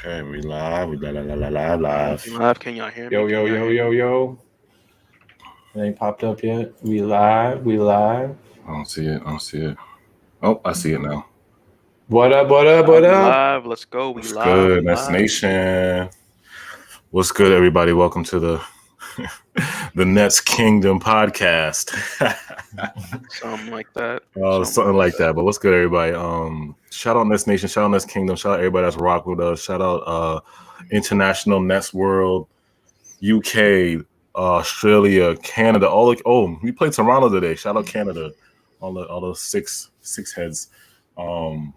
Okay, we live. We live. You live? Can y'all hear me? Yo, Can yo, y'all yo, hear yo, me? yo. It ain't popped up yet. We live. We live. I don't see it. Oh, I see it now. What up? What up? What We up? live. Let's go. We What's live. good, We Nest live. Nation? What's good, everybody? Welcome to the the Nets Kingdom podcast. Something like that. Something like that. But what's good, everybody? Shout out Nets Nation. Shout out Nets Kingdom. Shout out everybody that's rock with us. Shout out International Nets World, UK, Australia, Canada. We played Toronto today. Shout out Canada. All those six heads. What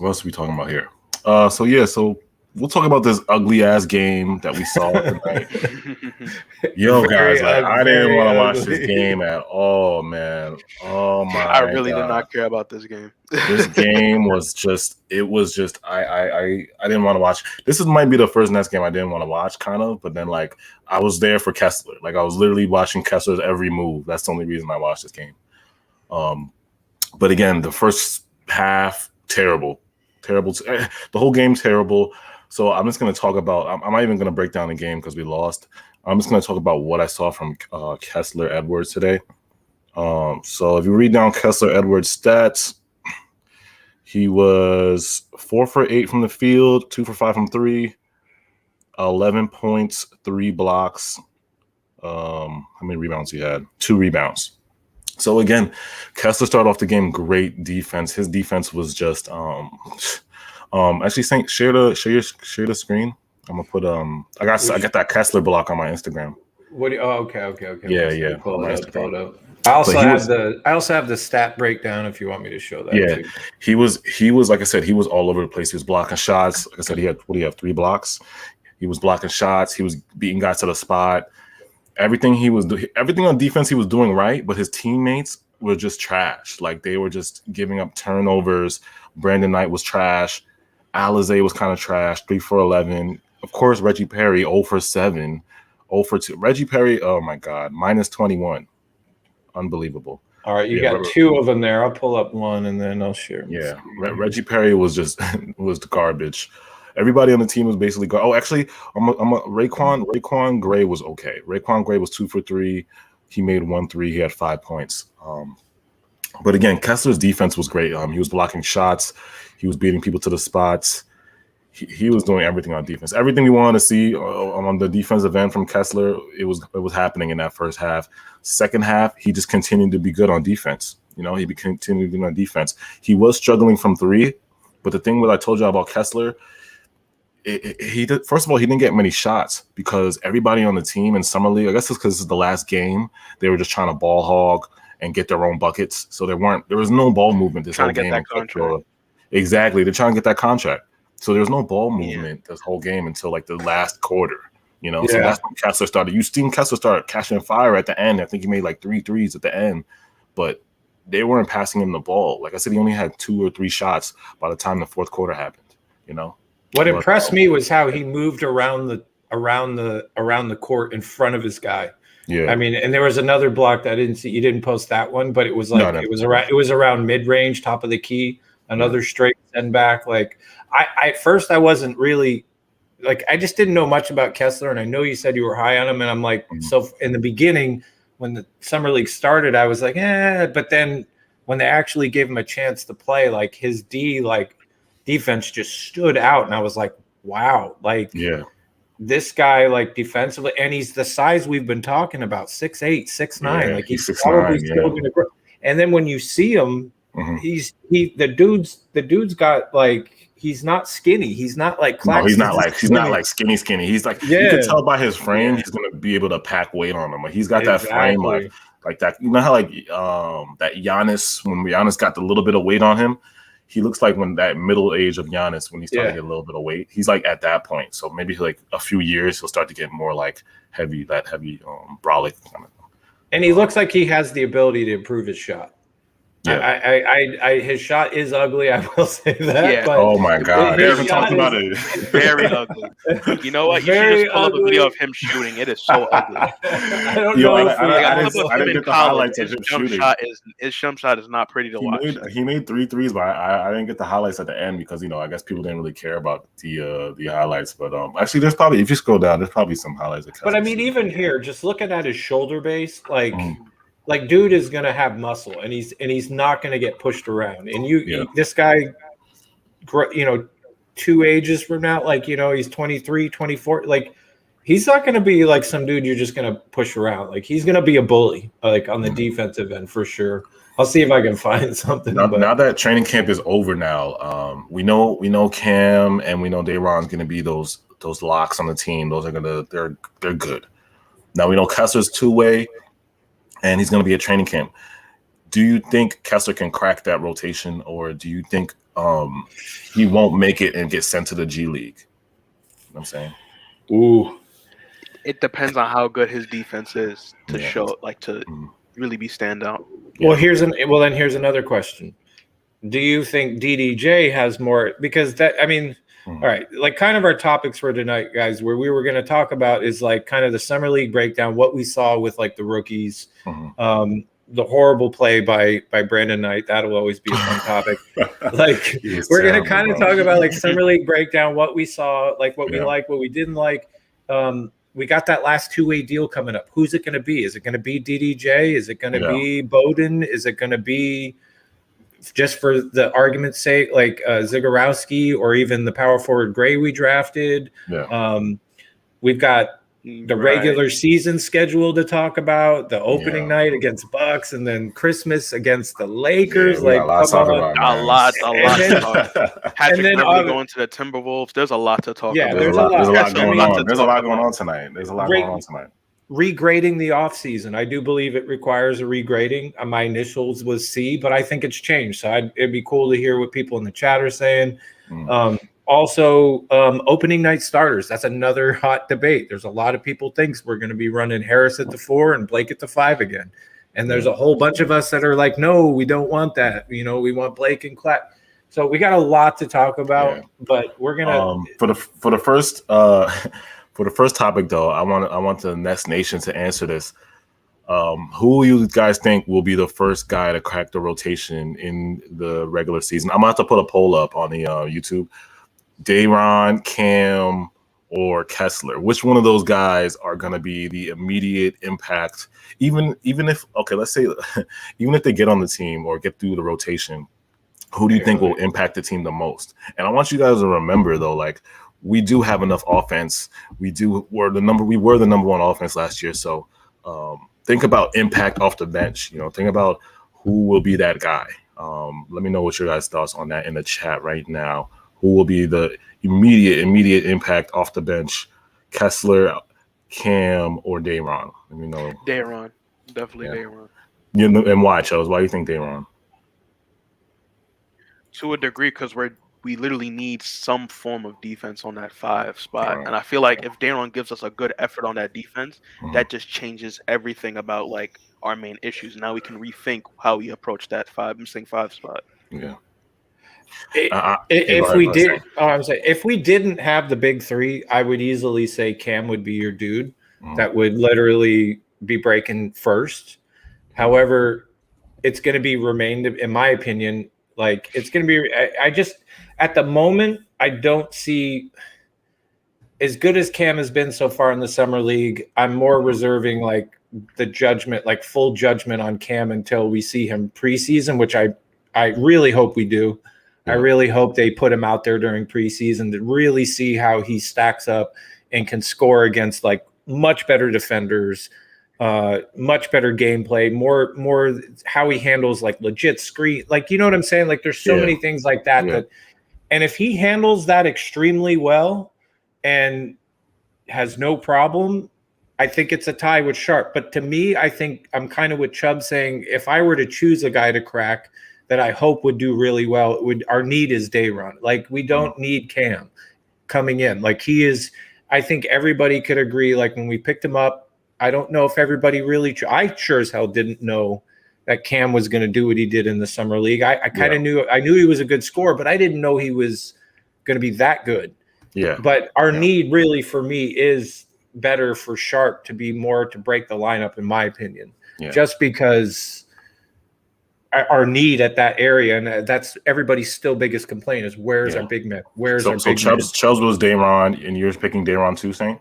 else are we talking about here? So we'll talk about this ugly ass game that we saw tonight. Yo, guys, I didn't want to watch this game at all, man. Oh my! I really did God. not care about this game. This game was just. It was just. I didn't want to watch. Might be the first Nets game I didn't want to watch, kind of. But then, I was there for Kessler. I was literally watching Kessler's every move. That's the only reason I watched this game. But again, the first half terrible. The whole game terrible. So I'm just going to talk about. I'm not even going to break down the game because we lost. I'm just going to talk about what I saw from Kessler Edwards today. So if you read down Kessler Edwards' stats, he was 4 for 8 from the field, 2 for 5 from 3, 11 points, 3 blocks. How many rebounds he had? 2 rebounds. So again, Kessler started off the game great defense. His defense was just actually saying share the screen. I'm gonna put I got that Kessler block on my Instagram. What? Okay. Yeah. Pull it up. I also have the stat breakdown if you want me to show that. Yeah, too. he was like I said, he was all over the place. He was blocking shots. Like I said, he had 3 blocks. He was blocking shots. He was beating guys to the spot. Everything on defense he was doing right, but his teammates were just trash. They were just giving up turnovers. Brandon Knight was trash. Alizé was kind of trash. 3 for 11. Of course, Reggie Perry 0 for 7, 0 for 2. Reggie Perry, oh my God, minus 21. Unbelievable. All right, you got 2 of them there. I'll pull up one and then I'll share. Yeah, Reggie Perry was just was garbage. Everybody on the team was basically actually, Raekwon Gray was okay. Raekwon Gray was 2 for 3. He made 1 3. He had 5 points. But again, Kessler's defense was great. He was blocking shots. He was beating people to the spots. He was doing everything on defense. Everything we wanted to see on the defensive end from Kessler, it was happening in that first half. Second half, he just continued to be good on defense. He continued to be on defense. He was struggling from 3, but the thing that I told you about Kessler, first of all, he didn't get many shots because everybody on the team in summer league, I guess it's because this is the last game, they were just trying to ball hog and get their own buckets. So there was no ball movement this whole game. That contract. Exactly, they're trying to get that contract. So there was no ball movement this whole game until the last quarter. So that's when Kessler started. You seen Kessler start catching fire at the end. I think he made 3 threes at the end, but they weren't passing him the ball. Like I said, he only had 2 or 3 shots by the time the fourth quarter happened. What impressed me was how he moved around the court in front of his guy. Yeah, I mean, and there was another block that I didn't see. You didn't post that one, but it was it was around mid range, top of the key. Another straight send back. At first I wasn't really I just didn't know much about Kessler, and I know you said you were high on him, and I'm like, So in the beginning when the summer league started, I was like, but then when they actually gave him a chance to play, his defense just stood out, and I was like, wow, this guy defensively, and he's the size we've been talking about, 6'8", 6'9", yeah, he's 6'9", probably still gonna grow. And then when you see him, the dude's got he's not skinny. He's not Claxton. No, he's not skinny. He's you can tell by his frame, he's gonna be able to pack weight on him. He's got that frame like that. You know how that Giannis, when Giannis got a little bit of weight on him, he looks like when that middle age of Giannis, when he started to get a little bit of weight, he's at that point. So maybe a few years he'll start to get more heavy brolic kind of. And he looks like he has the ability to improve his shot. His shot is ugly. I will say that. Yeah. But oh my God, we haven't talked about it. Very ugly. You know what? You should Very just pull up a ugly. video of him shooting. It is so ugly. I don't Yo, know. I didn't get the highlights of him shooting. His jump shot is not pretty to watch. He made 3 threes, but I didn't get the highlights at the end because I guess people didn't really care about the highlights. But actually, there's probably, if you scroll down, there's probably some highlights. But I mean, even here, just looking at his shoulder base, like dude is gonna have muscle, and he's not gonna get pushed around. And this guy, 2 ages from now, like he's 23, 24, like. He's not going to be like some dude you're just going to push around. Like he's going to be a bully, like on the defensive end for sure. I'll see if I can find something. Now that training camp is over, now we know Cam and we know Dayron's going to be those locks on the team. Those are they're good. Now we know Kessler's 2-way, and he's going to be at training camp. Do you think Kessler can crack that rotation, or do you think he won't make it and get sent to the G League? You know what I'm saying? Ooh. It depends on how good his defense is to show, like to really be standout. Yeah. Well, then here's another question. Do you think DDJ has more? Because all right, like kind of our topics for tonight, guys, where we were going to talk about is like kind of the summer league breakdown, what we saw with like the rookies, the horrible play by Brandon Knight. That'll always be a fun topic. Like we're going to kind of talk about like summer league breakdown, what we saw, like what we liked, what we didn't like. We got that last 2-way deal coming up. Who's it going to be? Is it going to be DDJ? Is it going to be Bowden? Is it going to be, just for the argument's sake, like Zagorowski or even the power forward Gray we drafted? Yeah. We've got the regular season schedule to talk about, the opening night against Bucks, and then Christmas against the Lakers. A lot to talk about. A lot to talk. Patrick Beverley going to the Timberwolves. There's a lot to talk about. There's a lot going on. There's a lot going on tonight. Regrading the offseason. I do believe it requires a regrading. My initials was C, but I think it's changed. So it'd be cool to hear what people in the chat are saying. Also, opening night starters. That's another hot debate. There's a lot of people thinks we're going to be running Harris at the 4 and Blake at the 5 again. And there's a whole bunch of us that are like, no, we don't want that. We want Blake and Clapp. So we got a lot to talk about, but we're gonna for the first topic though. I want the Nest Nation to answer this. Who you guys think will be the first guy to crack the rotation in the regular season? I'm gonna have to put a poll up on the YouTube. Dayron, Cam, or Kessler? Which one of those guys are going to be the immediate impact? Even if let's say even if they get on the team or get through the rotation, who do you think will impact the team the most? And I want you guys to remember though, like we do have enough offense. We were the number 1 offense last year. So think about impact off the bench. Think about who will be that guy. Let me know what your guys' thoughts on that in the chat right now. Who will be the immediate impact off the bench? Kessler, Cam, or Dayron? Let me know. Dayron. Definitely Dayron. And why, Charles? Why do you think Dayron? To a degree, because we literally need some form of defense on that 5 spot. And I feel like if Dayron gives us a good effort on that defense, that just changes everything about like our main issues. Now we can rethink how we approach that missing 5 spot. Yeah. If we didn't have the big 3, I would easily say Cam would be your dude that would literally be breaking first. However, it's going to be remained, in my opinion, like it's going to be. I just at the moment I don't see, as good as Cam has been so far in the summer league. I'm more reserving like the judgment, like full judgment on Cam until we see him preseason, which I really hope we do. I really hope they put him out there during preseason to really see how he stacks up and can score against like much better defenders, much better gameplay, more how he handles like legit screen. Like, you know what I'm saying? Like there's so many things like that, and if he handles that extremely well and has no problem, I think it's a tie with Sharp. But to me, I think I'm kind of with Chubb saying if I were to choose a guy to crack that I hope would do really well, our need is Dayron. Like we don't need Cam coming in. Like he is, I think everybody could agree, like when we picked him up, I don't know if everybody really, I sure as hell didn't know that Cam was going to do what he did in the summer league. I kind of knew he was a good scorer, but I didn't know he was going to be that good. Yeah. But our need really for me is better for Sharp to be more to break the lineup, in my opinion, just because our need at that area, and that's everybody's still biggest complaint is where's our big man? Where's our big man? Chubbs was Dayron, and you're picking Dayron too, Saint?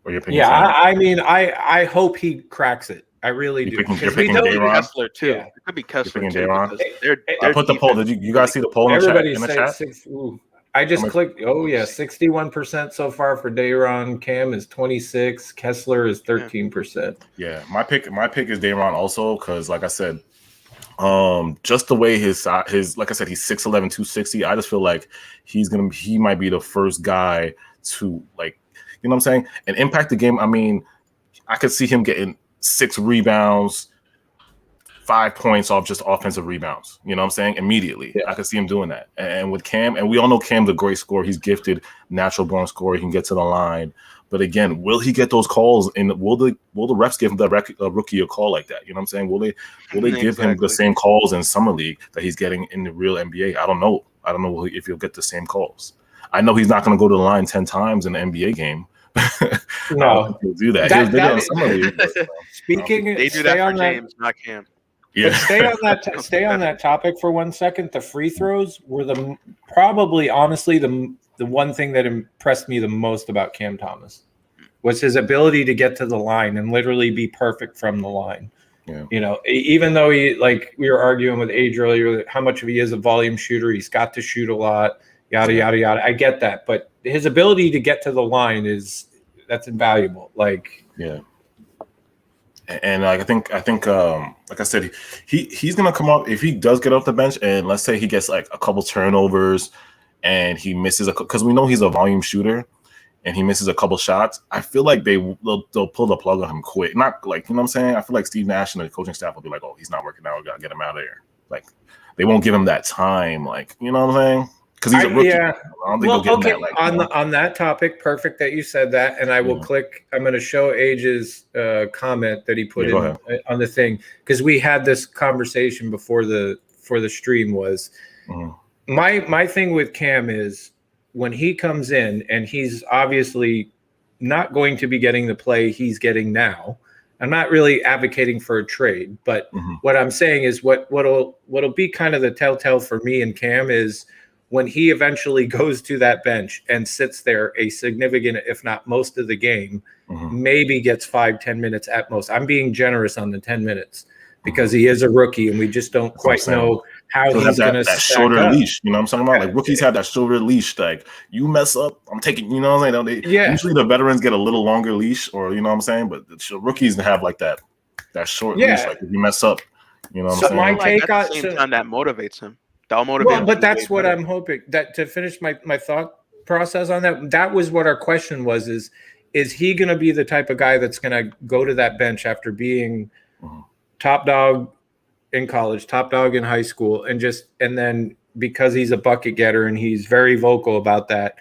Or you're picking I mean, I hope he cracks it. I really do. You're picking Dayron? Kessler too. Yeah. It could be Kessler too. I put the poll. Did you guys see the poll in the chat? I just clicked. Oh yeah, 61% so far for Dayron. Cam is 26. Kessler is 13%. Yeah, my pick is Dayron also because, like I said, just the way his like I said, he's 6'11", 260. I just feel like he might be the first guy to, like, you know what I'm saying, and impact the game. I mean, I could see him getting 6 rebounds, 5 points off just offensive rebounds. You know what I'm saying? Immediately. Yeah. I could see him doing that. And with Cam, and we all know Cam's a great scorer. He's gifted, natural born scorer. He can get to the line. But again, will he get those calls? And will the refs give him the rookie a call like that? You know what I'm saying? Will they give him the same calls in summer league that he's getting in the real NBA? I don't know. I don't know if he'll get the same calls. I know he's not going to go to the line 10 times in the NBA game. No, he'll do that. He'll do that in summer league. But, speaking, they do that for James, not Cam. Yeah. Stay on that topic for 1 second. The free throws were honestly the one thing that impressed me the most about Cam Thomas was his ability to get to the line and literally be perfect from the line. Yeah. You know, even though we were arguing with Age earlier how much of he is a volume shooter, he's got to shoot a lot, yada yada yada. I get that, but his ability to get to the line that's invaluable. And I think like I said, he's gonna come up if he does get off the bench, and let's say he gets like a couple turnovers and he misses because we know he's a volume shooter and he misses a couple shots. I feel like they'll pull the plug on him quick. Not like, you know what I'm saying? I feel like Steve Nash and the coaching staff will be like, oh, he's not working out, we gotta get him out of here. Like they won't give him that time, like, you know what I'm saying? Because he's a rookie. I don't think they'll give him that. On that topic, perfect that you said that, and I will click. I'm going to show Age's comment that he put in on the thing because we had this conversation before the stream. Was my thing with Cam is when he comes in and he's obviously not going to be getting the play he's getting now. I'm not really advocating for a trade, but what I'm saying is what'll be kind of the telltale for me and Cam is when he eventually goes to that bench and sits there a significant, if not most of the game, maybe gets 5-10 minutes at most. I'm being generous on the 10 minutes because he is a rookie and we just don't quite know how he's going to that shorter leash. You know what I'm talking about? Like rookies have that shorter leash. Like you mess up, I'm taking. You know what I'm saying? Usually the veterans get a little longer leash, or you know what I'm saying. But the rookies have like that short leash. Like if you mess up, you know what I'm saying. My take at the same time that motivates him. Well, but that's what I'm hoping that to finish my thought process on that. That was what our question was: is he going to be the type of guy that's going to go to that bench after being top dog in college, top dog in high school, and then because he's a bucket getter and he's very vocal about that,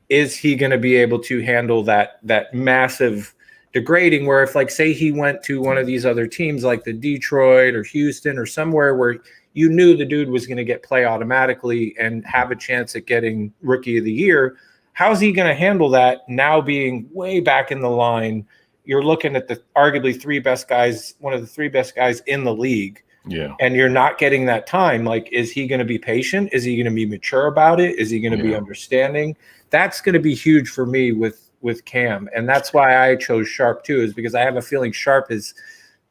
is he going to be able to handle that massive degrading? Where if like say he went to one of these other teams like the Detroit or Houston or somewhere where you knew the dude was going to get play automatically and have a chance at getting rookie of the year. How's he going to handle that now being way back in the line? You're looking at the arguably one of the three best guys in the league. Yeah. And you're not getting that time. Like, is he going to be patient? Is he going to be mature about it? Is he going to be understanding? That's going to be huge for me with Cam. And that's why I chose Sharp too, is because I have a feeling Sharp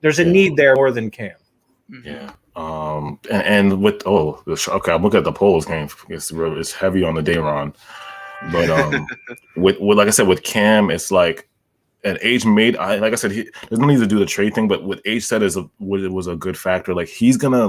there's a need there more than Cam. Yeah. And with okay, I'm looking at the polls game. It's heavy on the Dayron, but with like I said with Cam, it's like an Age made. Like I said, there's no need to do the trade thing, but what Age said it was a good factor. Like he's gonna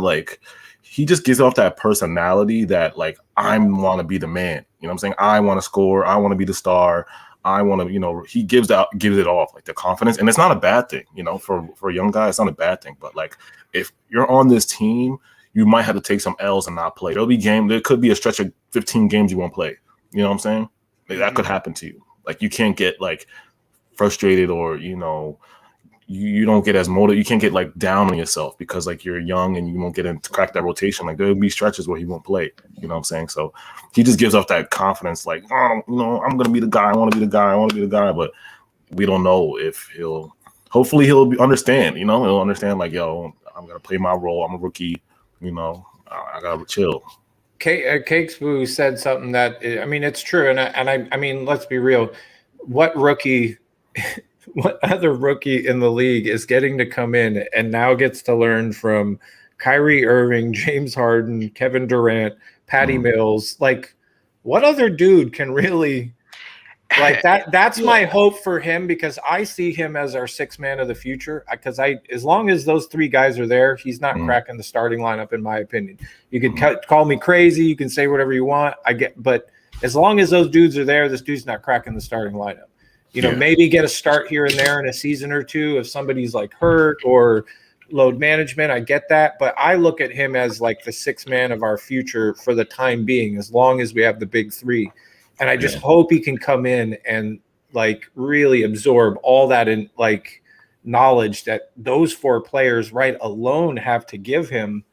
he just gives off that personality that like I want to be the man. You know what I'm saying? I want to score. I want to be the star. I want to, he gives it off, like the confidence. And it's not a bad thing, for a young guy, it's not a bad thing. But like, if you're on this team, you might have to take some L's and not play. There could be a stretch of 15 games you won't play. You know what I'm saying? Like, that could happen to you. Like, you can't get like frustrated or, you don't get as motivated. You can't get like down on yourself because like you're young and you won't get into crack that rotation. Like there'll be stretches where he won't play. You know what I'm saying? So he just gives off that confidence, like, oh, you know, I'm gonna be the guy. I want to be the guy. I want to be the guy. But we don't know if he'll. Hopefully he'll understand. You know, he'll understand. Like, yo, I'm gonna play my role. I'm a rookie. You know, I gotta chill. Cakes Boo said something that I mean it's true, and I mean let's be real. What other rookie in the league is getting to come in and now gets to learn from Kyrie Irving, James Harden, Kevin Durant, Patty Mills? Like, what other dude can really like that? That's my hope for him, because I see him as our sixth man of the future. Because as long as those three guys are there, he's not cracking the starting lineup, in my opinion. You can call me crazy, you can say whatever you want. But as long as those dudes are there, this dude's not cracking the starting lineup. You know, maybe get a start here and there in a season or two if somebody's like hurt or load management. I get that. But I look at him as like the sixth man of our future for the time being, as long as we have the big three. And I just hope he can come in and like really absorb all that in like knowledge that those four players right alone have to give him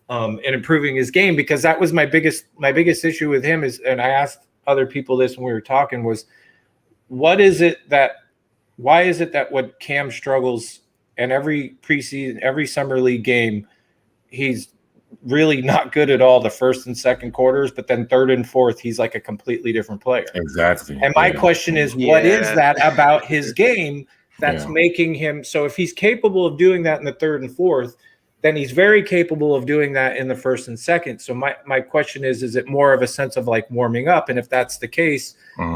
in improving his game. Because that was my biggest issue with him is, and I asked other people this when we were talking, was why is it that when Cam struggles and every preseason, every summer league game, he's really not good at all the first and second quarters, but then third and fourth, he's like a completely different player. Exactly. And my question is, what is that about his game that's making him? So if he's capable of doing that in the third and fourth, then he's very capable of doing that in the first and second. So my question is it more of a sense of like warming up? And if that's the case,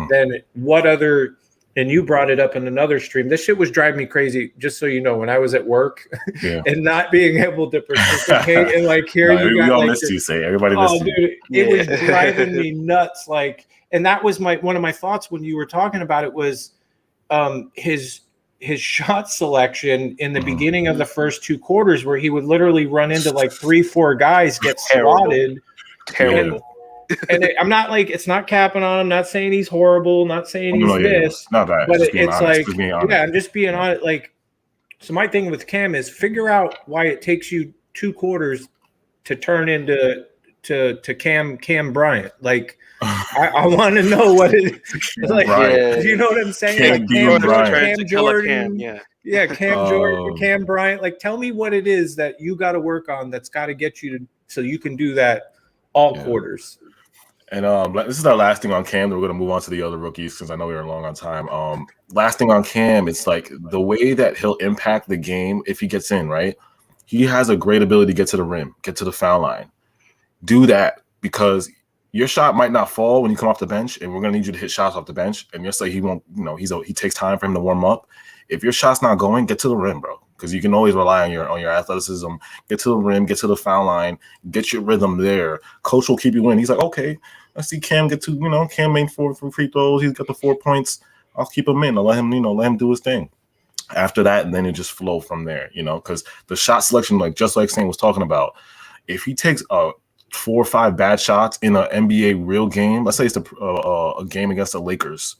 then what other, and you brought it up in another stream, this shit was driving me crazy, just so you know, when I was at work and not being able to participate and like here you got like missed you, say everybody missed you. Dude, it was driving me nuts. Like, and that was one of my thoughts when you were talking about it was his shot selection in the beginning of the first two quarters, where he would literally run into like 3-4 guys, get swatted. Terrible. And I'm not like, it's not capping on him, not saying he's horrible, not saying he's this, not that, but it's like, I'm just being honest. Like, so my thing with Cam is figure out why it takes you 2 quarters to turn into Cam Bryant. Like, I want to know what it is. Like, do you know what I'm saying? Cam Jordan, Cam Jordan, Cam Bryant. Like, tell me what it is that you got to work on that's got to get you to, so you can do that all quarters. And this is our last thing on Cam. Then we're going to move on to the other rookies because I know we were long on time. Last thing on Cam, it's like the way that he'll impact the game if he gets in, right? He has a great ability to get to the rim, get to the foul line. Do that, because your shot might not fall when you come off the bench, and we're going to need you to hit shots off the bench. And just like he won't, you know, he takes time for him to warm up. If your shot's not going, get to the rim, bro, because you can always rely on your athleticism. Get to the rim, get to the foul line, get your rhythm there. Coach will keep you in. He's like, okay, I see Cam get to, you know, Cam made 4 free throws. He's got the 4 points. I'll keep him in. I'll let him do his thing. After that, and then it just flow from there, you know, because the shot selection, like just like Sane was talking about, if he takes 4 or 5 bad shots in an NBA real game, let's say it's a game against the Lakers,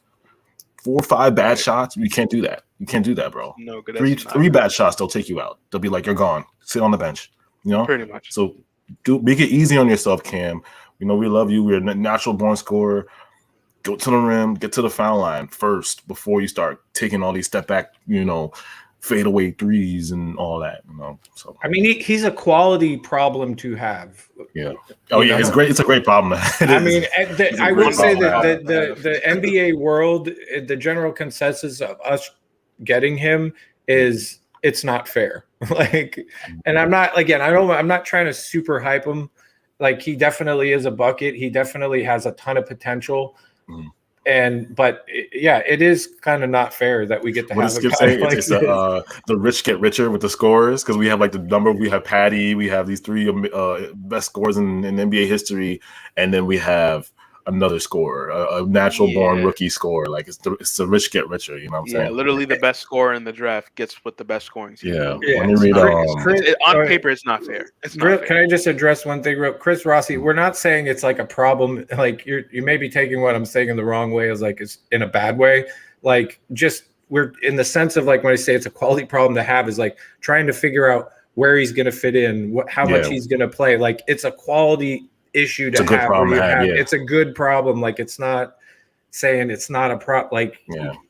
4 or 5 bad shots, you can't do that. You can't do that, bro. No, three bad shots, they'll take you out. They'll be like, you're gone. Sit on the bench. You know, pretty much. So make it easy on yourself, Cam. You know, we love you. We're a natural born scorer. Go to the rim, get to the foul line first before you start taking all these step back, you know, fadeaway threes and all that, you know. So I mean, he's a quality problem to have. Yeah. Oh yeah, it's great. It's a great problem. I mean, I would say that the NBA world, the general consensus of us getting him is it's not fair. Like, and I'm not, again, I'm not trying to super hype him. Like, he definitely is a bucket. He definitely has a ton of potential. But it is kind of not fair that we get to have a guy like this. The rich get richer with the scorers, because we have like the number. We have Patty. We have these 3 best scorers in NBA history, and then we have another scorer, a natural born rookie scorer. Like, it's the rich get richer. You know what I'm saying? Yeah, literally the best scorer in the draft gets with the best scoring team. Yeah. Let me read. On paper, it's not fair. Can I just address one thing? Chris Rossi, we're not saying it's like a problem. Like, you may be taking what I'm saying in the wrong way as like it's in a bad way. Like, just we're in the sense of like when I say it's a quality problem to have is like trying to figure out where he's going to fit in, how much he's going to play. Like it's a quality issue to have. It's a good problem. Like it's not saying it's not a prop. Like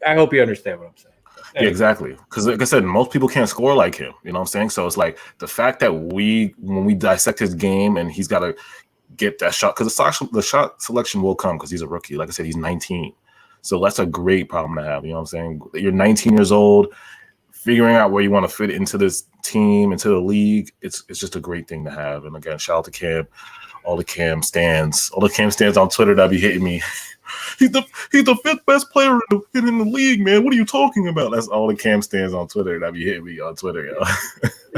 I hope you understand what I'm saying. Anyway. Yeah, exactly. Because like I said, most people can't score like him. You know what I'm saying? So it's like the fact that when we dissect his game and he's got to get that shot, because the shot selection will come because he's a rookie. Like I said, he's 19. So that's a great problem to have. You know what I'm saying? You're 19 years old, figuring out where you want to fit into this team, into the league. It's just a great thing to have. And again, shout out to Cam, all the Cam stands on Twitter that be hitting me. He's the fifth best player in the league, man. What are you talking about? That's all the Cam stands on Twitter that be hitting me on Twitter, yo.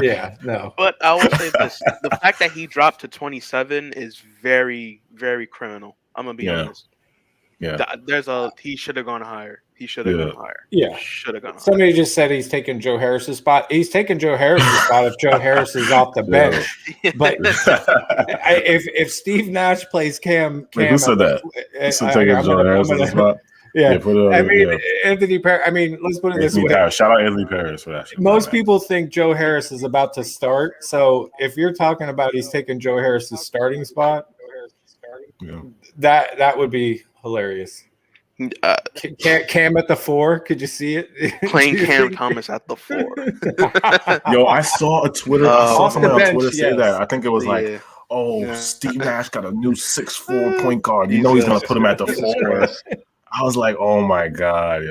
Yeah, no. But I will say this: the fact that he dropped to 27 is very, very criminal. I'm gonna be honest. Yeah, he should have gone higher. He should have gone higher. Yeah, should have gone higher. Somebody just said he's taking Joe Harris's spot. He's taking Joe Harris's spot if Joe Harris is off the bench. But if Steve Nash plays Cam, wait, who said that? Taking Joe Harris's spot. Yeah, Anthony Paris. I mean, let's put it this way. Shout out Anthony Paris for that. Most people think Joe Harris is about to start. So if you're talking about he's taking Joe Harris's starting spot, that would be hilarious. Cam at the 4, could you see it? Playing Cam Thomas at the 4. Yo, I saw someone on Twitter say that. I think it was Steve Nash got a new 6'4" point guard. You know he's gonna put him at the 4. I was like, oh my god,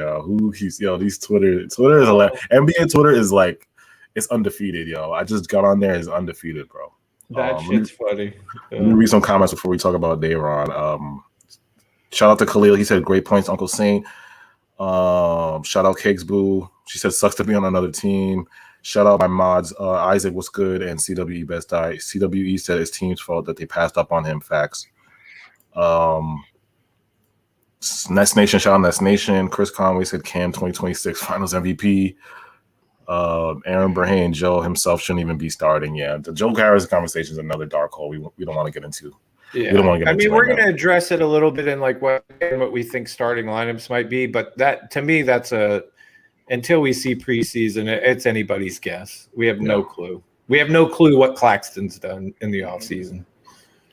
these Twitter is hilarious. NBA Twitter is like, it's undefeated, yo. I just got on there, it's undefeated, bro. That shit's funny. Let me read some comments before we talk about Dayron. Shout out to Khalil. He said, great points, Uncle Saint. Shout out Cakes Boo. She said, sucks to be on another team. Shout out my mods. Isaac, what's good? And CWE Best Die. CWE said it's team's fault that they passed up on him. Facts. Nets Nation, shout out Nets Nation. Chris Conway said Cam 2026 Finals MVP. Aaron Brahane, Joe himself shouldn't even be starting. Yeah, the Joe Harris conversation is another dark hole we don't want to get into. Yeah, we're going to address it a little bit in like what we think starting lineups might be, but that to me that's until we see preseason, it's anybody's guess. We have no clue. We have no clue what Claxton's done in the offseason.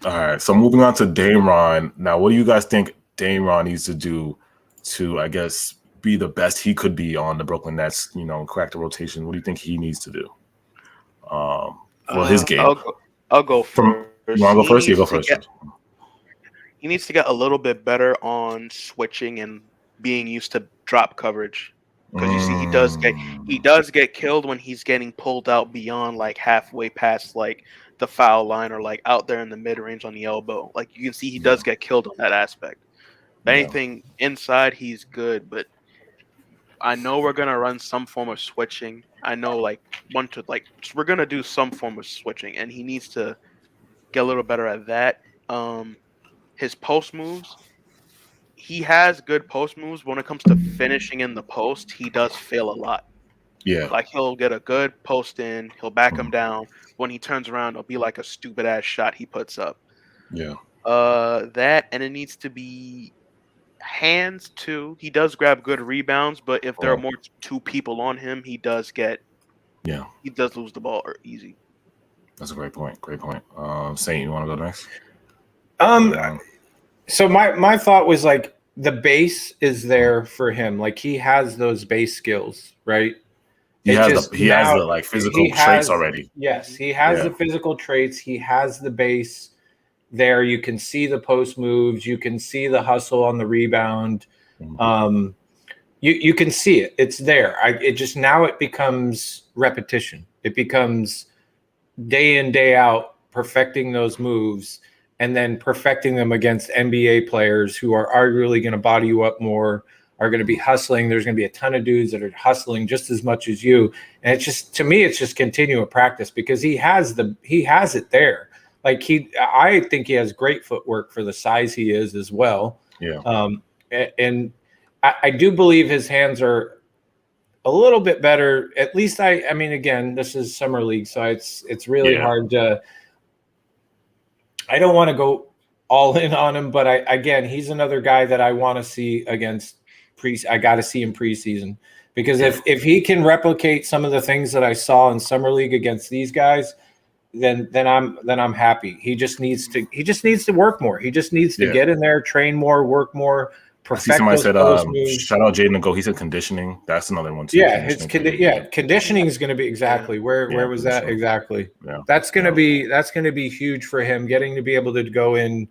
All right, so moving on to Dayron. Now, what do you guys think Dayron needs to do to, I guess, be the best he could be on the Brooklyn Nets? Crack the rotation. What do you think he needs to do for his game? I'll go first. You want to go first? You go first. He needs to get a little bit better on switching and being used to drop coverage, because you see he does get killed when he's getting pulled out beyond like halfway past like the foul line or like out there in the mid range on the elbow. Like you can see he does get killed on that aspect. If anything inside, he's good, but I know we're gonna run some form of switching. I know we're gonna do some form of switching, and he needs to get a little better at that. His post moves, he has good post moves. But when it comes to finishing in the post, he does fail a lot. Yeah, like he'll get a good post in, he'll back him down. When he turns around, it'll be like a stupid ass shot he puts up. Yeah. That, and it needs to be hands too. He does grab good rebounds, but if there are more two people on him, he does lose the ball easy. That's a great point. Saint, you want to go next? So my thought was like the base is there for him. Like he has those base skills, right? He has the like physical traits already. Yes, he has the physical traits. He has the base there. You can see the post moves. You can see the hustle on the rebound. Mm-hmm. You can see it. It's there. It becomes repetition. It becomes day in, day out, perfecting those moves and then perfecting them against NBA players who are arguably going to body you up more, are going to be hustling. There's going to be a ton of dudes that are hustling just as much as you. And it's just, to me, it's just continual practice because he has it there. Like I think he has great footwork for the size he is as well. Yeah. And I do believe his hands are a little bit better. At least I mean, again, this is summer league, so it's really hard to. I don't want to go all in on him, but he's another guy that I want to see against I got to see him preseason, because if he can replicate some of the things that I saw in summer league against these guys, then I'm happy. He just needs to work more. He just needs to get in there, train more, work more. I see somebody said, shout out Jaden Go. He said conditioning. That's another one too. Yeah, conditioning is going to be exactly where was that exactly? Yeah. That's going to be huge for him, getting to be able to go in,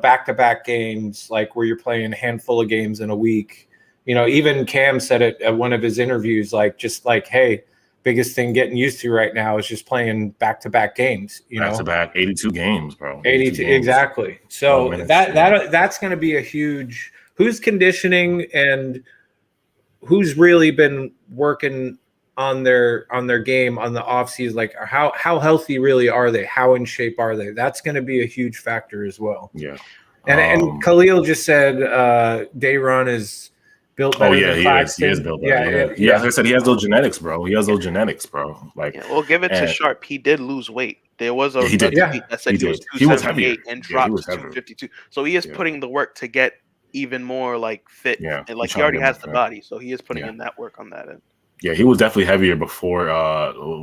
back-to-back games, like where you're playing a handful of games in a week. Even Cam said it at one of his interviews, hey, biggest thing getting used to right now is just playing back-to-back games. Back-to-back 82 games, bro. 82 games. Exactly. So that's going to be a huge. Who's conditioning and who's really been working on their game on the offseason? Like how healthy really are they? How in shape are they? That's going to be a huge factor as well. Yeah. And Khalil just said Dayron is built better than Claxton. He is built better. Yeah. Like I said, he has those genetics, bro. Well, give it to Sharp. He did lose weight. There was a tweet that said he was 278 and dropped to 252. So he is putting the work to get even more fit, and he already has the body, so he is putting in that work on that end. Yeah, he was definitely heavier before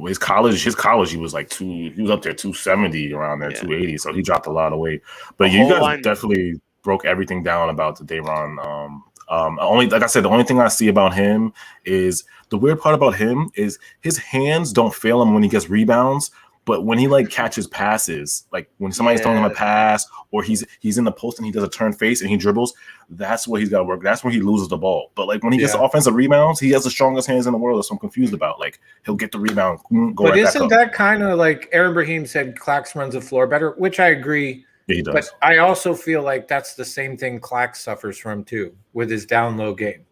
his college. He was he was up there 270 around there, 280. So he dropped a lot of weight. But you guys definitely broke everything down about the Dayron. Like I said, the only thing I see about him is the weird part about him is his hands don't fail him when he gets rebounds. But when he catches passes, like when somebody's throwing him a pass or he's in the post and he does a turn face and he dribbles, that's where he's got to work. That's where he loses the ball. But when he gets the offensive rebounds, he has the strongest hands in the world. That's what I'm confused about. He'll get the rebound, go but right back up. Isn't that kind of like Aaron Brahim said, Clax runs the floor better, which I agree. Yeah, he does. But I also feel like that's the same thing Clax suffers from too with his down low game.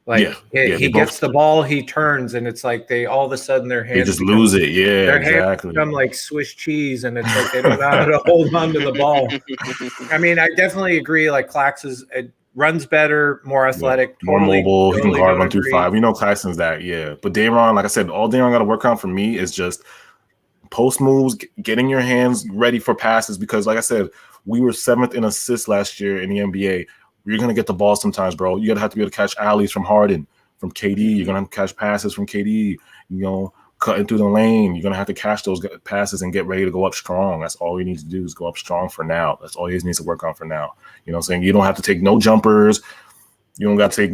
He gets the ball, he turns, and it's like they all of a sudden their hands just lose it. Yeah, their hands become like Swiss cheese, and it's like they don't know how to hold on to the ball. I mean, I definitely agree. Clax runs better, more athletic, more mobile. He can guard 1 through 5. Claxton's that. Yeah, but Dayron, like I said, all Dayron got to work on for me is just post moves, getting your hands ready for passes. Because, like I said, we were 7th in assists last year in the NBA. You're going to get the ball sometimes, bro. You're going to have to be able to catch alleys from Harden, from KD. You're going to have to catch passes from KD, cutting through the lane. You're going to have to catch those passes and get ready to go up strong. That's all you need to do is go up strong for now. That's all he needs to work on for now. You know what I'm saying? You don't have to take no jumpers. You don't got to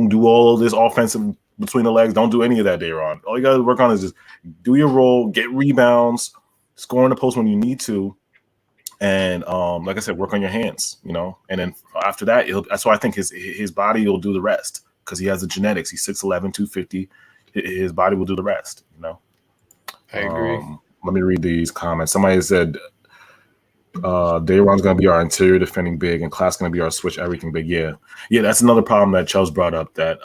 do all this offensive between the legs. Don't do any of that, Dayron. All you got to work on is just do your role, get rebounds, score in the post when you need to. And like I said, work on your hands, and then after that, that's why I think his body will do the rest because he has the genetics. He's 6'11", 250. His body will do the rest, I agree. Let me read these comments. Somebody said Dayron's going to be our interior defending big and Class going to be our switch everything big. Yeah, that's another problem that Chels brought up, that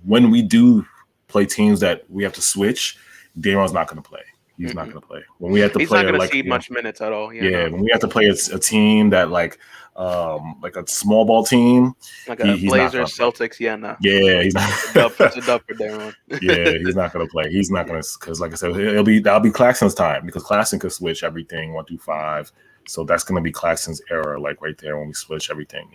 when we do play teams that we have to switch, Dayron's not going to play. He's not going to play. When we have to play, he's not going to see much minutes at all. When we have to play a team that like a small ball team, like a Blazers, Celtics. He's not. It's a dub for Dayron. He's not going to play. He's not going to, because like I said, that'll be Claxton's time, because Claxton could switch everything 1 through 5. So that's going to be Claxton's era, right there when we switch everything,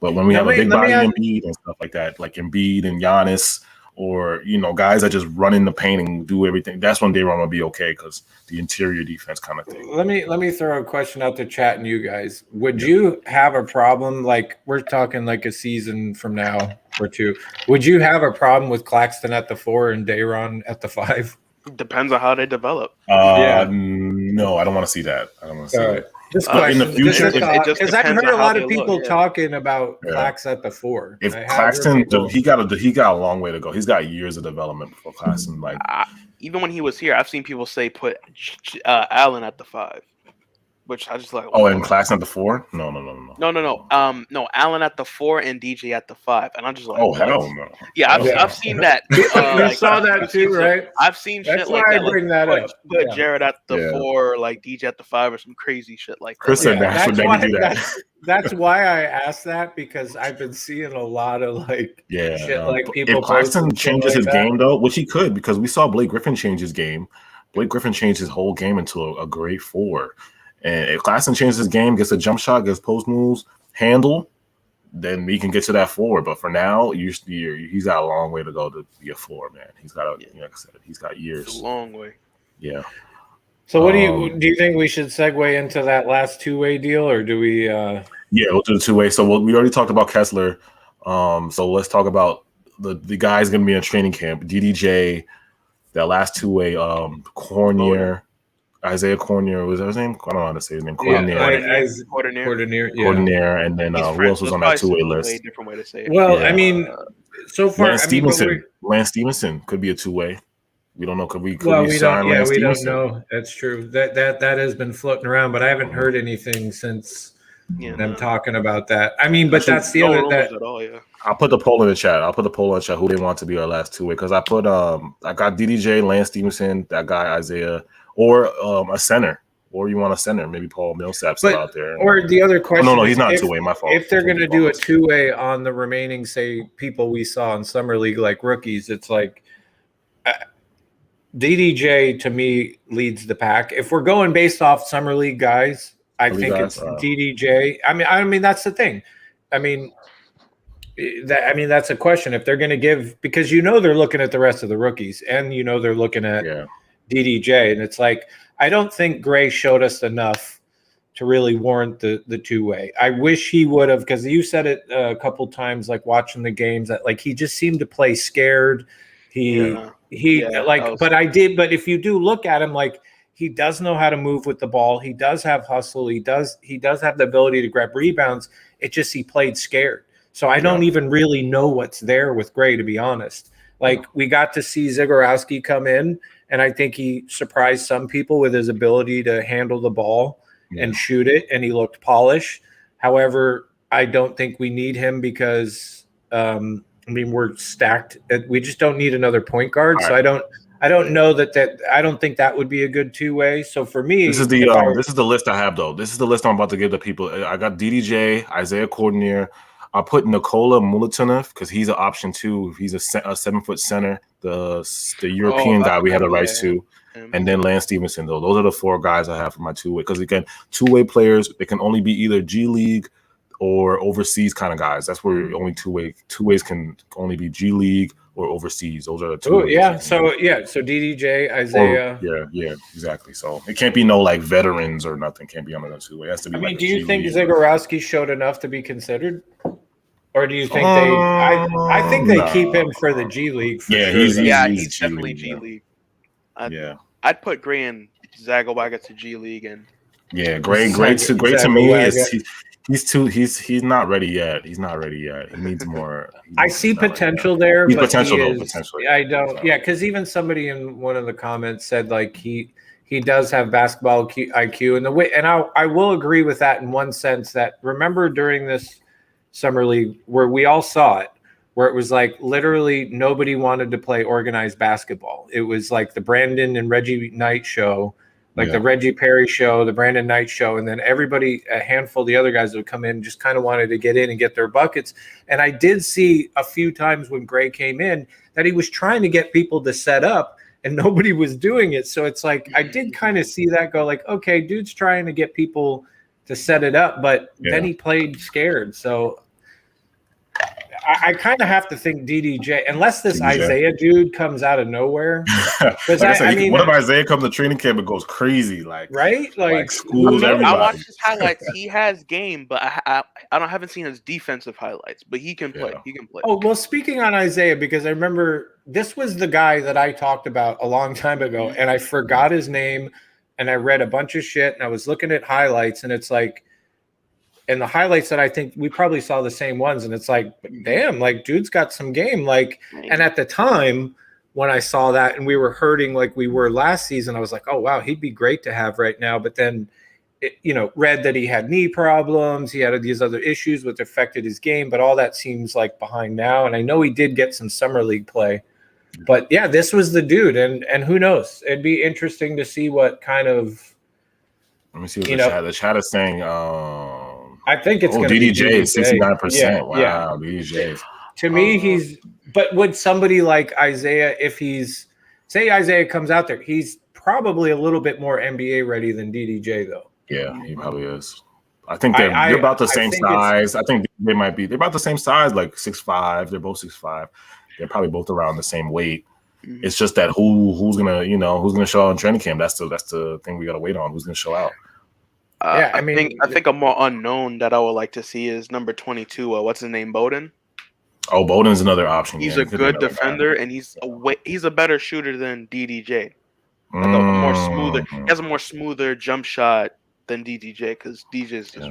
But when we have a big body Embiid and stuff like that, like Embiid and Giannis, or guys that just run in the paint and do everything, that's when Dayron will be okay, because the interior defense kind of thing. Let me throw a question out to chat and you guys. Would you have a problem, we're talking a season from now or two, would you have a problem with Claxton at the 4 and Dayron at the 5? Depends on how they develop. No, I don't want to see that. I don't want to see that. In the future, because I've heard a lot of people talking about Clax at the 4. If Claxton, he got a long way to go. He's got years of development before Claxton. Even when he was here, I've seen people say put Allen at the 5, which I just and Claxton at the 4? No. No, Allen at the 4 and DJ at the 5, and I'm just like, hell no. Yeah, I've seen that. You saw that too, right? I've seen That's shit why like I that. bring that up. Put Jared at the 4, DJ at the 5, or some crazy shit like that. Chris said that. That's why I asked that, because I've been seeing a lot of shit people. If Claxton changes his game though, which he could, because we saw Blake Griffin change his game. Blake Griffin changed his whole game into a great 4. And if Claxton changes his game, gets a jump shot, gets post moves, handle, then we can get to that 4. But for now, he's got a long way to go to be a 4, man. He's got like I said, he's got years. It's a long way. Yeah. So what do you think we should segue into that last two-way deal, or do we? Yeah, we'll do the 2-way. So we already talked about Kessler. So let's talk about the guys going to be in training camp. DDJ, that last 2-way, Cornier. Isaiah Cornier, was that his name? I don't know how to say his name. Cornier. Cornier, and then who else was on that 2-way list? Different way to say it. Well, I mean, so far, Lance Stevenson could be a 2-way. We don't know. We don't know. That's true. That has been floating around, but I haven't heard anything since them talking about that. I mean, but that's the other that. I'll put the poll in the chat. Who they want to be our last 2-way, because I put I got DDJ, Lance Stevenson, that guy Isaiah, or a center, or you want a center, maybe Paul Millsap's still out there. Or the other question, no, he's not 2-way. My fault. If they're going to do a 2-way on the remaining, say, people we saw in summer league like rookies, it's like DDJ to me leads the pack. If we're going based off summer league guys, I think it's DDJ. I mean that's the thing. I mean that's a question. If they're going to give, because they're looking at the rest of the rookies, and they're looking at DDJ, and it's like I don't think Gray showed us enough to really warrant the 2-way. I wish he would have, because you said it a couple times, like watching the games, that like he just seemed to play scared. But if you do look at him, like he does know how to move with the ball. He does have hustle. He does have the ability to grab rebounds. It just he played scared. So I don't even really know what's there with Gray, to be honest. Like we got to see Zagorowski come in, and I think he surprised some people with his ability to handle the ball and shoot it, and he looked polished. However, I don't think we need him because we're stacked. We just don't need another point guard. All so right. I don't know that I don't think that would be a good 2-way. So for me, this is the list I have though. This is the list I'm about to give the people. I got DDJ, Isaiah Cornier. I'll put Nikola Mulatunov because he's an option too. He's a 7-foot center, the European guy we have the rights to, and then Lance Stevenson. Though those are the 4 guys I have for my 2-way. Because again, 2-way players, they can only be either G League or overseas kind of guys. That's where only 2-ways can only be G League or overseas. Those are the 2 ways. So DDJ, Isaiah. Yeah, exactly. So it can't be no like veterans or nothing. Can't be on the 2-way. It has to be. Do you think Zagorowski showed enough to be considered? Or do you think they? I think they keep him for the G League. He's definitely G League. I'd put Gray and Zagorowski to G League, and Gray to me is he's not ready yet. He's not ready yet. He needs more. I see potential there. He's potential. I don't. Yeah, because even somebody in one of the comments said like he does have basketball IQ, and the way, and I will agree with that in one sense. That remember during this summer league where we all saw it, where it was like literally nobody wanted to play organized basketball. It was like the Brandon and Reggie Knight show, the Reggie Perry show, the Brandon Knight show, and then everybody, a handful of the other guys would come in and just kind of wanted to get in and get their buckets. And I did see a few times when Gray came in that he was trying to get people to set up and nobody was doing it. So it's like I did kind of see that go like, okay, dude's trying to get people to set it up, but then he played scared. So I kind of have to think DDJ, unless this Isaiah dude comes out of nowhere. What if Isaiah comes to training camp and goes crazy, like schools everybody? I watched his highlights. He has game, but I haven't seen his defensive highlights. But he can play. He can play. Oh well, speaking on Isaiah, because I remember this was the guy that I talked about a long time ago, and I forgot his name. And I read a bunch of shit, and I was looking at highlights, and it's like, and the highlights that I think we probably saw the same ones, and it's like, damn, like dude's got some game. Like, and at the time when I saw that and we were hurting like we were last season, I was like, oh wow, he'd be great to have right now. But then, read that he had knee problems, he had these other issues which affected his game, but all that seems like behind now. And I know he did get some summer league play. But yeah, this was the dude, and who knows? It'd be interesting to see what kind of. Let me see what the chat is saying. I think it's going to be DDJ 69%. Wow, DDJ. To me, he's. But would somebody like Isaiah, if say Isaiah comes out there, he's probably a little bit more NBA ready than DDJ, though. Yeah, he probably is. I think they're about the same size. I think they're about the same size, like 6'5". They're both 6'5". They're probably both around the same weight. Mm-hmm. It's just that who's gonna show out in training camp. That's the thing we gotta wait on. Who's gonna show out? I think a more unknown that I would like to see is number 22. What's his name? Bowden. Oh, Bowden's another option. He's a good defender, and he's a better shooter than DDJ. Like he has a more smoother jump shot than DDJ because DJ is just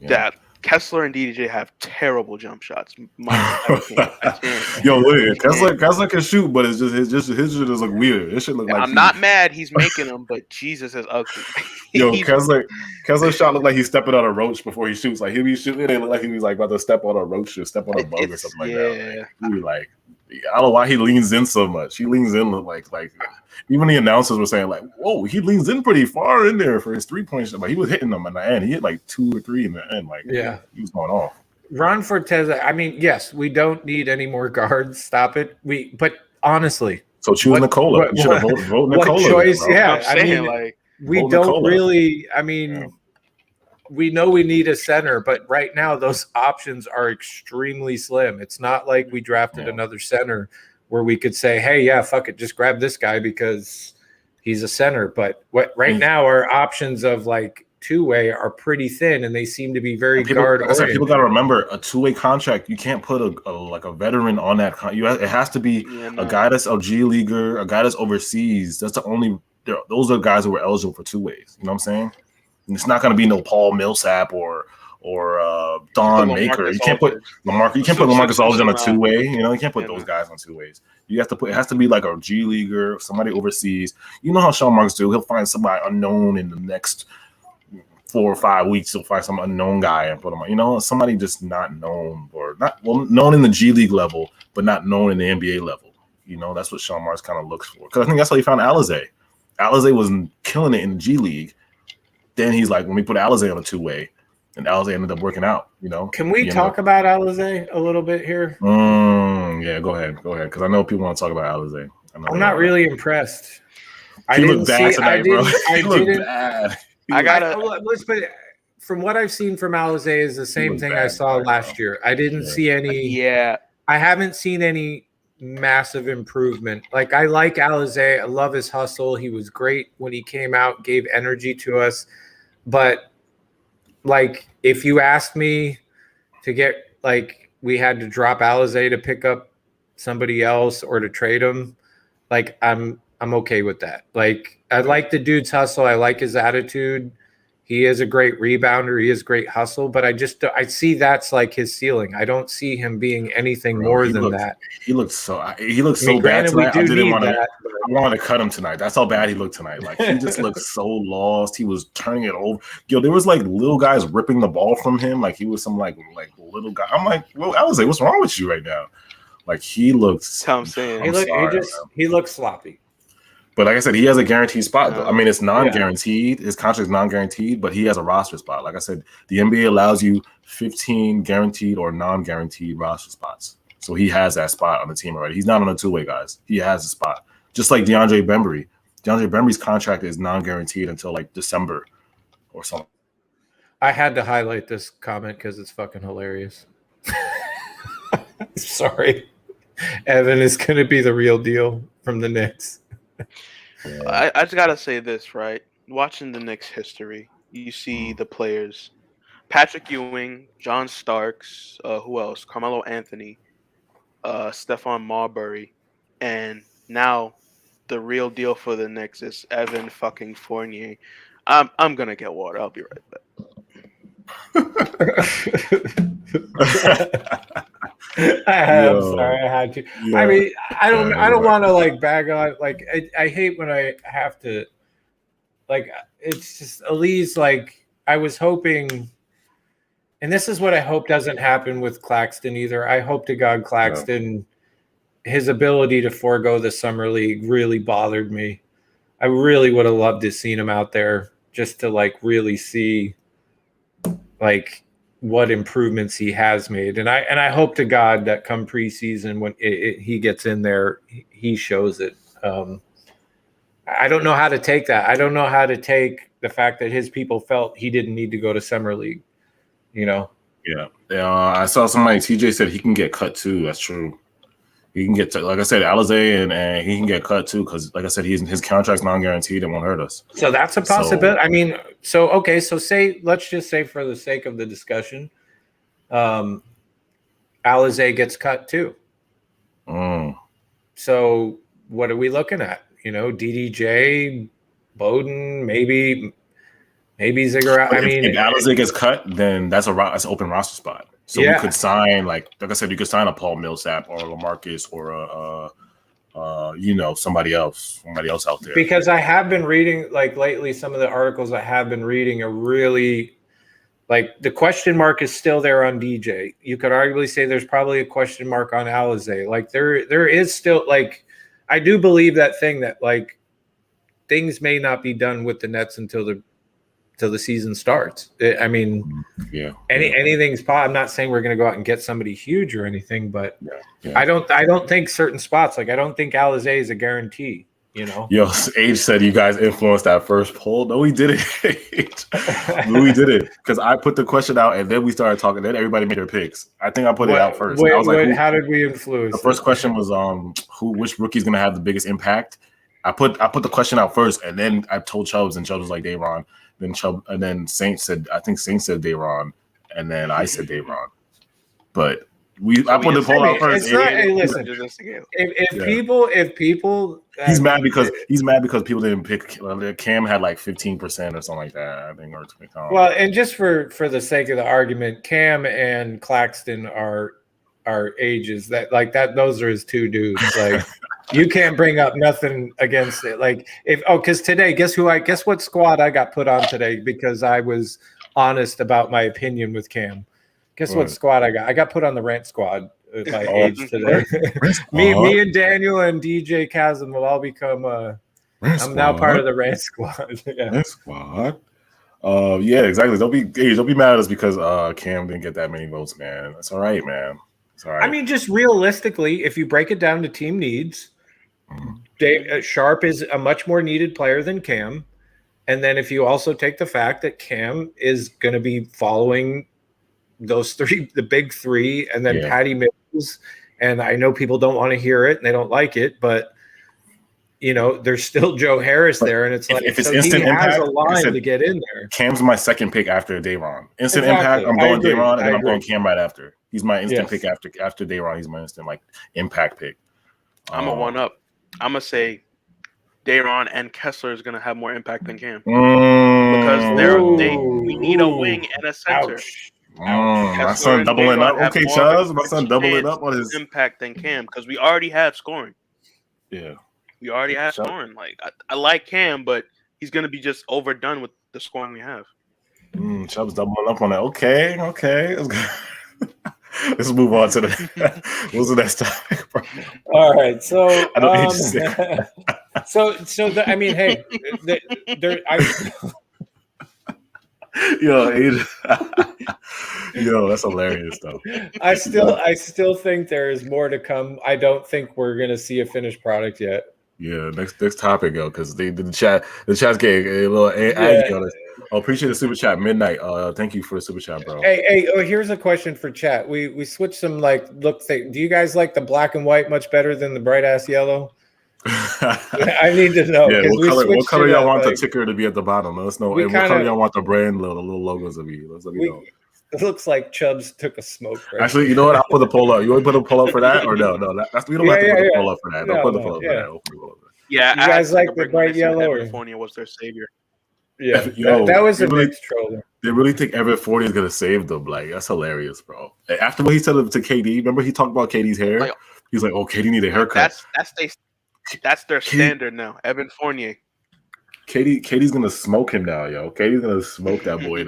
that. Kessler and DDJ have terrible jump shots. I can't. Yo, look, Kessler can shoot, but it's just his shit just look weird. It should look like I'm not mad he's making them, but Jesus is ugly. Yo, Kessler's shot look like he's stepping on a roach before he shoots. Like he'll be shooting, it look like he was like about to step on a roach or step on a bug or something like that. Like, he like, I don't know why he leans in so much. He leans in like even the announcers were saying like, whoa, he leans in pretty far in there for his 3-point shot. But he was hitting them in the end. He hit like 2 or 3 in the end. Like he was going off. Ron Forteza, I mean, yes, we don't need any more guards. Stop it. But honestly. So choose Nikola. You should have voted Nikola. What choice? Then, I mean, like we don't Nikola. Really. I mean, we know we need a center, but right now those options are extremely slim. It's not like we drafted another center where we could say, hey, yeah, fuck it, just grab this guy because he's a center. But right now our options of like two-way are pretty thin, and they seem to be very guard-oriented. People got to remember, a two-way contract, you can't put a veteran on that. It has to be a guy that's a G leaguer, a guy that's overseas. That's the only. Those are guys who are eligible for two ways. You know what I'm saying? And it's not going to be no Paul Millsap or Don Maker. You can't put Lamarcus. You can't put Lamarcus Aldridge on a two-way. You know, you can't put those guys on two ways. You have to put. It has to be like a G leaguer, somebody overseas. You know how Sean Marks do. He'll find somebody unknown in the next 4 or 5 weeks. He'll find some unknown guy and put him on. You know, somebody just not known or not known in the G League level, but not known in the NBA level. You know, that's what Sean Marks kind of looks for. Because I think that's how he found Alizé. Alizé was killing it in the G League. Then he's like, when we put Alizé on a two-way, and Alizé ended up working out, you know. Can we talk about Alizé a little bit here? Yeah, go ahead. Because I know people want to talk about Alizé. I'm not really impressed. He looked bad tonight, bro. He looked bad. From what I've seen from Alizé is the same thing I saw last year. I didn't see any. Yeah. I haven't seen any massive improvement. Like, I like Alizé. I love his hustle. He was great when he came out, gave energy to us. But like, if you asked me to get, like, we had to drop Alizé to pick up somebody else or to trade him, like, I'm okay with that. Like, I like the dude's hustle. I like his attitude. He is a great rebounder. He is great hustle, but I see that's like his ceiling. I don't see him being anything more than that. He looked so bad tonight. I wanted to cut him tonight. That's how bad he looked tonight. Like, he just looked so lost. He was turning it over. Yo, there was like little guys ripping the ball from him. Like, he was some like little guy. I'm like, well, Alizé, what's wrong with you right now? Like, he looks. That's what I'm saying. He looks sloppy. But like I said, he has a guaranteed spot, though. I mean, it's non-guaranteed. His contract is non-guaranteed, but he has a roster spot. Like I said, the NBA allows you 15 guaranteed or non-guaranteed roster spots. So he has that spot on the team already. He's not on a two-way, guys. He has a spot. Just like DeAndre Bembry. DeAndre Bembry's contract is non-guaranteed until like December or something. I had to highlight this comment because it's fucking hilarious. Sorry. Evan is going to be the real deal from the Knicks. I just gotta say this, right? Watching the Knicks history, you see the players: Patrick Ewing, John Starks, who else? Carmelo Anthony, Stephon Marbury, and now the real deal for the Knicks is Evan fucking Fournier. I'm gonna get water. I'll be right back. I'm sorry, I had to. Yeah. I mean, I don't want to like bag on. Like, I hate when I have to. Like, it's just Elise. Like, I was hoping, and this is what I hope doesn't happen with Claxton either. I hope to God Claxton, his ability to forego the summer league really bothered me. I really would have loved to seen him out there just to like really see, like, what improvements he has made, and I hope to God that come preseason when he gets in there, he shows it. I don't know how to take that. I don't know how to take the fact that his people felt he didn't need to go to Summer League. Yeah. I saw somebody. TJ said he can get cut too. That's true. He can get, like I said, Alizé, and he can get cut too because, like I said, his contract's non-guaranteed and won't hurt us. So that's a possibility. I mean, so let's just say for the sake of the discussion, Alizé gets cut too. So what are we looking at? DDJ, Bowden, maybe Ziggurat. I mean, if Alizé gets cut, then that's an open roster spot. So we could sign, like I said, you could sign a Paul Millsap or a LaMarcus or somebody else out there. Because I have been reading, like lately, some of the articles I have been reading are really, like, the question mark is still there on DJ. You could arguably say there's probably a question mark on Alizé. Like there is still, like, I do believe that thing that, like, things may not be done with the Nets until the season starts. I mean, anything's possible. I'm not saying we're going to go out and get somebody huge or anything, but I don't think certain spots, like I don't think Alizé is a guarantee. Yo, Age said you guys influenced that first poll. No, we didn't. No, we didn't, because I put the question out and then we started talking. Then everybody made their picks. I think I put it out first. I was like, how did we influence? The first question was which rookie's going to have the biggest impact. I put the question out first, and then I told Chubbs, and Chubbs was like Day'Ron. Then and then Saint said, I think Saint said Day'Ron, and then I said Day'Ron. But I put the poll out first. It's not, hey, listen, if people he's mad because people didn't pick. Cam had like 15% or something like that, I think, or 20. Well, and just for the sake of the argument, Cam and Claxton are ages that, like, that those are his two dudes. Like, you can't bring up nothing against it. Like, because today, guess what squad I got put on today because I was honest about my opinion with Cam. Guess what squad I got? I got put on the rant squad by Age today. me and Daniel and DJ Chasm will all become I'm now part of the rant squad. Rant squad. Yeah, exactly. Don't be mad at us because Cam didn't get that many votes, man. That's all right, man. It's all right. I mean, just realistically, if you break it down to team needs, Sharp is a much more needed player than Cam. And then if you also take the fact that Cam is going to be following those three, the big three, and then Patty Mills, and I know people don't want to hear it and they don't like it, but there's still Joe Harris there, and it's like if it's instant he impact, has a line to get in there. Cam's my second pick after Day'Ron. Instant impact, I'm going Day'Ron, and then I'm going Cam right after. He's my instant pick after Day'Ron. He's my instant impact pick. I'm a one up. I'm gonna say Day'Ron and Kessler is gonna have more impact than Cam because we need a wing and a center. My son doubling up. Okay, Chaz, my son doubling up on his impact than Cam because we already have scoring. Yeah, we already have scoring. Like I like Cam, but he's gonna be just overdone with the scoring we have. Chubb's doubling up on that. Okay. Let's move on to what's the next topic, bro? All right, so I know he's sick. I mean, hey, Yo, that's hilarious though. I still think there is more to come. I don't think we're gonna see a finished product yet. Yeah, next topic, yo, because the chat's getting a little angry on us. Oh, appreciate the super chat, Midnight. Thank you for the super chat, bro. Hey, here's a question for chat. We switched some look thing. Do you guys like the black and white much better than the bright ass yellow? I need to know. Yeah, what color y'all want the ticker to be at the bottom? Let us know. And what color y'all want the brand, the little logos to be? Let me know. It looks like Chubbs took a smoke. Right? Actually, you know what? I'll put the poll up. You want to put a poll up for that, or no? We don't have to put the poll up for that. Don't put the poll up for that. Yeah, you guys like the bright yellow? California was their savior. Yeah, that was a big troll. They really think Evan 40 is gonna save them. Like, that's hilarious, bro. After what he said to KD, remember he talked about KD's hair? He's like, "Oh, KD need a haircut." That's their standard now. Evan Fournier. KD's gonna smoke him now, yo. KD's gonna smoke that boy.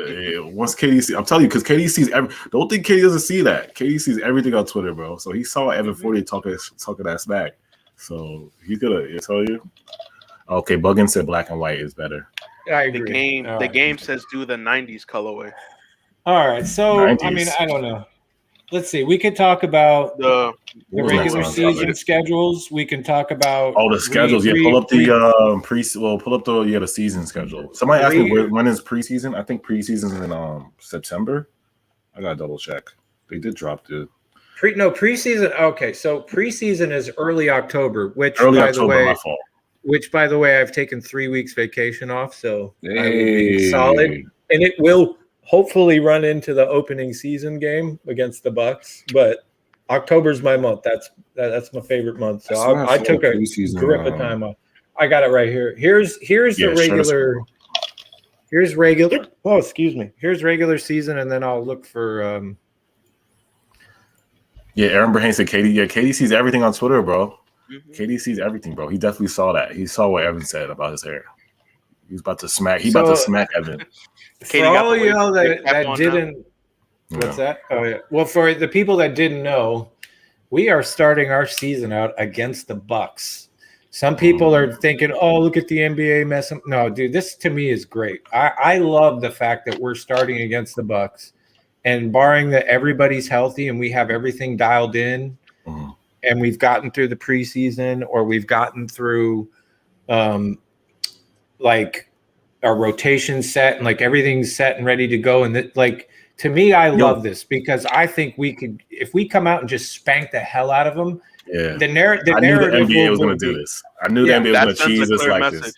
Once KD sees, I'm telling you, because KD sees don't think KD doesn't see that. KD sees everything on Twitter, bro. So he saw Evan Fournier talking that smack. So he's gonna tell you. Okay, Buggin said black and white is better. I agree. The game says do the 90s colorway. All right, so 90s. I mean, I don't know. let's see. We could talk about The the regular season schedules. We can talk about the schedules. Pull up the pull up the season schedule. Somebody asked me when is preseason. I think preseason is in September. I gotta double check. They did drop the preseason. Okay, so preseason is early October, which by the way, I've taken 3 weeks vacation off, so I will be solid, and it will hopefully run into the opening season game against the Bucks. But October's my month. That's my favorite month. So I took a grip of time off. I got it right here. Here's the regular. Here's regular. Oh, excuse me. Here's regular season, and then I'll look for. Aaron Brahane said KD. Yeah, KD sees everything on Twitter, bro. Mm-hmm. KD sees everything, bro. He definitely saw that. He saw what Evan said about his hair. He's about to smack. He's about to smack Evan. For all y'all that didn't, what's that? Oh yeah. Well, for the people that didn't know, we are starting our season out against the Bucks. Some people are thinking, "Oh, look at the NBA mess." No, dude, this to me is great. I love the fact that we're starting against the Bucks, and barring that everybody's healthy and we have everything dialed in, and we've gotten through the preseason or we've gotten through, like. Our rotation set and like everything's set and ready to go. And to me, I love this because I think we could, if we come out and just spank the hell out of them, the narrative. I knew the NBA was going to do this. I knew the NBA was going to cheese us like this.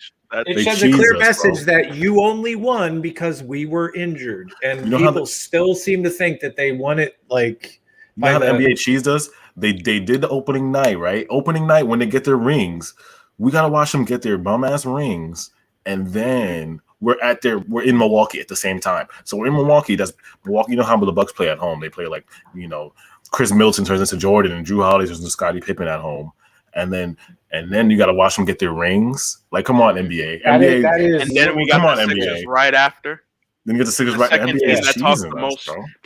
It sends a clear message that you only won because we were injured, and people still seem to think that they won it. Like, you know how the NBA cheesed us? They did the opening night, right? Opening night when they get their rings, we got to watch them get their bum ass rings. And then we're in Milwaukee at the same time. So we're in Milwaukee. You know how the Bucks play at home. They play like, Chris Middleton turns into Jordan and Drew Holiday turns into Scottie Pippen at home. And then you got to watch them get their rings. Like, come on, NBA. And then we got the Sixers right after. Then you get the Sixers right after. The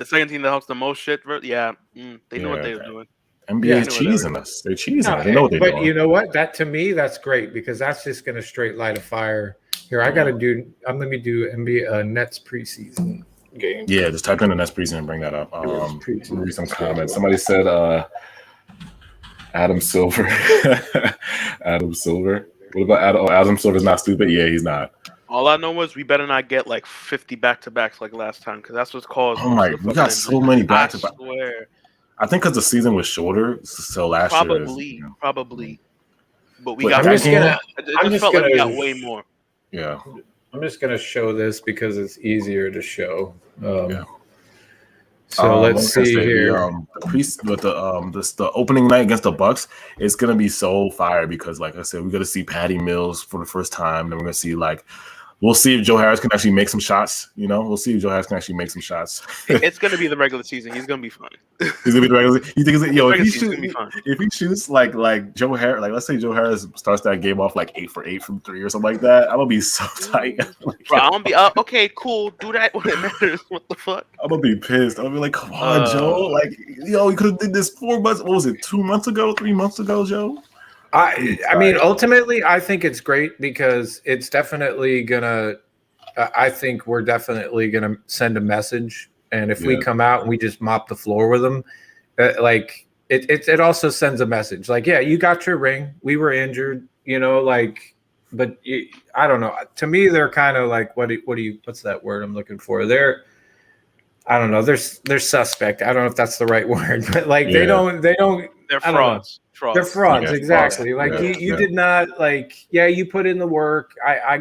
second team that talks the most shit. Yeah, they know what they were doing. NBA is cheesing us. They're cheesing. They know what they're doing. But you know what? That to me, that's great because that's just going to straight light a fire. Here, let me do NBA Nets preseason game. Yeah, just type in the Nets preseason and bring that up. Read some comments. Somebody said Adam Silver. Adam Silver. What about Adam? Oh, Adam Silver's not stupid. Yeah, he's not. All I know is we better not get like 50 back-to-backs like last time because that's what's caused. Oh my, we got so many back-to-backs. I swear. I think because the season was shorter, so last year. Probably. But we got. I felt like we got way more. Yeah, I'm just gonna show this because it's easier to show. So let's see here. The opening night against the Bucks, it's gonna be so fire because, like I said, we're gonna see Patty Mills for the first time, and we're gonna see we'll see if Joe Harris can actually make some shots. We'll see if Joe Harris can actually make some shots. It's gonna be the regular season. He's gonna be fun. He's gonna be the regular season. You think if he shoots like Joe Harris, like let's say Joe Harris starts that game off like 8 for 8 from 3 or something like that, I'm gonna be so tight. Bro, I'm gonna be okay, cool. Do that when it matters. What the fuck? I'm gonna be pissed. I'm gonna be like, come on, Joe. Like, you could have did this 4 months. What was it? 2 months ago? 3 months ago, Joe? I mean, ultimately, I think it's great because it's definitely gonna. I think we're definitely gonna send a message, and if we come out and we just mop the floor with them, it also sends a message. Like, yeah, you got your ring. We were injured, but I don't know. To me, they're kind of like what's that word I'm looking for? I don't know. They're suspect. I don't know if that's the right word, but they don't. They're frauds. They're frauds, exactly. You did not you put in the work.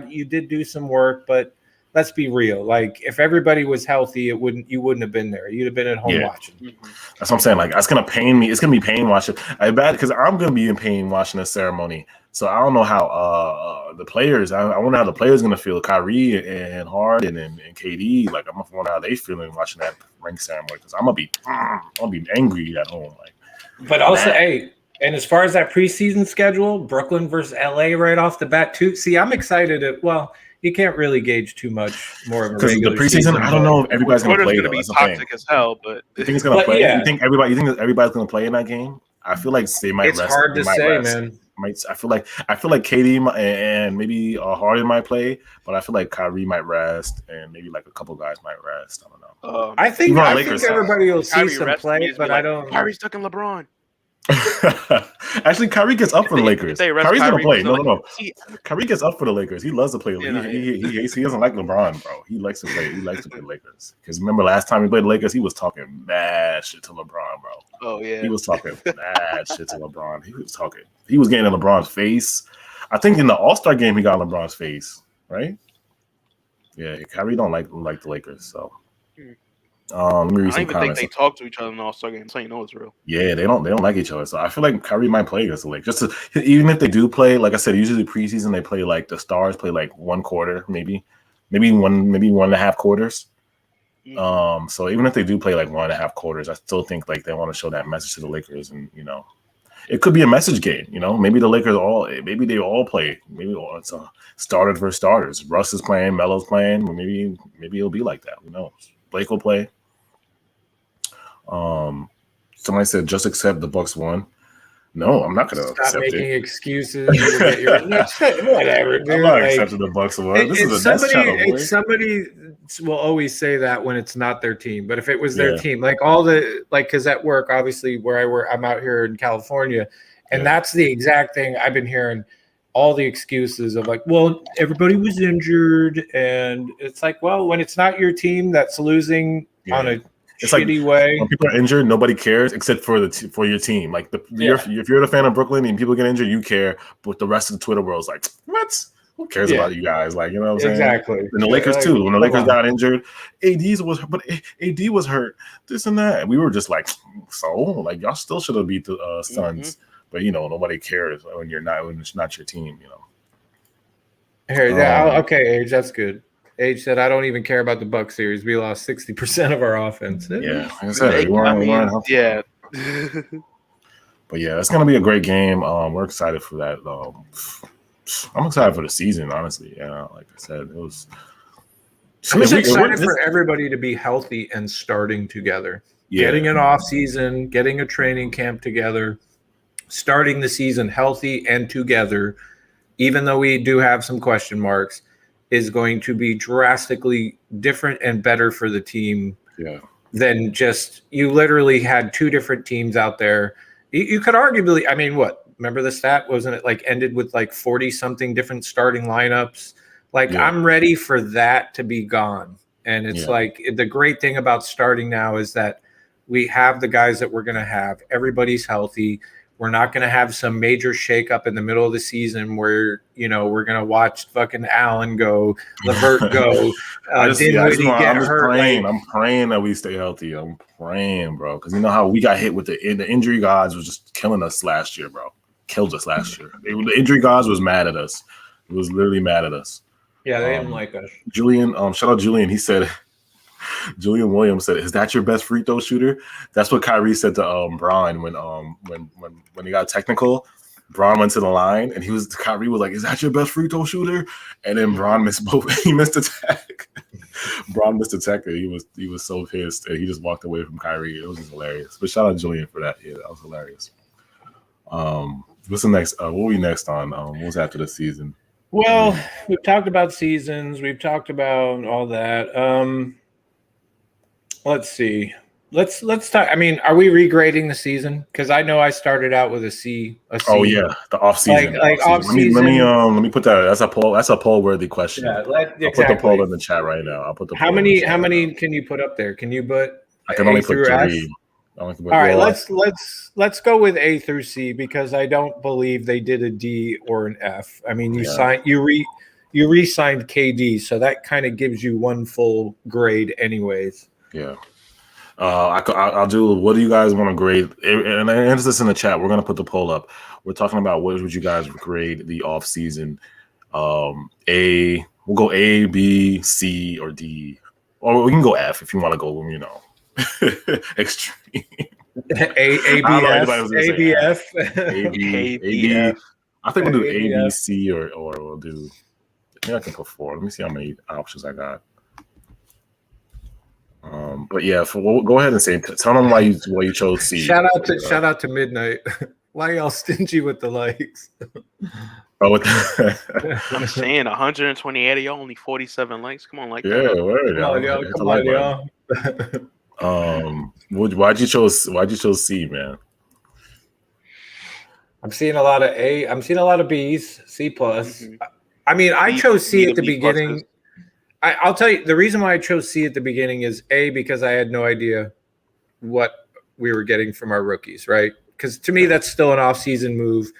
You did do some work, but let's be real. Like, if everybody was healthy, you wouldn't have been there. You'd have been at home watching. That's what I'm saying. Like, that's gonna pain me. It's gonna be pain watching. I bet because I'm gonna be in pain watching the ceremony. So I don't know how the players. I wonder how the players gonna feel. Kyrie and Harden and KD. Like, I'm gonna wonder how they feeling watching that ring ceremony because I'm gonna be angry at home. But also, hey. And as far as that preseason schedule, Brooklyn versus LA right off the bat too. See, I'm excited. You can't really gauge too much more of a regular the preseason. Season, I don't know if everybody's going to play. It's going to be toxic as hell, but you think it's going to play? Yeah. You think everybody's going to play in that game? I feel like they might. It's hard to say, man. I feel like KD and maybe Harden might play, but I feel like Kyrie might rest, and maybe like a couple guys might rest. I don't know. I think everybody will see some play, but I don't. Kyrie's stuck in LeBron. Actually, Kyrie gets up for the Lakers. Kyrie's gonna play. No. See, Kyrie gets up for the Lakers. He loves to play. He doesn't like LeBron, bro. He likes to play. He likes to play Lakers. Because remember last time he played the Lakers, he was talking mad shit to LeBron, bro. Oh yeah, he was talking mad shit to LeBron. He was getting in LeBron's face. I think in the All-Star game he got in LeBron's face, right? Yeah, Kyrie don't like the Lakers, so. Let me read I don't some even comments. think they talk to each other in the All-Star game, so you know it's real. Yeah, they don't like each other. So I feel like Kyrie might play against the Lakers. Even if they do play, like I said, usually preseason they play like the stars play like one quarter, maybe one and a half quarters. Mm-hmm. So even if they do play like 1.5 quarters, I still think like they want to show that message to the Lakers, and it could be a message game. Maybe the Lakers maybe they all play. Maybe it's a starters versus starters. Russ is playing, Melo's playing. Maybe it'll be like that. Who knows? Blake will play. Somebody said just accept the Bucks won. No, I'm not gonna stop making excuses. Whatever, dude. I'm not accepting the Bucks won. This is a Nets channel, boy. Somebody will always say that when it's not their team, but if it was their team, because at work, obviously where I work, I'm out here in California, and that's the exact thing I've been hearing. All the excuses of like, well, everybody was injured, and it's like, well, when it's not your team that's losing on a shitty way. When people are injured, nobody cares except for your team. Like if you're the fan of Brooklyn and people get injured, you care. But the rest of the Twitter world's like, what? Who cares about you guys? Like, you know what I'm saying? Exactly. And the Lakers too. When the Lakers got injured, AD was hurt. This and that. And we were just like, so like y'all still should have beat the Suns. Mm-hmm. But nobody cares when it's not your team. Okay, Age, that's good. Age said, I don't even care about the Bucks series. We lost 60% of our offense. Yeah, like I said, yeah. But yeah, it's gonna be a great game. We're excited for that. I'm excited for the season, honestly. Yeah, like I said, it was. I'm just excited for everybody to be healthy and starting together. Yeah. Getting an off season, getting a training camp together, starting the season healthy and together, even though we do have some question marks, is going to be drastically different and better for the team than just you literally had two different teams out there. You could arguably, I mean, remember the stat? Wasn't it like ended with like 40 something different starting lineups? Like I'm ready for that to be gone. And it's like the great thing about starting now is that we have the guys that we're going to have. Everybody's healthy. We're not going to have some major shakeup in the middle of the season where, we're going to watch fucking Allen go, LeVert go, Dinwiddie get hurt. I'm praying that we stay healthy. I'm praying, bro. Because you know how we got hit with the injury gods was just killing us last year, bro. Killed us last year. The injury gods was mad at us. It was literally mad at us. Yeah, they didn't like us. Julian, shout out Julian. He said, Julian Williams said, "Is that your best free throw shooter?" That's what Kyrie said to Bron when he got technical. Bron went to the line and Kyrie was like, "Is that your best free throw shooter?" And then Bron missed both. He missed the tech. Bron missed the tech. He was so pissed and he just walked away from Kyrie. It was just hilarious. But shout out Julian for that. Yeah, that was hilarious. What's the next? What were we next on? What was after the season? Well, we've talked about seasons. We've talked about all that. Let's see. Let's talk. I mean, are we regrading the season? Because I know I started out with a C. Oh yeah, the off season. Like off season. Let me put that. That's a poll. That's a poll worthy question. Yeah, I'll put the poll in the chat right now. I'll put the. How many can you put up there? Can you put? I can only put 3. All right, let's go with A through C because I don't believe they did a D or an F. I mean, you re-signed KD, so that kind of gives you one full grade, anyways. Yeah. I'll do. What do you guys want to grade? And answer this in the chat. We're gonna put the poll up. We're talking about what would you guys grade the off season? A. We'll go A, B, C, or D, or we can go F if you want to go. Extreme. ABF. I think we'll do A, B, C, or we'll do. I think I can put 4. Let me see how many options I got. But yeah, go ahead and tell them why you chose C. Shout out to Midnight. Why y'all stingy with the likes? Oh, I'm saying 128 of y'all, only 47 likes. Come on, like yeah, that. word, Come on, y'all. Come on, y'all. Why'd you chose C, man? I'm seeing a lot of A. I'm seeing a lot of B's, C plus. Mm-hmm. I mean, I chose C at the beginning. Pluses. I'll tell you the reason why I chose C at the beginning is A, because I had no idea what we were getting from our rookies, right? Because to me, that's still an off-season move.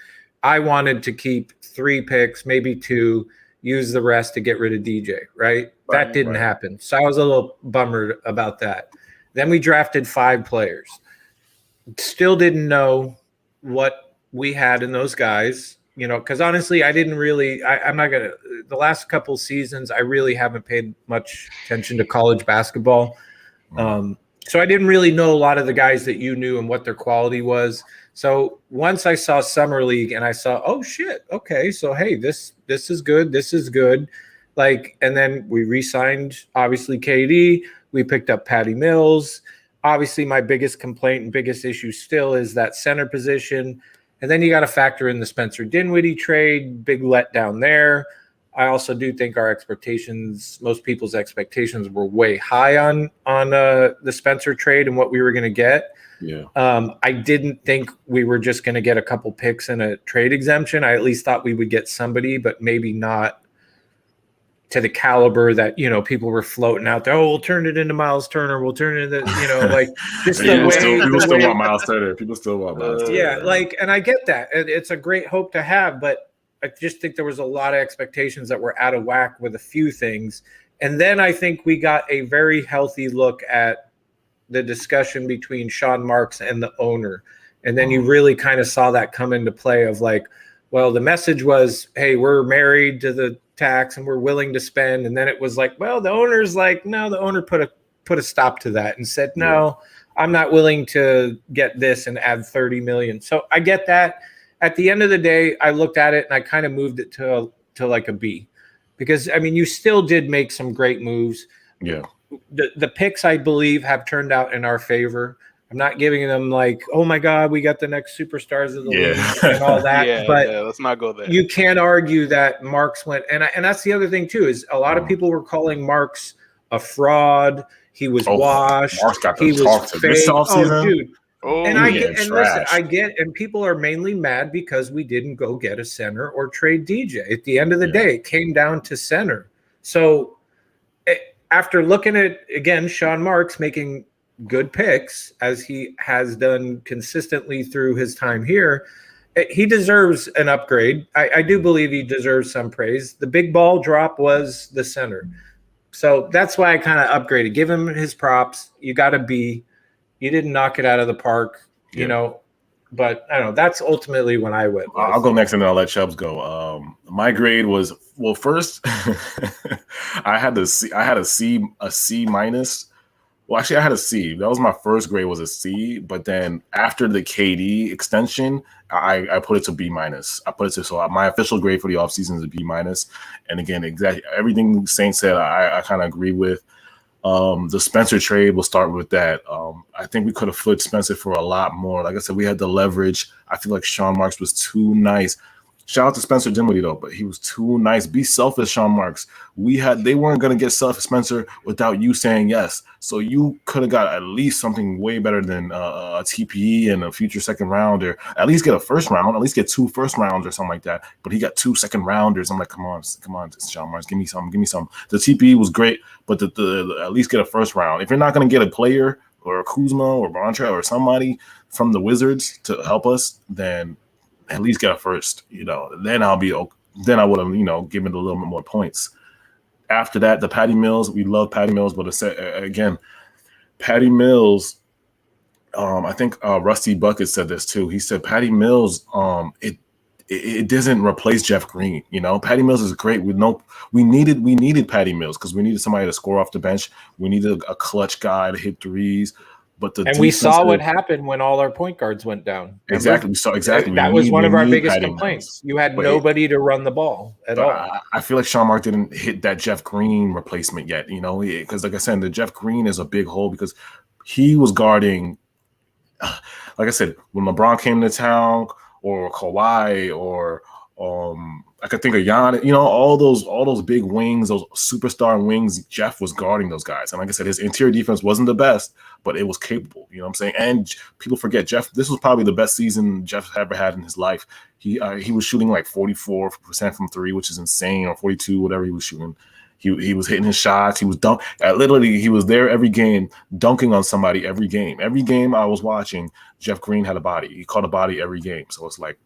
I wanted to keep 3 picks, maybe 2, use the rest to get rid of DJ, right? That didn't happen. So I was a little bummed about that. Then we drafted 5 players. Still didn't know what we had in those guys, you know, because honestly, I didn't really, I'm not going to, the last couple seasons, I really haven't paid much attention to college basketball. So I didn't really know a lot of the guys that you knew and what their quality was. So once I saw Summer League and I saw, oh shit, okay, so hey, this is good, this is good. Like, and then we re-signed obviously KD, we picked up Patty Mills. Obviously, my biggest complaint and biggest issue still is that center position. And then you got to factor in the Spencer Dinwiddie trade, big letdown there. I also do think our expectations, most people's expectations, were way high on the Spencer trade and what we were going to get. Yeah. I didn't think we were just going to get a couple picks and a trade exemption. I at least thought we would get somebody, but maybe not to the caliber that, you know, people were floating out there. Oh, we'll turn it into Miles Turner. We'll turn it into, you know, like just people still want Miles Turner. People still want Miles Turner. Yeah, like, and I get that. It's a great hope to have, but I just think there was a lot of expectations that were out of whack with a few things. And then I think we got a very healthy look at the discussion between Sean Marks and the owner. And then you really kind of saw that come into play of like, well, the message was, hey, we're married to the tax and we're willing to spend. And then it was like, well, the owner's like, no, the owner put a stop to that and said, no, I'm not willing to get this and add 30 million. So I get that. At the end of the day, I looked at it and I kind of moved it to like a B, because I mean, you still did make some great moves. Yeah. The picks, I believe, have turned out in our favor. I'm not giving them like, oh my God, we got the next superstars of the league and all that. But let's not go there. You can't argue that Marks went, and that's the other thing too, is a lot of people were calling Marks a fraud. He was washed. Marks got he was fake. This offseason. Dude. And listen, I get, and people are mainly mad because we didn't go get a center or trade DJ. At the end of the day, it came down to center. So after looking at, again, Sean Marks making good picks, as he has done consistently through his time here, he deserves an upgrade. I do believe he deserves some praise. The big ball drop was the center. So that's why I kind of upgraded. Give him his props. You got to be. You didn't knock it out of the park, you know. But I don't know. That's ultimately when I went. I'll go next and then I'll let Chubbs go. My grade was, well, first I had a C minus. Well, actually, I had a C. That was my first grade, was a C. But then after the KD extension, I put it to B minus. So my official grade for the offseason is a B minus. And again, exactly everything Saint said, I kind of agree with. The Spencer trade, we'll start with that. I think we could have flipped Spencer for a lot more. Like I said, we had the leverage. I feel like Sean Marks was too nice. Shout out to Spencer Dinwiddie though, but he was too nice. Be selfish, Sean Marks. They weren't gonna get selfish, Spencer, without you saying yes. So you could have got at least something way better than a TPE and a future second round, or at least get a first round, at least get 2 first rounds or something like that. But he got 2 second rounders. I'm like, come on, Sean Marks, give me some. The TPE was great, but the at least get a first round. If you're not gonna get a player or a Kuzma or Bontra or somebody from the Wizards to help us, then at least get a first, then I would have, given it a little bit more points. After that, the Patty Mills, we love Patty Mills, but again, Patty Mills, I think Rusty Bucket said this too. He said Patty Mills, it doesn't replace Jeff Green. Patty Mills is great. We needed Patty Mills because we needed somebody to score off the bench. We needed a clutch guy to hit threes. But we saw what happened when all our point guards went down. Remember? Exactly. We saw exactly. That was one of our biggest complaints. You had nobody to run the ball at all. I feel like Sean Mark didn't hit that Jeff Green replacement yet, because like I said, the Jeff Green is a big hole because he was guarding, like I said, when LeBron came to town, or Kawhi or I could think of Jan, all those big wings, those superstar wings. Jeff was guarding those guys, and like I said, his interior defense wasn't the best, but it was capable. You know what I'm saying? And people forget Jeff. This was probably the best season Jeff ever had in his life. He was shooting like 44% from three, which is insane, or 42, whatever he was shooting. He was hitting his shots. He was literally, he was there every game, dunking on somebody every game. Every game I was watching, Jeff Green had a body. He caught a body every game. So it's like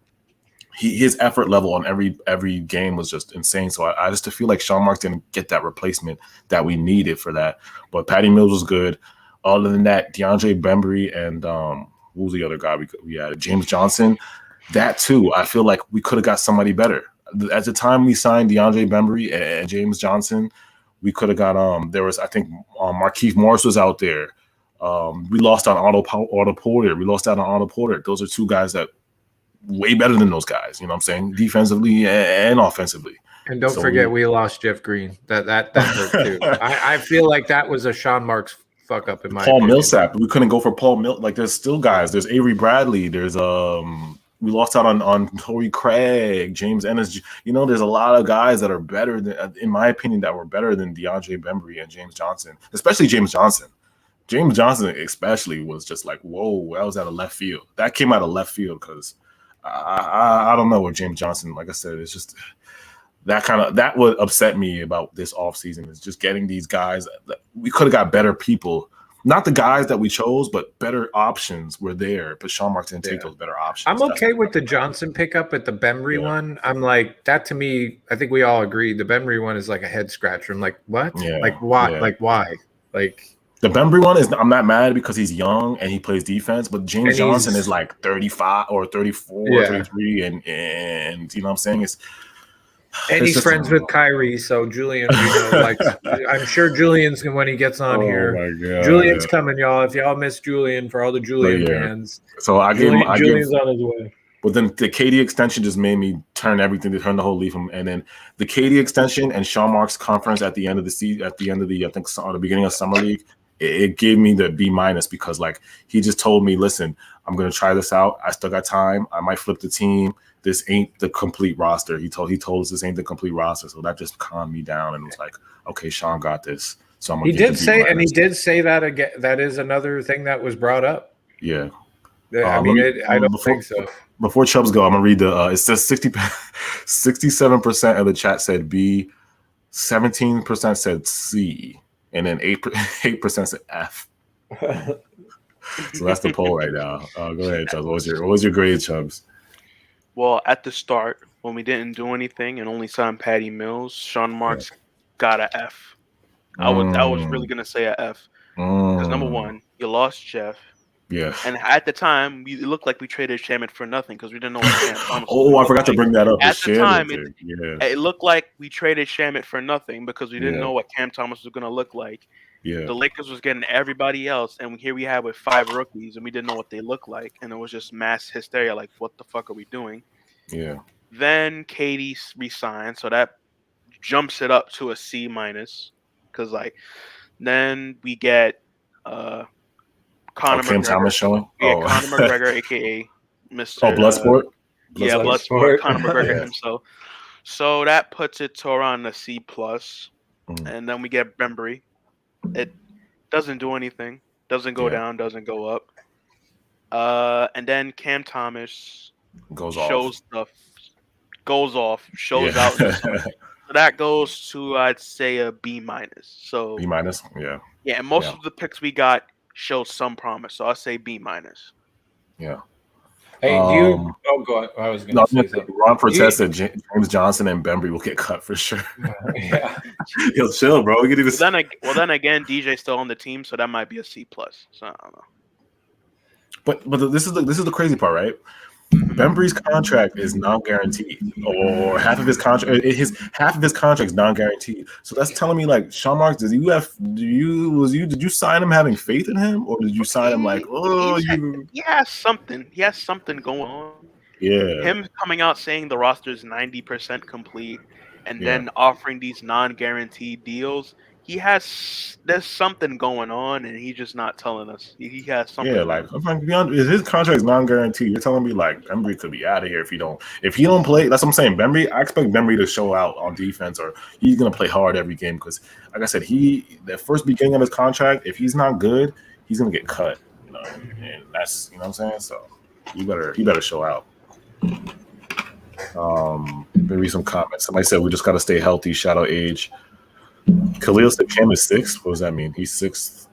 his effort level on every game was just insane. So I just feel like Sean Marks didn't get that replacement that we needed for that. But Patty Mills was good. Other than that, DeAndre Bembry and who was the other guy we had? James Johnson. That too, I feel like we could have got somebody better. At the time we signed DeAndre Bembry and James Johnson, we could have got there was, I think, Markieff Morris was out there. We lost on Otto Porter. We lost out on Otto Porter. Those are two guys that way better than those guys. You know what I'm saying? Defensively and offensively. And don't forget, we lost Jeff Green. That hurt too. I feel like that was a Sean Marks fuck up in my Paul opinion. Millsap. We couldn't go for Paul Millsap. Like there's still guys. There's Avery Bradley. There's we lost out on Torrey Craig, James Ennis. There's a lot of guys that are better than, in my opinion, that were better than DeAndre Bembry and James Johnson, especially James Johnson. James Johnson especially was just like, whoa, that was out of left field. That came out of left field because I don't know where James Johnson, like I said, it's just that would upset me about this offseason is just getting these guys. We could have got better people. Not the guys that we chose, but better options were there. But Sean Marks didn't take those better options. I'm okay with the Johnson pickup, but the Bembry one, I'm like, that to me, I think we all agree. The Bembry one is like a head scratcher. I'm like, what? Yeah. Like, why? Yeah. Like, why? Like, the Bembry one is, I'm not mad because he's young and he plays defense, but James Johnson is like 35 or 34 or 33. And you know what I'm saying? And he's friends with Kyrie, so Julian, I'm sure Julian's when he gets on here. My God, Julian's coming, y'all. If y'all miss Julian, for all the Julian fans, so Julian's on his way. But then the KD extension just made me turn the whole leaf. And then the KD extension and Sean Marks conference at the end of the season, I think the beginning of summer league, it gave me the B- because like he just told me, listen, I'm gonna try this out. I still got time. I might flip the team. This ain't the complete roster. He told us this ain't the complete roster. So that just calmed me down and was like, okay, Sean got this. So I'm gonna he did say that again. That is another thing that was brought up. Yeah. I don't think so. Before Chubbs go, I'm gonna read it says 67% of the chat said B, 17% said C, and then 8% said F. So that's the poll right now. Go ahead, Chubbs. What was your grade, Chubbs? Well, at the start, when we didn't do anything and only signed Patty Mills, Sean Marks got a F. I was really gonna say a F because number one, you lost Jeff. Yeah. And at the time, it looked like we traded Shamet for nothing because we didn't know what Cam Thomas I forgot to bring that up. At the time, it looked like we traded Shamet for nothing because we didn't know what Cam Thomas was going to look like. Yeah. The Lakers was getting everybody else, and here we have with 5 rookies, and we didn't know what they looked like. And it was just mass hysteria, like, what the fuck are we doing? Yeah. Then Katie resigned, so that jumps it up to a C-, because, like, then we get Conor Cam Thomas showing? Yeah, Conor McGregor, a.k.a. Mr. Bloodsport? Bloodsport, Conor McGregor himself. So that puts it to around a C+. And then we get Bembry. It doesn't do anything. Doesn't go down, doesn't go up. And then Cam Thomas shows out. So that goes to, I'd say, a B-. So B-, yeah. Yeah, and most of the picks we got showed some promise. So I'll say B-. Yeah. Hey, go on. I was going to say something. Ron Protest said James Johnson and Bembry will get cut for sure. Yeah. Yo, chill, bro. We can even... then again, DJ's still on the team, so that might be a C+. So I don't know. But this is the crazy part, right? Bembry's contract is non-guaranteed, or half of his contract is non-guaranteed. So that's telling me, like, Sean Marks, did you sign him having faith in him, or did you sign him like, he has something going on. Yeah, him coming out saying the roster is 90% complete, and then offering these non-guaranteed deals. there's something going on, and he's just not telling us. He has something. Yeah, like I'm like, beyond, his contract's non-guaranteed. You're telling me like Bembry could be out of here if he don't play. That's what I'm saying. Bembry, I expect Bembry to show out on defense, or he's gonna play hard every game because, like I said, the first beginning of his contract, if he's not good, he's gonna get cut. You know, and that's what I'm saying. So he better show out. Maybe some comments. Somebody said we just got to stay healthy. Shout out Age. Khalil said Cam is 6th. What does that mean? He's 6th.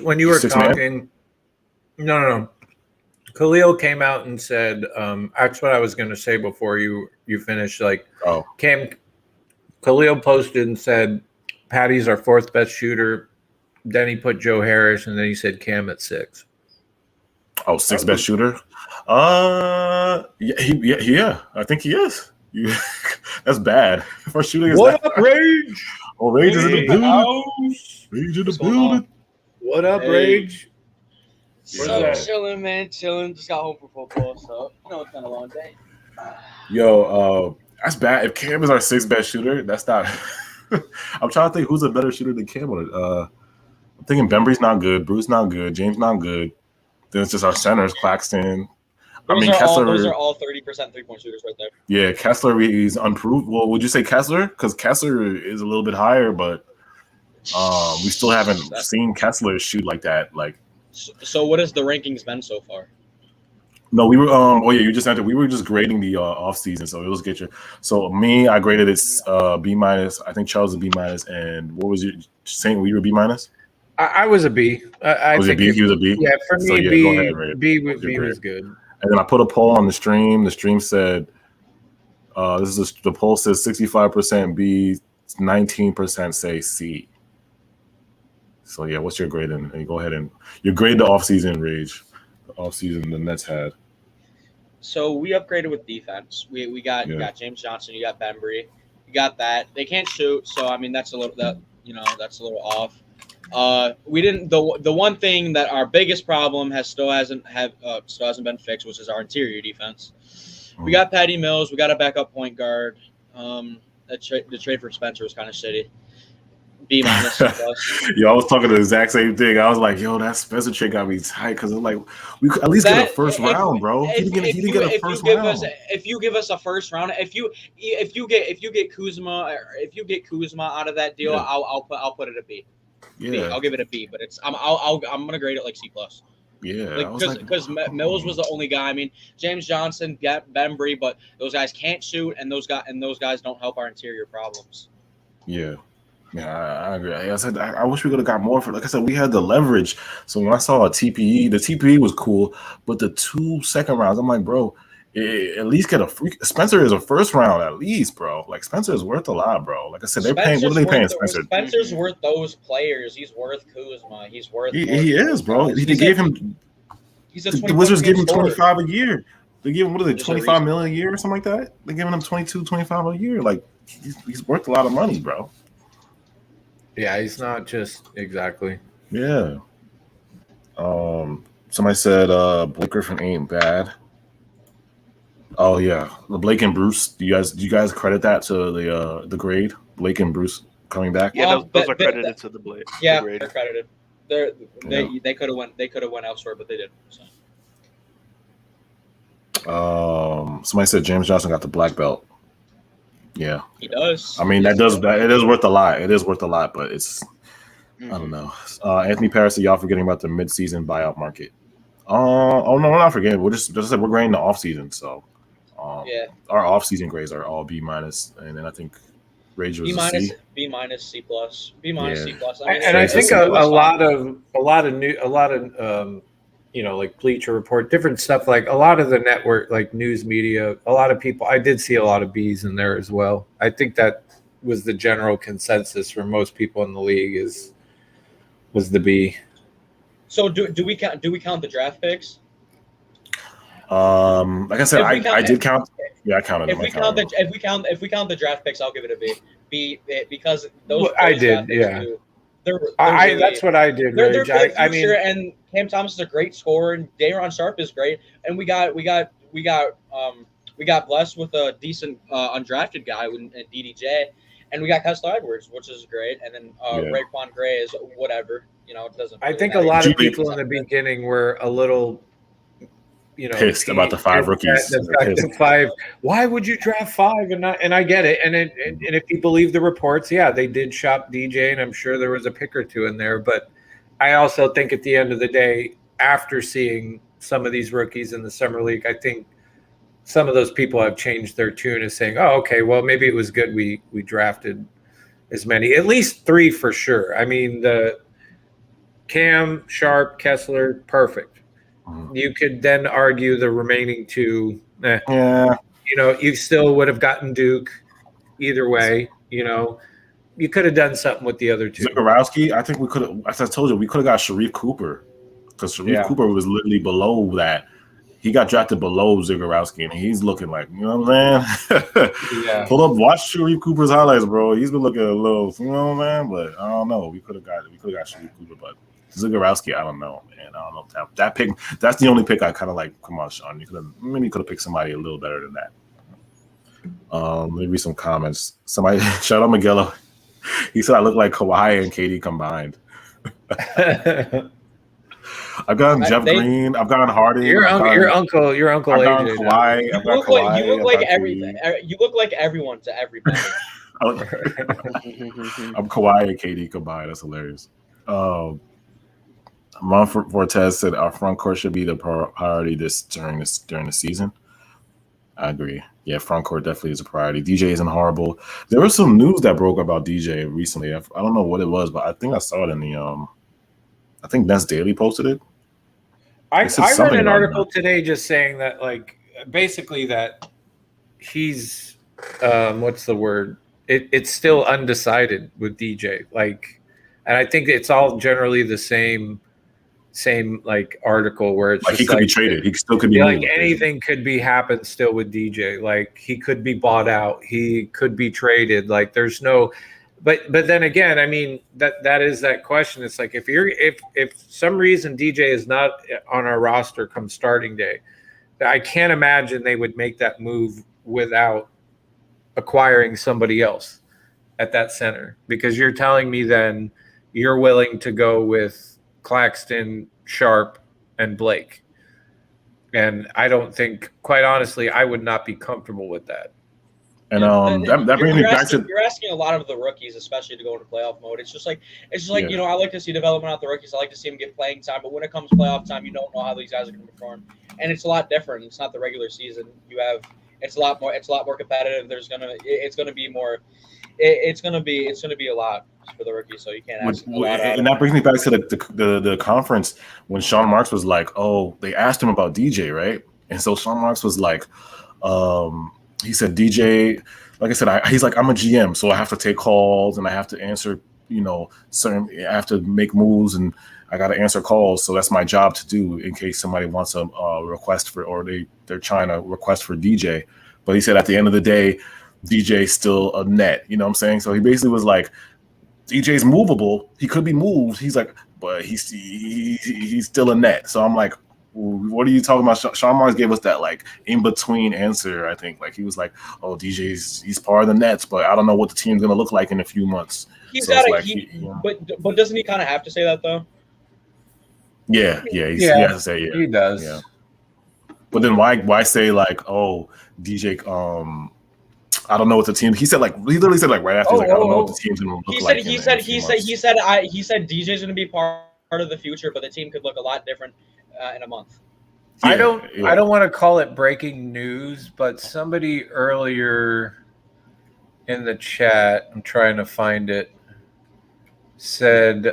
When you were talking. No. Khalil came out and said, that's what I was going to say before you finished. Like, Khalil posted and said, Patty's our 4th best shooter. Then he put Joe Harris, and then he said Cam at 6. Oh, 6th best shooter? Yeah, I think he is. That's bad. First shooting is what up, Rage? Oh, Rage is in the building. Rage in the building. What up, Rage? So chilling, man, chilling. Just got home from football, so it's been a long day. Yo, that's bad. If Cam is our 6th best shooter, that's not. I'm trying to think who's a better shooter than Cam. I'm thinking Bembry's not good, Bruce not good, James not good. Then it's just our centers, Claxton. Kessler. Those are all 30% 3-point shooters right there. Yeah, Kessler is unproved. Well, would you say Kessler? Because Kessler is a little bit higher, but we still haven't seen Kessler shoot like that. Like, so what has the rankings been so far? No, we were. You just entered. We were just grading the off season, so it was get your. So me, I graded it B minus. I think Charles is B minus, and what was you saying? Were you a B minus? I was a B. Was it B? He was a B. Yeah, for me, so, yeah, B. Go ahead, B was good. And then I put a poll on the stream. The stream said, the poll says 65% B, 19% say C. So yeah, what's your grade? And you go ahead and you grade the offseason Rage. The offseason the Nets had. So we upgraded with defense. You got James Johnson, you got Bembry, you got that. They can't shoot, so I mean that's a little off. We didn't. The one thing that our biggest problem still hasn't been fixed, which is our interior defense. We got Patty Mills. We got a backup point guard. The trade for Spencer was kind of shitty. B minus plus. Yo, I was talking the exact same thing. I was like, yo, that Spencer trade got me tight because it's like we could at least get a first round, bro. He didn't get a first round. If you give us a first round, if you get Kuzma, if you get Kuzma out of that deal, yeah. I'll put it a B. Yeah, B. I'll give it a B, but I'm gonna grade it like C plus. Yeah, because Mills was the only guy. I mean, James Johnson, Bembry, but those guys can't shoot, and those guys don't help our interior problems. Yeah. Yeah, I agree. I said I wish we could have got more for. Like I said, we had the leverage. So when I saw a TPE, the TPE was cool, but the 2 second rounds, I'm like, bro, at least get a free. Spencer is a first round at least, bro. Like Spencer is worth a lot, bro. Like I said, they're paying. What are they paying Spencer? Spencer's worth those players. He's worth Kuzma. He's worth. He is, bro. They gave him. The Wizards gave him 25 a year. They give him what is it, 25 million a year or something like that. They're giving him 22, 25 a year. Like he's worth a lot of money, bro. Yeah, he's not just exactly. Yeah. Somebody said Blake Griffin ain't bad. Oh yeah, the Blake and Bruce. Do you guys credit that to the grade? Blake and Bruce coming back. Yeah, those are credited to the Blake. Yeah, they're credited. They could have went elsewhere, but they didn't. So. Somebody said James Johnson got the black belt. Yeah, he does. I mean, it is worth a lot. It is worth a lot, but it's I don't know. Anthony Paris said y'all forgetting about the mid-season buyout market. No, we're not forgetting. We're just we're grading the off-season. So our off-season grades are all B minus, and then I think Rage was C. B minus, C plus, B minus, C plus. I think a lot of like Bleacher Report, different stuff, like a lot of the network, like news media, a lot of people, I did see a lot of Bs in there as well. I think that was the general consensus for most people in the league was the B. So do we count the draft picks? Like I said, I did count. Yeah, I counted them. If we count the draft picks, I'll give it a B. B because those I did, yeah. They're that's what I did. They're I mean, and Cam Thomas is a great scorer, and Day'Ron Sharpe is great, and we got blessed with a decent undrafted guy in DDJ, and we got Kessler Edwards, which is great, and then Raekwon Gray is whatever. You know, it doesn't. I really think matter. a lot of people in the beginning were a little, pissed about the 5 rookies. The 5. Why would you draft 5 and not? And I get it. And if you believe the reports, yeah, they did shop DJ, and I'm sure there was a pick or two in there. But I also think at the end of the day, after seeing some of these rookies in the summer league, I think some of those people have changed their tune as saying, "Oh, okay, well maybe it was good we drafted as many, at least 3 for sure." I mean, the Cam, Sharp, Kessler, perfect. You could then argue the remaining 2. Yeah, you still would have gotten Duke either way. You could have done something with the other 2. Zagorowski, I think we could have. As I told you, we could have got Sharif Cooper because Sharif Cooper was literally below that. He got drafted below Zagorowski, and he's looking like, you know what I'm saying? Pull up, watch Sharif Cooper's highlights, bro. He's been looking a little, you know what I'm saying? But I don't know. We could have got Sharif Cooper, but Zagorowski, I don't know, man. I don't know that pick. That's the only pick I kind of like. Come on, Sean. You could have picked somebody a little better than that. Maybe some comments. Somebody shout out Miguelo. He said I look like Kawhi and KD combined. I've gotten Jeff Green. I've gotten Harden. Your uncle. I've gotten Kawhi. You look like everything. You look like everyone to everybody. I'm Kawhi and KD combined. That's hilarious. Ron Fortes said our front court should be the priority during the season. I agree. Yeah, front court definitely is a priority. DJ isn't horrible. There was some news that broke about DJ recently. I don't know what it was, but I think I saw it in the I think Nets Daily posted it. I read an article today just saying that, like, basically that he's what's the word? It's still undecided with DJ. Like, and I think it's all generally the same like article where it's like just he could be traded. He still could be like moved. Anything could be happen still with DJ. Like he could be bought out. He could be traded. Like there's no. But then again, I mean that is that question. It's like if some reason DJ is not on our roster come starting day, I can't imagine they would make that move without acquiring somebody else at that center, because you're telling me then you're willing to go with Claxton, Sharp, and Blake. And I don't think, quite honestly, I would not be comfortable with that. And that brings me back to you're asking a lot of the rookies, especially to go into playoff mode. It's just like I like to see development out the rookies. I like to see them get playing time, but when it comes to playoff time, you don't know how these guys are going to perform, and it's a lot different. It's not the regular season. It's a lot more competitive. It's going to be a lot for the rookies, so you can't ask a lot. And that brings me back to the conference when Sean Marks was like, "Oh, they asked him about DJ, right?" And so Sean Marks was like, he said, DJ, like I said, he's like, I'm a GM, so I have to take calls and I have to answer, I have to make moves and I got to answer calls. So that's my job to do in case somebody wants a request for, or they're trying to request for DJ. But he said at the end of the day, DJ's still a net, you know what I'm saying? So he basically was like, DJ's movable. He could be moved. He's like, but he's still a net. So I'm like, what are you talking about? Sean Marks gave us that like in between answer. I think like he was like, "Oh, he's part of the Nets, but I don't know what the team's gonna look like in a few months." But doesn't he kind of have to say that though? He has to say He does. Yeah. But then why say like, "Oh, DJ"? I don't know what the team. He literally said like right after, I don't know what the team's gonna look like. He said DJ's gonna be part of the future, but the team could look a lot different in a month. I don't want to call it breaking news, but somebody earlier in the chat, I'm trying to find it, said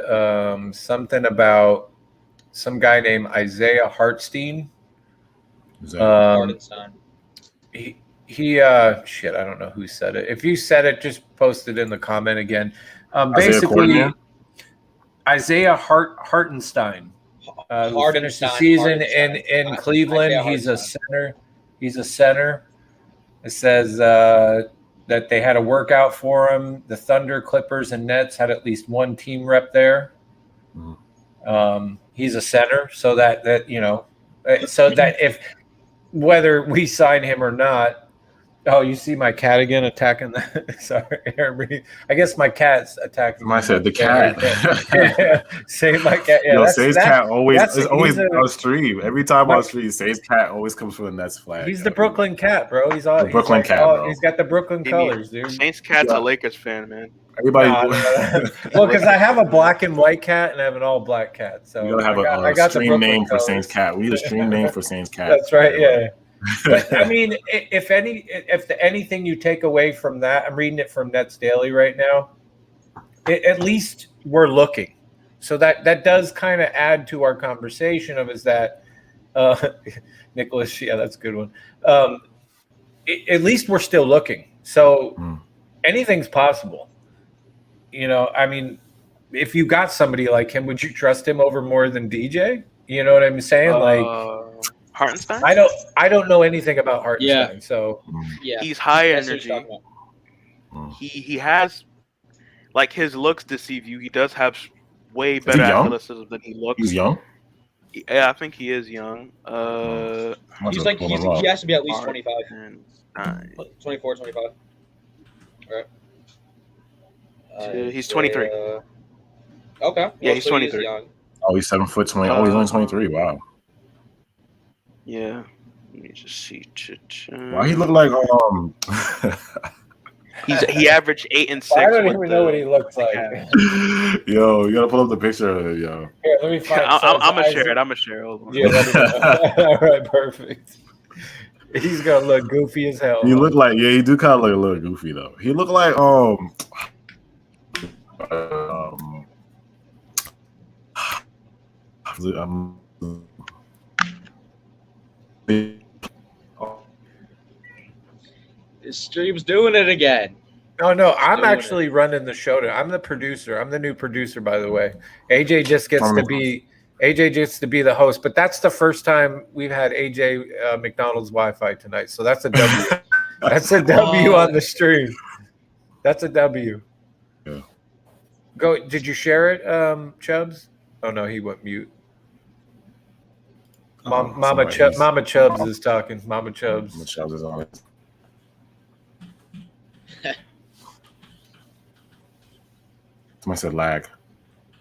something about some guy named Isaiah Hartenstein. Hartenstein. He shit, I don't know who said it. If you said it, just post it in the comment again. Basically, Isaiah Hartenstein, who finished the season in Cleveland. He's a center. It says that they had a workout for him. The Thunder, Clippers, and Nets had at least one team rep there. He's a center, so that if whether we sign him or not, Oh, you see my cat again attacking the. Sorry, I guess my cat's attacking. I said the cat. Say my cat. Yeah, Yo, Say's cat is always on stream. Every time on stream, Say's cat always comes from the Nets flag. He's the Brooklyn cat, bro. He's all the Brooklyn cat, bro. He's got the Brooklyn colors, dude. Saints cat's a Lakers fan, man. Everybody. Well, because I have a black and white cat and I have an all black cat. So you gotta have a stream name for Saints cat. We need a stream name for Saints cat. That's right. Yeah. But I mean, if anything you take away from that, I'm reading it from Nets Daily right now. At least we're looking, so that does kind of add to our conversation of is that Nicholas? Yeah, that's a good one. At least we're still looking, so anything's possible. You know, I mean, if you got somebody like him, would you trust him over more than DJ? You know what I'm saying? Hartenstein? I don't know anything about Hartenstein, so he's high energy. He has like his looks deceive you. He does have way better athleticism than he looks. He's young. Yeah, I think he is young. He has to be at least 25. 24, 25. All right. He's 23. Okay. Yeah, he's 23. He's 7 foot 20. He's only 23. Wow. Yeah. Let me just see. Why he look like he averaged 8 and 6. I don't even know what he looks like. Yo, you gotta pull up the picture of it, yo. Here, let me find. I'm gonna share it. I'm gonna share it. Yeah. All right. Perfect. He's gonna look goofy as hell. He look like he do kind of look a little goofy though. He look like His stream's doing it again. Oh no, I'm actually running the show. I'm the producer. I'm the new producer, by the way. AJ just gets to be the host, but that's the first time we've had AJ McDonald's Wi-Fi tonight, so that's a W. That's a W on the stream. That's a W. Yeah. Go. Did you share it, Chubbs? Oh no, he went mute. Mama Chubbs is talking. Mama Chubbs. Mama Chubbs is on it. Somebody said lag.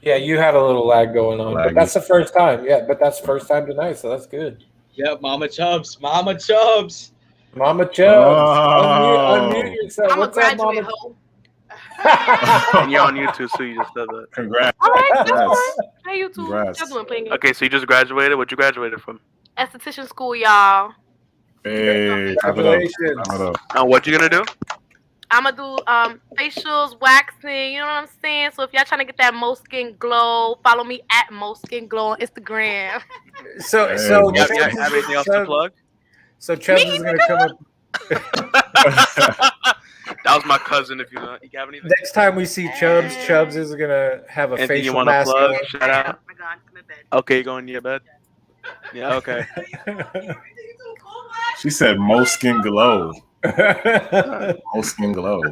Yeah, you had a little lag going on, but that's the first time. Yeah, but that's the first time tonight, so that's good. Yep, Mama Chubbs. Mama Chubbs. Mama Chubbs. Unmute yourself. I'm a graduate hoe. And you're on YouTube, so you just said that. Congrats. All right, that's fine. Hey, YouTube. Congrats. Y'all doing playing games. Okay, so you just graduated? What you graduated from? Esthetician school, y'all. Hey, congratulations. What you gonna do? I'm gonna do facials, waxing, you know what I'm saying? So if y'all trying to get that Mo Skin Glow, follow me at Mo Skin Glow on Instagram. So you have anything else to plug? So Chubbs is gonna come up. That was my cousin. If you have anything. Next time we see Chubbs is gonna have a anything facial mask plug? on. Shout out. Oh my God, I'm in bed. Okay, you going to your bed? Yeah, okay. She said Mo Skin Glow. Mo Skin Glow.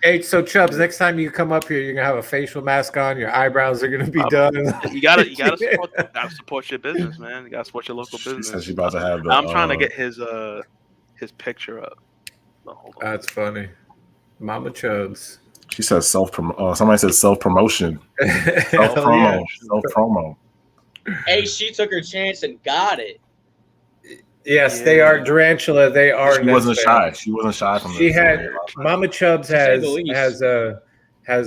Hey, so Chubbs, next time you come up here, you're gonna have a facial mask on. Your eyebrows are gonna be done. You gotta support your business, man. You gotta support your local business. She said she's about to have the. I'm trying to get his picture up. That's funny, Mama Chubbs. She said somebody said self promotion. Self promo. Hey, she took her chance and got it. Yes, they are Durantula. They are. She wasn't shy. She wasn't shy from. She had Mama Chubbs has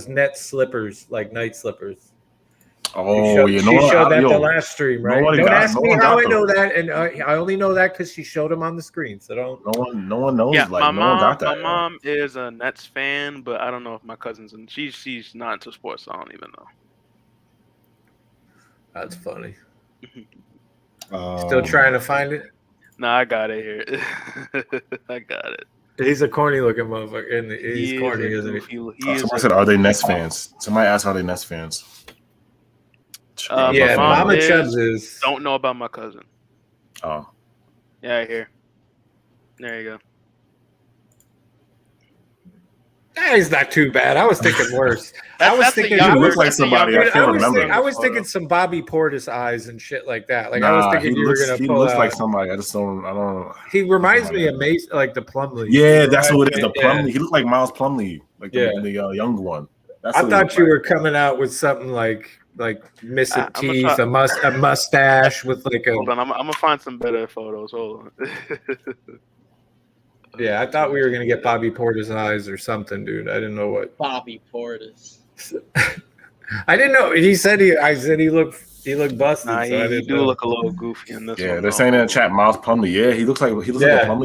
net slippers, like night slippers. Oh, she showed that the last stream, right? Don't ask me how I know that, and I only know that because she showed them on the screen. So don't. No one knows. Yeah, like, no one got that. My mom is a Nets fan, but I don't know if my cousin's and she's not into sports. So I don't even know. That's funny. Still trying to find it. Nah, I got it here. I got it. He's a corny looking motherfucker. And he's corny, isn't he? Somebody said, "Are they Nets fans?" Somebody asked, "Are they Nets fans?" Yeah, Mama Chubbs is. Don't know about my cousin. Oh. Yeah, here. There you go. He's not too bad. I was thinking worse. That's, I was that's thinking He younger, looks like that's a somebody younger I can't remember. I was photo. thinking some Bobby Portis eyes and shit like that. Like I was Nah, thinking you were gonna he pull looks out. like somebody. I don't. He reminds me of Mace, like the Plumlee. Yeah, that's what it is. The Yeah. Plumlee. He looked like Miles Plumlee, like the young one. That's I what thought you like. were coming out with something like missing I'm gonna teeth, try- a mustache with like a. Hold on, I'm gonna find some better photos. Hold on. Yeah, I thought we were gonna get Bobby Portis eyes or something, dude. I didn't know what. Bobby Portis. I didn't know. I said he looked busted. Nah, so I he didn't do know. look a little goofy in this one. Yeah, they're though. saying in the chat, Miles Plumlee. Yeah, he looks like a Plumlee,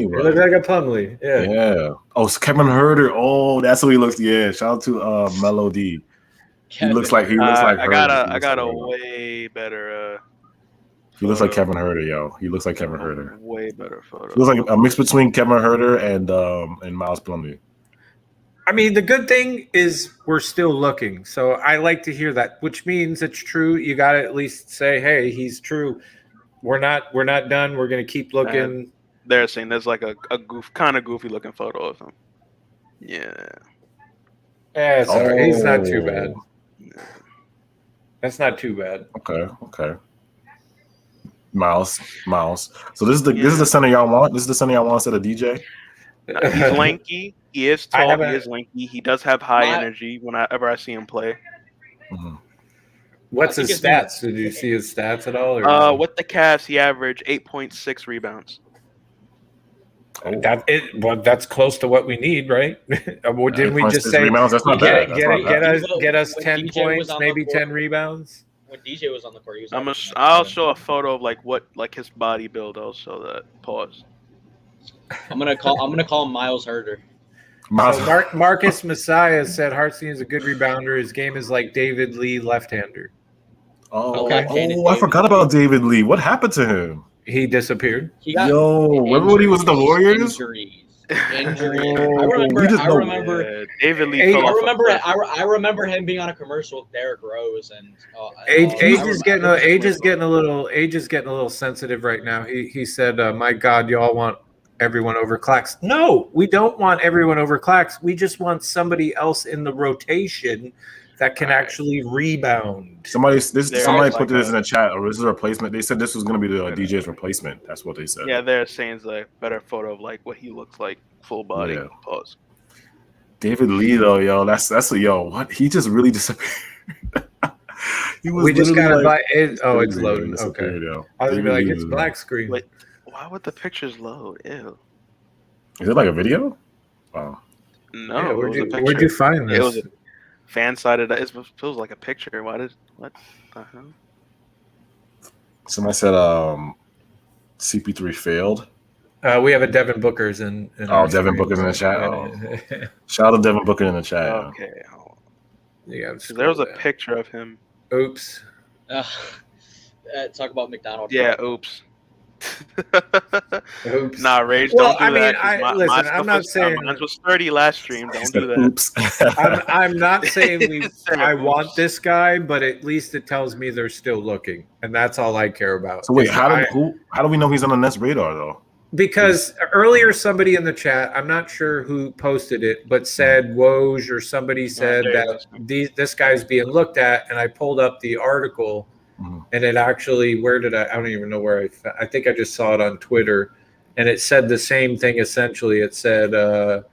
He bro. looks like a Plumlee. Yeah. Yeah. Oh, it's Kevin Herter. Oh, that's what he looks. Yeah. Shout out to Melody. He looks like I Herter. got a way better. He looks like Kevin Herter, yo. He looks like Kevin Herter. Way better photo. He looks like a mix between Kevin Herter and Miles Plumlee. I mean, the good thing is we're still looking. So I like to hear that, which means it's true. You got to at least say, "Hey, he's true." We're not done. We're going to keep looking. They're saying there's like a kind of goofy looking photo of him. Yeah. Yeah, sorry. He's not too bad. Yeah. That's not too bad. Okay. Miles. So this is the center y'all want. This is the center y'all want instead of DJ. He's lanky. He is tall. He is lanky. He does have high energy whenever I see him play. Mm-hmm. What's his stats? Did you see his stats at all? Or with the Cavs, he averaged 8.6 rebounds. That's close to what we need, right? Didn't we just say rebounds? That's not bad. Get us 10 points, maybe 10 rebounds? When DJ was on the court, he was I'll show a photo of like his body build. I'll show that. Pause. I'm gonna call him Miles Herter. So Marcus Messiah said Hartstein is a good rebounder. His game is like David Lee, left-hander. Oh, I forgot about David Lee. What happened to him? He disappeared. Remember when he was the Warriors? Injuries. I remember David Lee. I remember him being on a commercial with Derrick Rose and Age is getting a little sensitive right now. He said, "My God, y'all want everyone over Clax." No, we don't want everyone over Clax. We just want somebody else in the rotation that can actually rebound. Somebody put this in the chat, or this is a replacement. They said this was going to be the DJ's replacement. That's what they said. Yeah, they're saying it's a better photo of like what he looks like, full body. Yeah. Pause. David Lee though, yo, that's what he just really disappeared. We just gotta buy it. Oh, it's loading. Okay. Yo. I was gonna be like, it's black screen. Wait, why would the pictures load? Ew. Is it like a video? Wow. No, Yeah, it was a picture. Where'd you find this? It was a fan sided. It feels like a picture. What the hell? Somebody said CP3 failed. We have a Devin Booker's in Devin Booker's in the chat. Oh. Shout out to Devin Booker in the chat. Okay. Yeah, there was a picture of him. Oops. Talk about McDonald's. Yeah, oops. Oops. Nah, Rage, Well, don't do that. Listen, I'm not saying mine was 30 last stream. Don't do that. Oops. I'm not saying I want this guy, but at least it tells me they're still looking, and that's all I care about. So wait, how do we know he's on the Nets radar though? Because earlier somebody in the chat, I'm not sure who posted it, but said Woj or somebody said that this guy's being looked at, and I pulled up the article, and it actually, I don't even know where I think I just saw it on Twitter, and it said the same thing essentially. It said, oh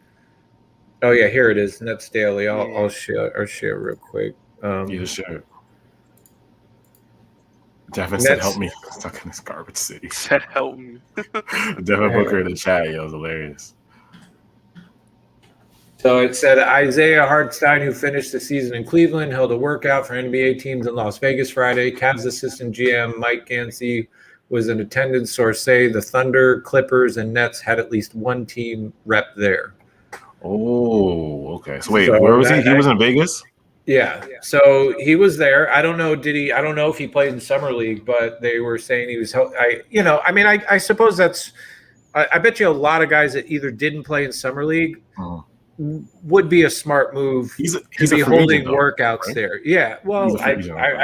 yeah, here it is, Nets Daily. I'll share real quick. You share. Devin said, "Help me! I'm stuck in this garbage city." Said, "Help me!" Devin Booker in the chat, yo, it was hilarious. So it said Isaiah Hartstein, who finished the season in Cleveland, held a workout for NBA teams in Las Vegas Friday. Cavs assistant GM Mike Gansey was in attendance. Sources say the Thunder, Clippers, and Nets had at least one team rep there. Oh, okay. So wait, where was he? He was in Vegas? Yeah. So he was there. I don't know. I don't know if he played in summer league, but they were saying he was. I suppose that's. I bet you a lot of guys that either didn't play in summer league would be a smart move. He's to be holding workouts there. Yeah. Well, I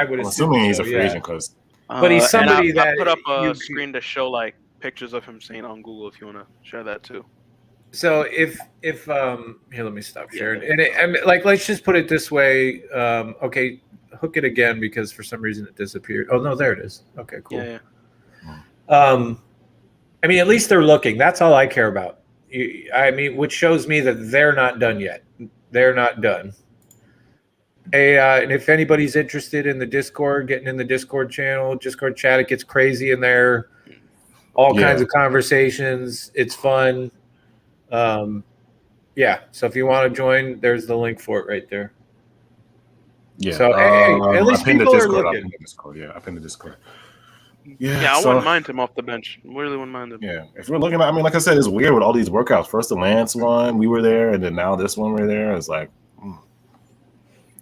would assume. Assuming he's a free agent because. But he's somebody that I put up a screen to show like pictures of him saying on Google if you want to share that too. So if here, let me stop sharing. And like, let's just put it this way. Okay, hook it again because for some reason it disappeared. Oh no, there it is. Okay, cool. Yeah. I mean, at least they're looking. That's all I care about. I mean, which shows me that they're not done yet. They're not done. Hey, and if anybody's interested in the Discord, getting in the Discord channel, Discord chat, it gets crazy in there. All kinds of conversations. It's fun. Yeah. So if you want to join, there's the link for it right there. Yeah. So hey, at least people are looking. I pinned the Discord. Yeah, I wouldn't mind him off the bench. Really wouldn't mind him. Yeah, if we're looking at, I mean, like I said, it's weird with all these workouts. First the Lance one, we were there, and then now this one we're there. It's like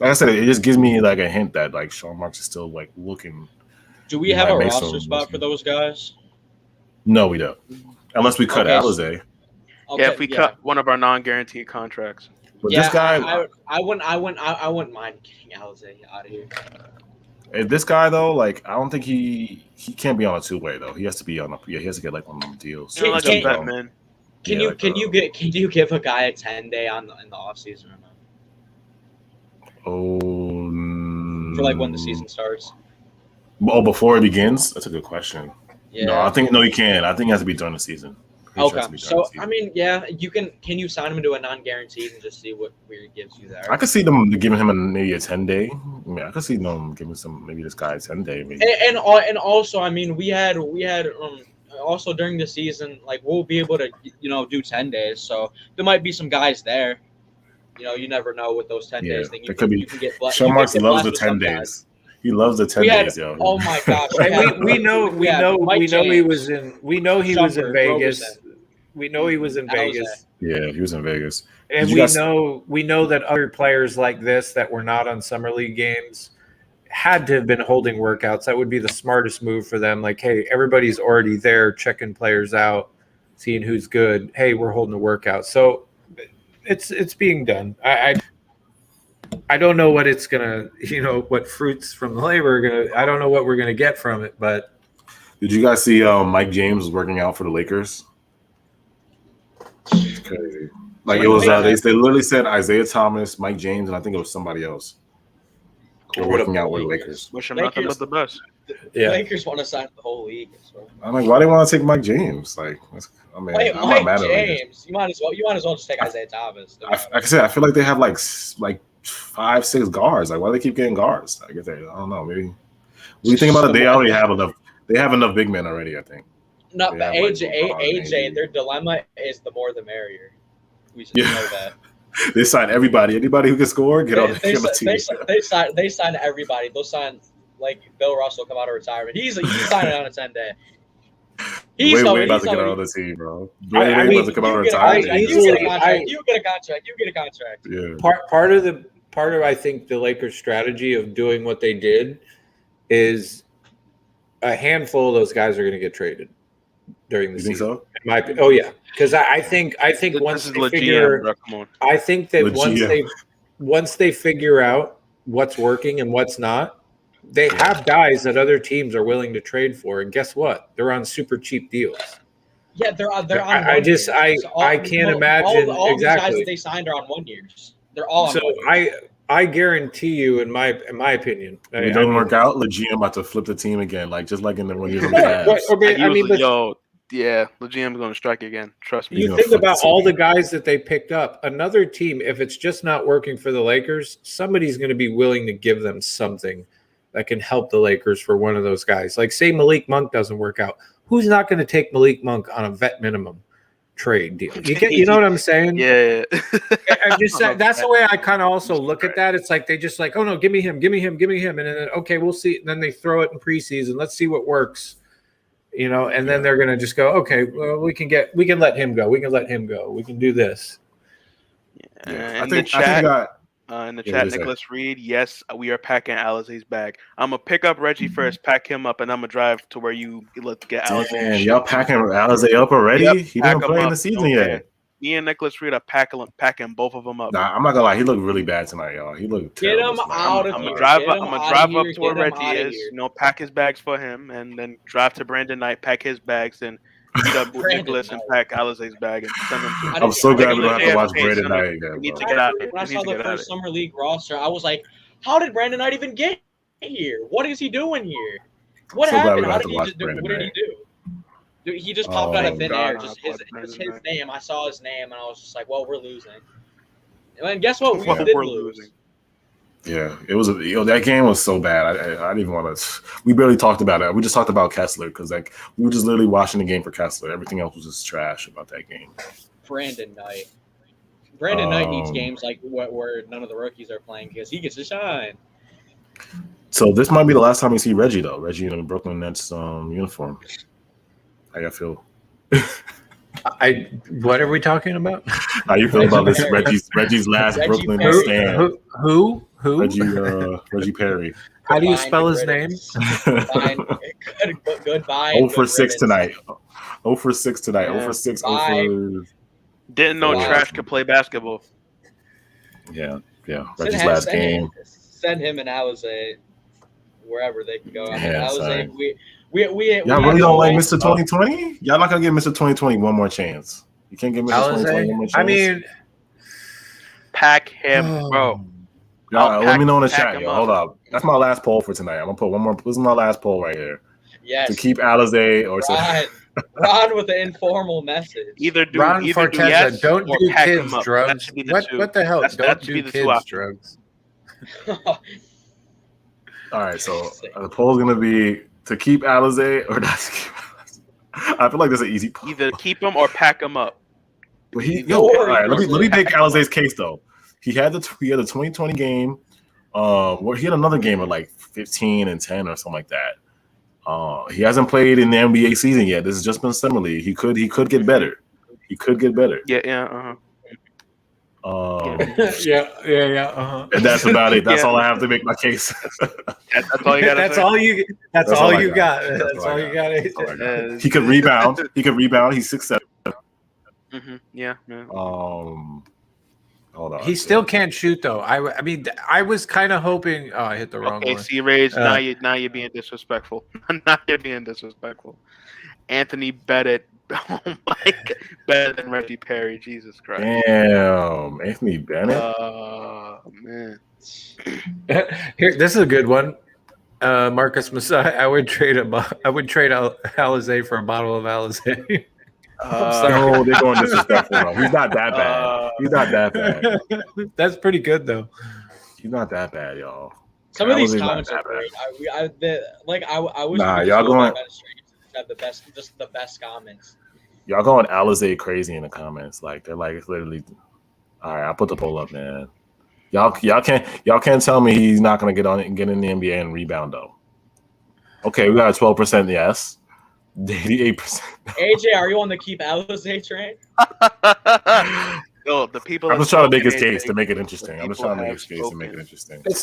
I said, it just gives me like a hint that like Sean Marks is still like looking. Do we have a roster spot for those guys? No, we don't. Unless we cut Alizé. Okay, if we cut one of our non-guaranteed contracts. But this guy, I wouldn't mind getting Alizé out of here. This guy though, like I don't think he can't be on a two-way though. He has to be on a he has to get like one of them deals. Can you give a guy a 10-day in the off season or not? For like when the season starts. Oh, before it begins? That's a good question. Yeah. No, he can't. I think it has to be during the season. Okay. So I mean, yeah, can you sign him to a non-guaranteed and just see what weird gives you there? I could see them giving him maybe a 10-day. I mean, I could see them giving maybe this guy a 10-day. Maybe. And also, I mean, we had also during the season, like we'll be able to do 10 days. So there might be some guys there. You never know with those 10 days. You can get Sean Marks loves the 10 days. He loves the 10 days, yo. Oh my gosh! we know he was in Vegas. We know he was in Vegas. Yeah, he was in Vegas. And we know that other players like this that were not on summer league games had to have been holding workouts. That would be the smartest move for them. Like, hey, everybody's already there checking players out, seeing who's good. Hey, we're holding a workout. So it's being done. I don't know what it's gonna, what fruits from the labor are gonna. I don't know what we're gonna get from it. But did you guys see Mike James was working out for the Lakers? It's crazy. Like it was, they literally said Isaiah Thomas, Mike James, and I think it was somebody else. Were working out with the Lakers. Wish him nothing but the best. The Lakers want to sign the whole league. So. I'm like, why do they want to take Mike James? Like, I'm not mad at James. You might as well just take Isaiah Thomas. Like I said, I feel like they have like 5-6 guards. Like, why do they keep getting guards? I don't know. Maybe. What do you think about it? They already have enough. They have enough big men already, I think. No, but AJ, their dilemma is the more the merrier. We should know that. They sign everybody. Anybody who can score, get on the team. They sign everybody. They'll sign like Bill Russell come out of retirement. He's signing on a 10-day. He's about to get on the team, bro. About to come out of retirement. You get a contract. Yeah. Part of I think the Lakers' strategy of doing what they did is a handful of those guys are going to get traded during the season. So? Because I think once they figure, I think that once they figure out what's working and what's not, they have guys that other teams are willing to trade for, and guess what? They're on super cheap deals. Yeah, they're on. I can't imagine all exactly. The guys that they signed are on 1 years. They're all on 1 year. I guarantee you, in my opinion, if it doesn't work out, Legion about to flip the team again, like just like in the 1 year. Legian's going to strike again. Trust me. You think about all the guys that they picked up. Another team, if it's just not working for the Lakers, somebody's going to be willing to give them something that can help the Lakers for one of those guys. Like say Malik Monk doesn't work out. Who's not going to take Malik Monk on a vet minimum trade deal? You know what I'm saying? Yeah. I'm just saying, that's the way I kind of also look at that. It's like they just like, oh no, give me him. And then okay, we'll see. And then they throw it in preseason. Let's see what works. And then they're gonna just go, okay, well, we can let him go. We can do this. Yeah. In the chat, Nicholas Reed, yes, we are packing Alizé's bag. I'm gonna pick up Reggie first, pack him up, and I'm gonna drive to where you get Alizé. Y'all packing Alizé up already? Yep, he didn't play in the season yet. Me and Nicholas Reed are packing both of them up. Nah, I'm not gonna lie. He looked really bad tonight, y'all. He looked terrible. Get him out of here. I'm gonna drive up to where Reggie is. Pack his bags for him, and then drive to Brandon Knight, pack his bags, and beat up Nicholas and pack Alizé's bag and send him to. I'm so glad we don't have to watch Brandon Knight again. We need to get out of it. When I saw the first summer league roster, I was like, "How did Brandon Knight even get here? What is he doing here? What happened? What did he do? Dude, he just popped out of thin air. Just his name. I saw his name, and I was just like, "Well, we're losing." And guess what? We did lose. Yeah, it was. That game was so bad. I didn't even want to. We barely talked about it. We just talked about Kessler because like we were just literally watching the game for Kessler. Everything else was just trash about that game. Brandon Knight needs games like where none of the rookies are playing because he gets to shine. So this might be the last time we see Reggie though. Reggie in the Brooklyn Nets uniform. How you feel? What are we talking about? How you feel about this Reggie's last Brooklyn stand? Who? Reggie Perry. How do you spell his name? Goodbye. 0 for 6 tonight. 0 for 6 tonight. 0 for 6. 0 for... Didn't know Trash could play basketball. Yeah. Reggie's last game. Send him and Alizé wherever they can go. I mean, Alizé, y'all really don't like Mr. 2020? Y'all not gonna give Mr. 2020 one more chance. You can't give Mr. 2020 one more chance. I mean, pack him, bro. Y'all, let me know in the chat, yo. Hold up. That's my last poll for tonight. I'm gonna put one more. This is my last poll right here. Yes. To keep Alizé or Ron with an informal message. Ron Forteza, don't do kids drugs. What the hell? Don't do kids drugs. All right, so the poll is gonna be to keep Alizé or not to keep Alizé. I feel like that's an easy poll. Either keep him or pack him up. But all right, let me make Alizé's case though. He had the 2020 game. He had another game of like 15 and 10 or something like that. He hasn't played in the NBA season yet. This has just been summer league. He could get better. He could get better. Yeah. And that's about it. That's all I have to make my case. That's all you got. That's all you got. That's all you got. He could rebound. He's 6'7". Yeah. Hold on. He still can't shoot though. I mean, I was kind of hoping. Oh, I hit the wrong one. See, Rage. Now you're being disrespectful. Now you're being disrespectful. Anthony Bennett. Oh my God. Better than Reggie Perry. Jesus Christ. Damn, Anthony Bennett. Man. Here, this is a good one. Marcus Masai. I would trade Alizé for a bottle of Alizé. No, they're going disrespectful. Bro. He's not that bad. That's pretty good though. He's not that bad, y'all. Some of these comments are great. I wish. Nah, y'all going have the best comments. Y'all going Alizé crazy in the comments. Like they're like it's literally. All right, I'll put the poll up, man. Y'all can't tell me he's not gonna get in the NBA and rebound though. Okay, we got a 12% yes. 88%. AJ, are you on the keep Alizé train? No, the people. I'm just trying to make his case to make it interesting. It's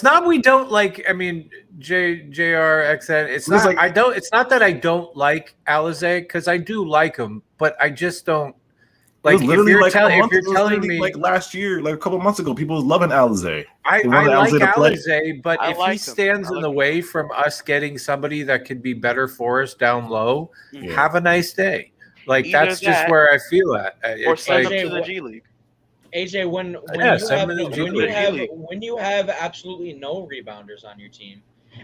not we don't like. I mean, JRXN. It's not. Like, I don't. It's not that I don't like Alizé because I do like him, but I just don't. Like if you're telling me like last year, like a couple months ago, people was loving Alizé. I like Alizé, but if he stands in the way from us getting somebody that could be better for us down low, have a nice day. Like either that's just where I feel at. Or send him to the G League. AJ, when you have absolutely no rebounders on your team,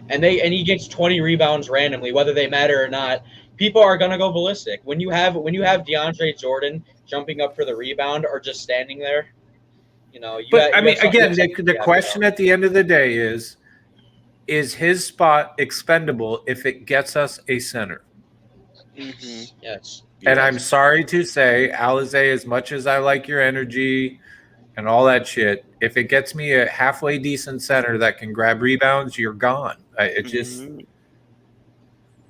and he gets 20 rebounds randomly, whether they matter or not, people are gonna go ballistic. When you have DeAndre Jordan jumping up for the rebound or just standing there, the question at the end of the day is his spot expendable if it gets us a center? Mm-hmm. Yes. And I'm sorry to say, Alizé, as much as I like your energy and all that shit, if it gets me a halfway decent center that can grab rebounds, you're gone.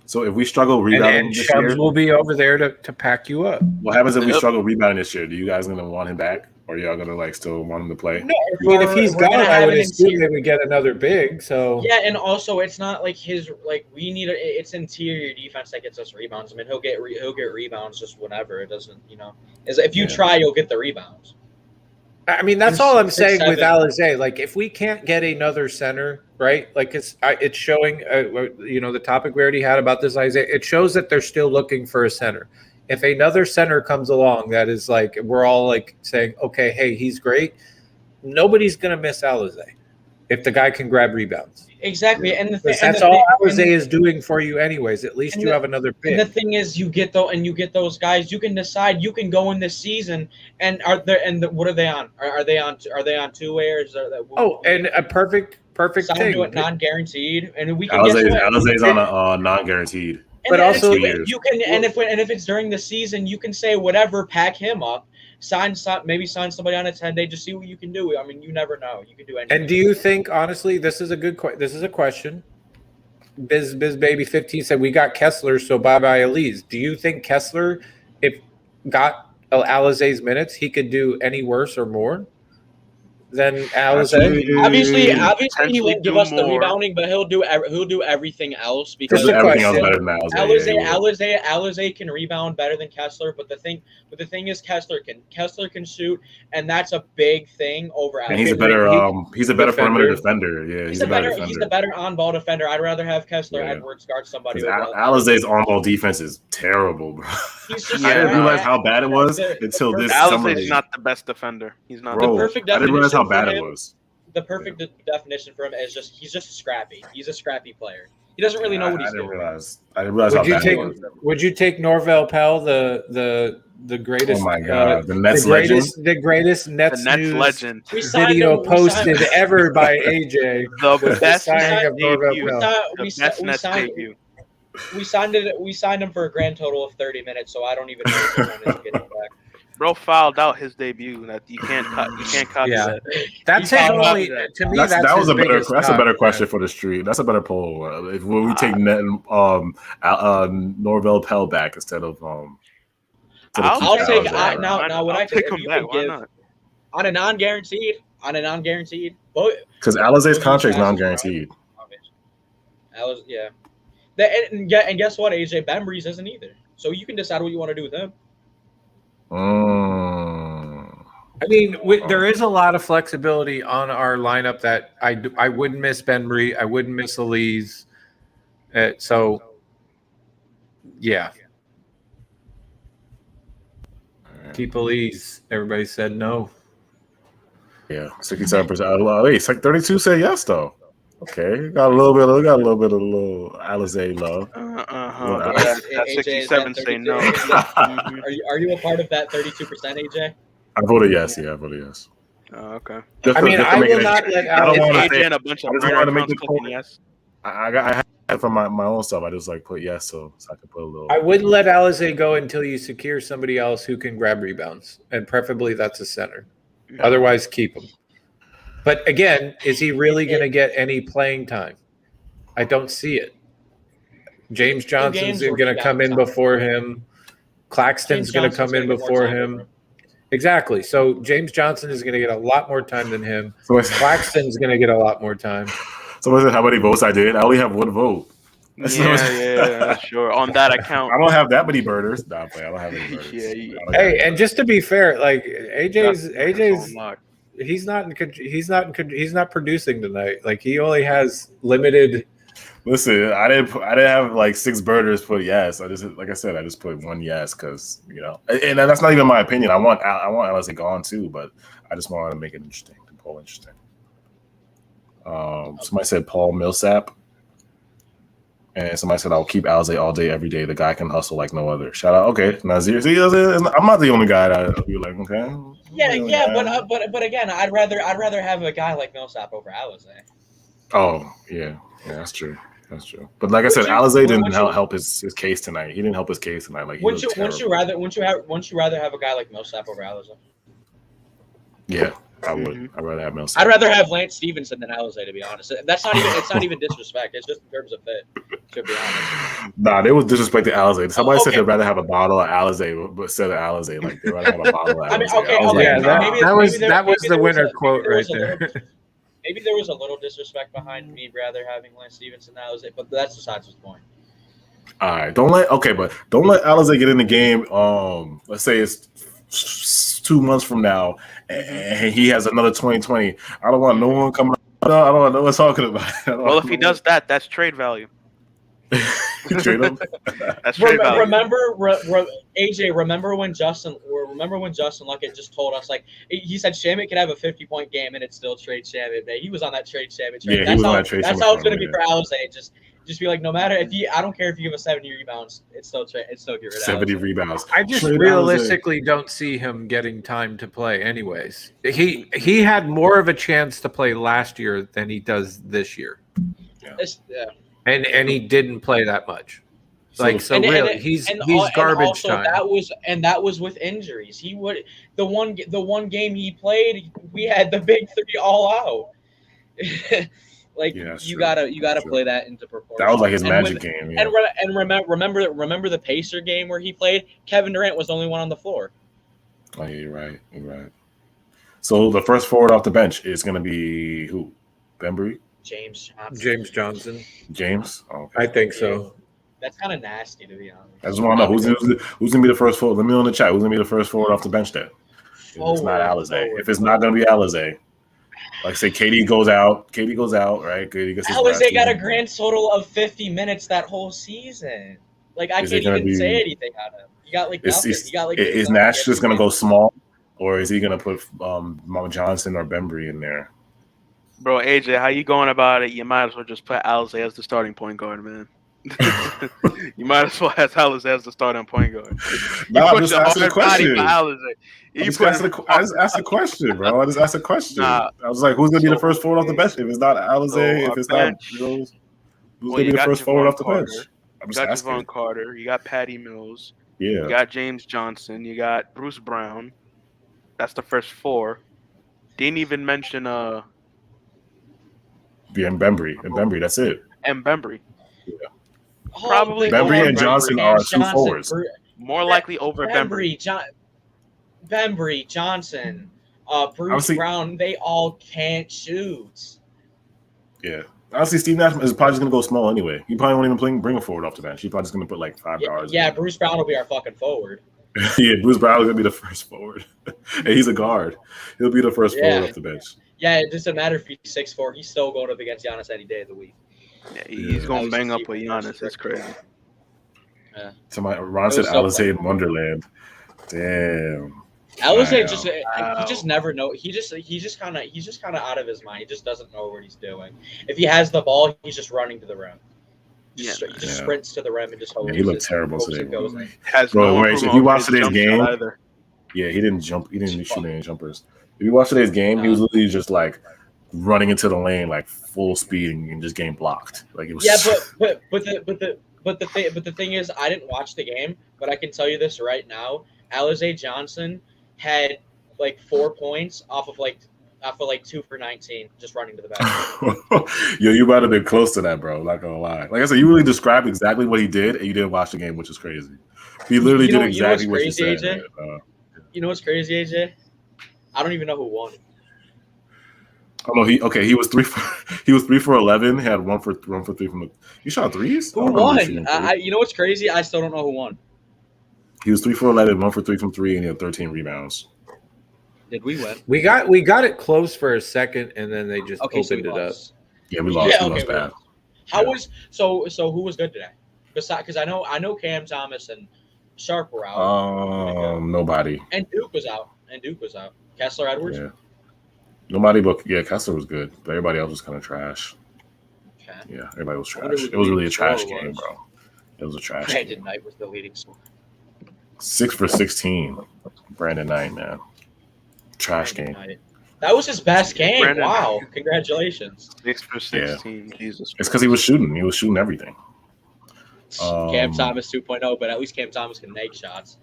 So if we struggle rebounding this year, will be over there to pack you up. What happens if we struggle rebounding this year? Do you guys gonna want him back, or y'all gonna still want him to play? No, I mean if he's gone, I would assume they would get another big. So yeah, and also it's not like we need it's interior defense that gets us rebounds. I mean he'll get rebounds just whenever. It doesn't if you try, you'll get the rebounds. I mean that's all I'm saying with Alizé. Like if we can't get another center, right? Like it's showing the topic we already had about this Alizé. It shows that they're still looking for a center. If another center comes along that is like we're all like saying, okay, hey, he's great, nobody's gonna miss Alizé if the guy can grab rebounds. Exactly, and that's all Alizé is doing for you, anyways. At least you have another pick. And the thing is, you get those guys. You can decide. You can go in this season, and what are they on? Are they on 2-way or is there and a perfect thing. Non-guaranteed, and we can guess what? Alizé's on a non-guaranteed. But also, you can, and if it's during the season, you can say whatever, pack him up, maybe sign somebody on a 10-day, just see what you can do. I mean, you never know. You can do anything. And do you think, honestly, this is a question? Biz Baby 15 said we got Kessler, so bye Elise. Do you think Kessler, if got Alizé's minutes, he could do any worse or more than Alizé? Obviously, he won't give us the rebounding, but he'll do everything else because everything else better than Alizé. Alizé can rebound better than Kessler, but the thing is Kessler can shoot, and that's a big thing over Alizé. And he's a better perimeter defender. Yeah, he's a better defender. He's a better on-ball defender. I'd rather have Kessler Edwards guard somebody. Alizé's on-ball defense is terrible, bro. I didn't realize how bad it was until this summer. Alizé's not the best defender. He's not the perfect definition. I didn't realize how bad it was. The perfect definition for him is he's just scrappy. He's a scrappy player. He doesn't really know what he's doing. I didn't realize how bad it was. Would you take Norvel Pell, the greatest? Oh my god, the Nets legend, the greatest Nets legend video posted ever by AJ. The best signing of Norvel Pell. We signed him for a grand total of 30 minutes, so I don't even know if he's going to get him back. Bro fouled out his debut. That you can't copy that. That's his only. To me, that was a better question for the street. That's a better poll. When we take Norvel Pell back instead of I'll take now. What I pick him back? Why not? On a non-guaranteed, because Alizé's contract is non-guaranteed. Yeah. And guess what? AJ Bembry's isn't either. So you can decide what you want to do with him. I mean, there is a lot of flexibility on our lineup that I wouldn't miss Bembry. I wouldn't miss Elise. So, yeah. Keep Elise. Everybody said no. Yeah, 67%. Wait, it's like 32 said yes though. Okay, got a little bit of Alizé love. That 67 say no. Are you a part of that 32%, AJ? I voted yes. Yeah, I voted yes. Okay. I will not let AJ and a bunch of yes. I had from my own stuff. I just put yes, so I could put a little. I wouldn't let Alizé go until you secure somebody else who can grab rebounds, and preferably that's a center. Otherwise, keep him. But again, is he really going to get any playing time? I don't see it. James Johnson's going to come in before him. Claxton's going to come in before him. Exactly. So James Johnson is going to get a lot more time than him. Claxton's going to get a lot more time. Someone said how many votes I did. I only have one vote. Yeah, sure. On that account, I don't have that many burners. I don't have any burners. Hey, and just to be fair, AJ's. He's not producing tonight. He only has limited. Listen, I didn't have 6 burners put yes. I just put one yes because and that's not even my opinion. I want Alizé gone too, but I just wanted to make it interesting. The poll interesting. Somebody said Paul Millsap, and somebody said I'll keep Alizé all day, every day. The guy can hustle like no other. Shout out. Okay, Nazir. See, I'm not the only guy that be like, okay. Yeah, but again, I'd rather have a guy like Millsap over Alizé. Oh yeah, that's true. That's true. But like I said, Alizé didn't help his case tonight. He didn't help his case tonight. Wouldn't you rather have a guy like Millsap over Alizé? Yeah, I would. I'd rather have Millsap. I'd rather have Lance Stevenson than Alizé, to be honest. It's not even disrespect. It's just in terms of fit, to be honest. Nah, they was disrespect to Alizé. Somebody said they'd rather have a bottle of Alizé instead of Alizé. They'd rather have a bottle of Alizé. That was the winner quote right there. Maybe there was a little disrespect behind me rather having Lance Stevenson than Alizé, but that's besides the point. All right, don't let Alizé get in the game. Let's say it's 2 months from now, and he has another 2020. I don't want no one coming. I don't know what I'm talking about. Well, if he does that, that's trade value. Trade him. That's trade value. AJ, remember when Justin Luckett just told us, like, he said Shamit could have a 50-point game and it's still trade Shamit. Man, he was on that trade Shamit train. Yeah, he was on that trade. That's how it's going to be for Alizé. Just be like, no matter I don't care if you give us 70 rebounds, it's still get rid of 70 rebounds. I just realistically don't see him getting time to play. Anyways, he had more of a chance to play last year than he does this year. Yeah. And he didn't play that much. He's garbage time. That was with injuries. He would the one game he played, we had the big three all out. You gotta play that into proportion. That was like his magic game. Yeah. And remember the Pacer game where he played. Kevin Durant was the only one on the floor. Oh, yeah, you're right. So the first forward off the bench is going to be who? Bembry? James Johnson. James? Oh, okay. I think so. That's kind of nasty, to be honest. I just want to know who's going to be the first forward. Let me know in the chat. Who's going to be the first forward off the bench then? If it's not Alizé. If it's not going to be Alizé, like say KD goes out, right? Alizé got a grand total of 50 minutes that whole season. Like, I can't even say anything on him. You got like nothing. Is Nash just going to go small, or is he going to put Johnson or Bembry in there? Bro, AJ, how you going about it? You might as well just put Alizé as the starting point guard, man. You might as well have Alizé as the starting point guard. I'm just asking a question. I just asked a question, bro. I just asked a question. I was like, who's going to be the first forward off the bench? If it's not Alizé, if it's not Mills, who's going to be the first forward off the bench? You got Javon Carter. You got Patty Mills. Yeah. You got James Johnson. You got Bruce Brown. That's the first four. Didn't even mention and Bembry. That's it. And Bembry. Yeah. Probably Bembry and Johnson are two forwards. More likely over Bembry. Bembry, Johnson, Bruce Brown, they all can't shoot. Yeah. Honestly, Steve Nash is probably just going to go small anyway. He probably won't even bring a forward off the bench. He's probably just going to put like $5. Yeah, Bruce Brown will be our fucking forward. Yeah, Bruce Brown is going to be the first forward. And he's a guard. He'll be the first forward off the bench. Yeah, it doesn't matter if he's 6'4". He's still going up against Giannis any day of the week. Yeah, he's going to bang up with Giannis. That's crazy. Yeah. Ron said Alizé in Wonderland. Damn. Alizé he just never know. He's just kind of out of his mind. He just doesn't know what he's doing. If he has the ball, he's just running to the rim. He just sprints to the rim and just hopes. Yeah, he looked terrible today. If you watch today's game, he didn't jump. He didn't shoot any jumpers. If you watch today's game, he was literally just like running into the lane like full speed and just getting blocked. Like it was. Yeah, but the thing is, I didn't watch the game, but I can tell you this right now: Alizé Johnson had like 4 points off of 2 for 19, just running to the basket. Yo, you might have been close to that, bro. Not gonna lie. Like I said, you really described exactly what he did, and you didn't watch the game, which is crazy. He literally did exactly what you said. AJ? You know what's crazy, AJ? I don't even know who won. Oh no, he was 3 for 11. He had 1 for 3 from the. He shot threes. Who won? You know what's crazy? I still don't know who won. He was 3 for 11, 1 for 3 from 3, and he had 13 rebounds. Did we win? We got it close for a second, and then they just opened it up. Yeah, we lost. We lost bad. So who was good today? Because I know Cam Thomas and Sharp were out. Nobody. And Duke was out. Kessler Edwards. Yeah. Nobody but Kessler was good, but everybody else was kind of trash. Okay. Yeah, everybody was trash. It was really a trash game, bro. It was a trash game. Brandon Knight was the leading scorer. 6 for 16. Brandon Knight, man. Trash game. That was his best game. Brandon, wow. Congratulations. 6 for 16. Yeah. Jesus. It's because he was shooting. He was shooting everything. Cam Thomas 2.0, but at least Cam Thomas can make shots.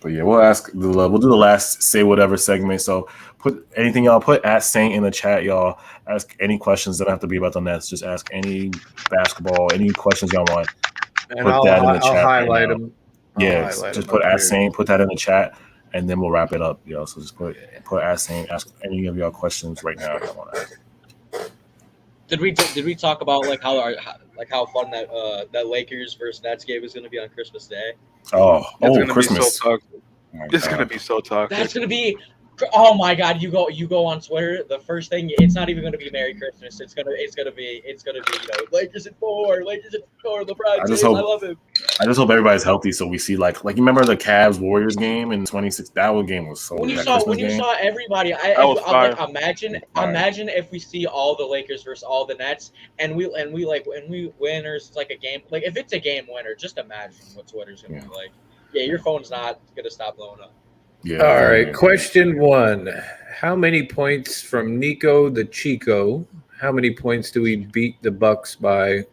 But yeah, we'll do the last say whatever segment. So put anything y'all put at Saint in the chat, y'all. Ask any questions. Don't have to be about the Nets. Just ask any basketball, any questions y'all want. And put that in the chat. I'll highlight them. Yeah, just put at Saint. Put that in the chat, and then we'll wrap it up, y'all. So just put at Saint. Ask any of y'all questions right now if y'all want to ask. Did we talk about how fun that Lakers versus Nets game is going to be on Christmas Day? Oh, Christmas! It's going to be so toxic. That's going to be Oh my God! You go on Twitter. The first thing, it's not even going to be Merry Christmas. It's gonna be Lakers at 4, Lakers at 4. LeBron James, I love him. I just hope everybody's healthy so we see like you remember the Cavs Warriors game in 26. That game was so. When you saw everybody, imagine if we see all the Lakers versus all the Nets, and we winners like a game. Like if it's a game winner, just imagine what Twitter's gonna be like. Yeah, your phone's not gonna stop blowing up. Yeah. All right. Question 1: how many points from Nico the Chico? How many points do we beat the Bucks by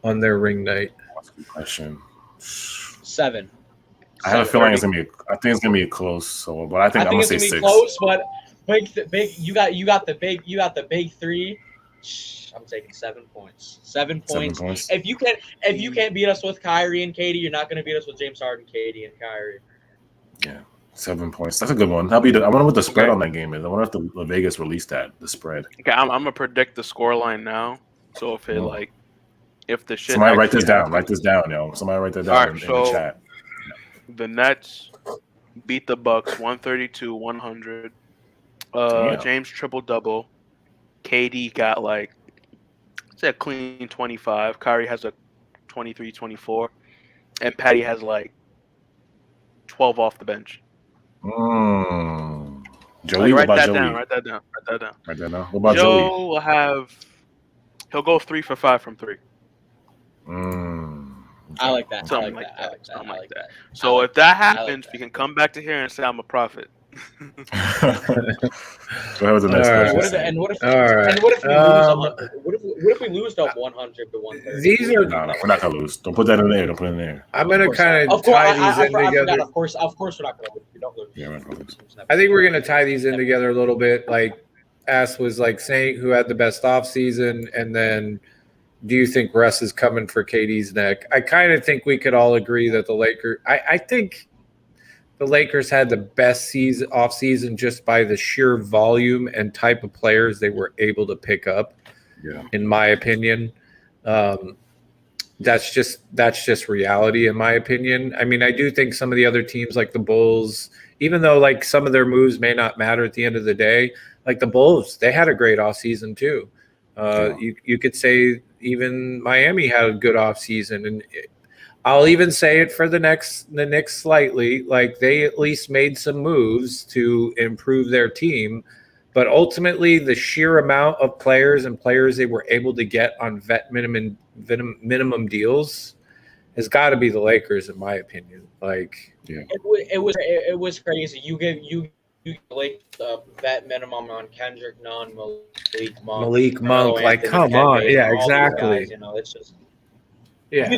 on their ring night? That's a good question. 7. I have a feeling it's gonna be. I think it's gonna be close. So, but I think I'm gonna say 6. Close, but big. You got the big 3. I'm taking 7 points. 7 points. If you can't beat us with Kyrie and KD, you're not gonna beat us with James Harden, KD, and Kyrie. Yeah, 7 points. That's a good one. I wonder what the spread on that game is. I wonder if the Vegas released the spread. Okay, I'm gonna predict the scoreline now. So if it if the shit. Somebody write this down. Write this down, yo. Somebody write that down in the chat. The Nets beat the Bucks 132-100. James triple-double. KD got say a clean 25. Kyrie has a 23-24. And Patty has 12 off the bench. Joey, write that Joey? down. Write that down. What about Joe Joey? He'll go 3 for 5 from 3. I like that. Something like that. So if that happens, we can come back to here and say I'm a prophet. What was the next question? What if we lose to 100 to 130? These are no, we're not gonna lose. Don't put that in there. Don't put it in there. I'm gonna kind of tie these in together. Of course, we're not gonna lose. We don't lose. Yeah, we're not gonna lose. I think we're gonna tie these in together a little bit. Like Ass was saying who had the best off season, and then do you think Russ is coming for KD's neck? I kind of think we could all agree that the Lakers. I think the Lakers had the best off season just by the sheer volume and type of players they were able to pick up. Yeah, in my opinion, that's just reality. In my opinion, I mean, I do think some of the other teams like the Bulls, even though some of their moves may not matter at the end of the day, like the Bulls, they had a great off season too. You could say even Miami had a good off season, and I'll even say it for the Knicks slightly. They at least made some moves to improve their team, but ultimately the sheer amount of players they were able to get on vet minimum deals has got to be the Lakers, in my opinion. It was crazy. You vet minimum on Kendrick Nunn, Malik Monk. Come on, yeah, exactly. Guys, it's just. Yeah.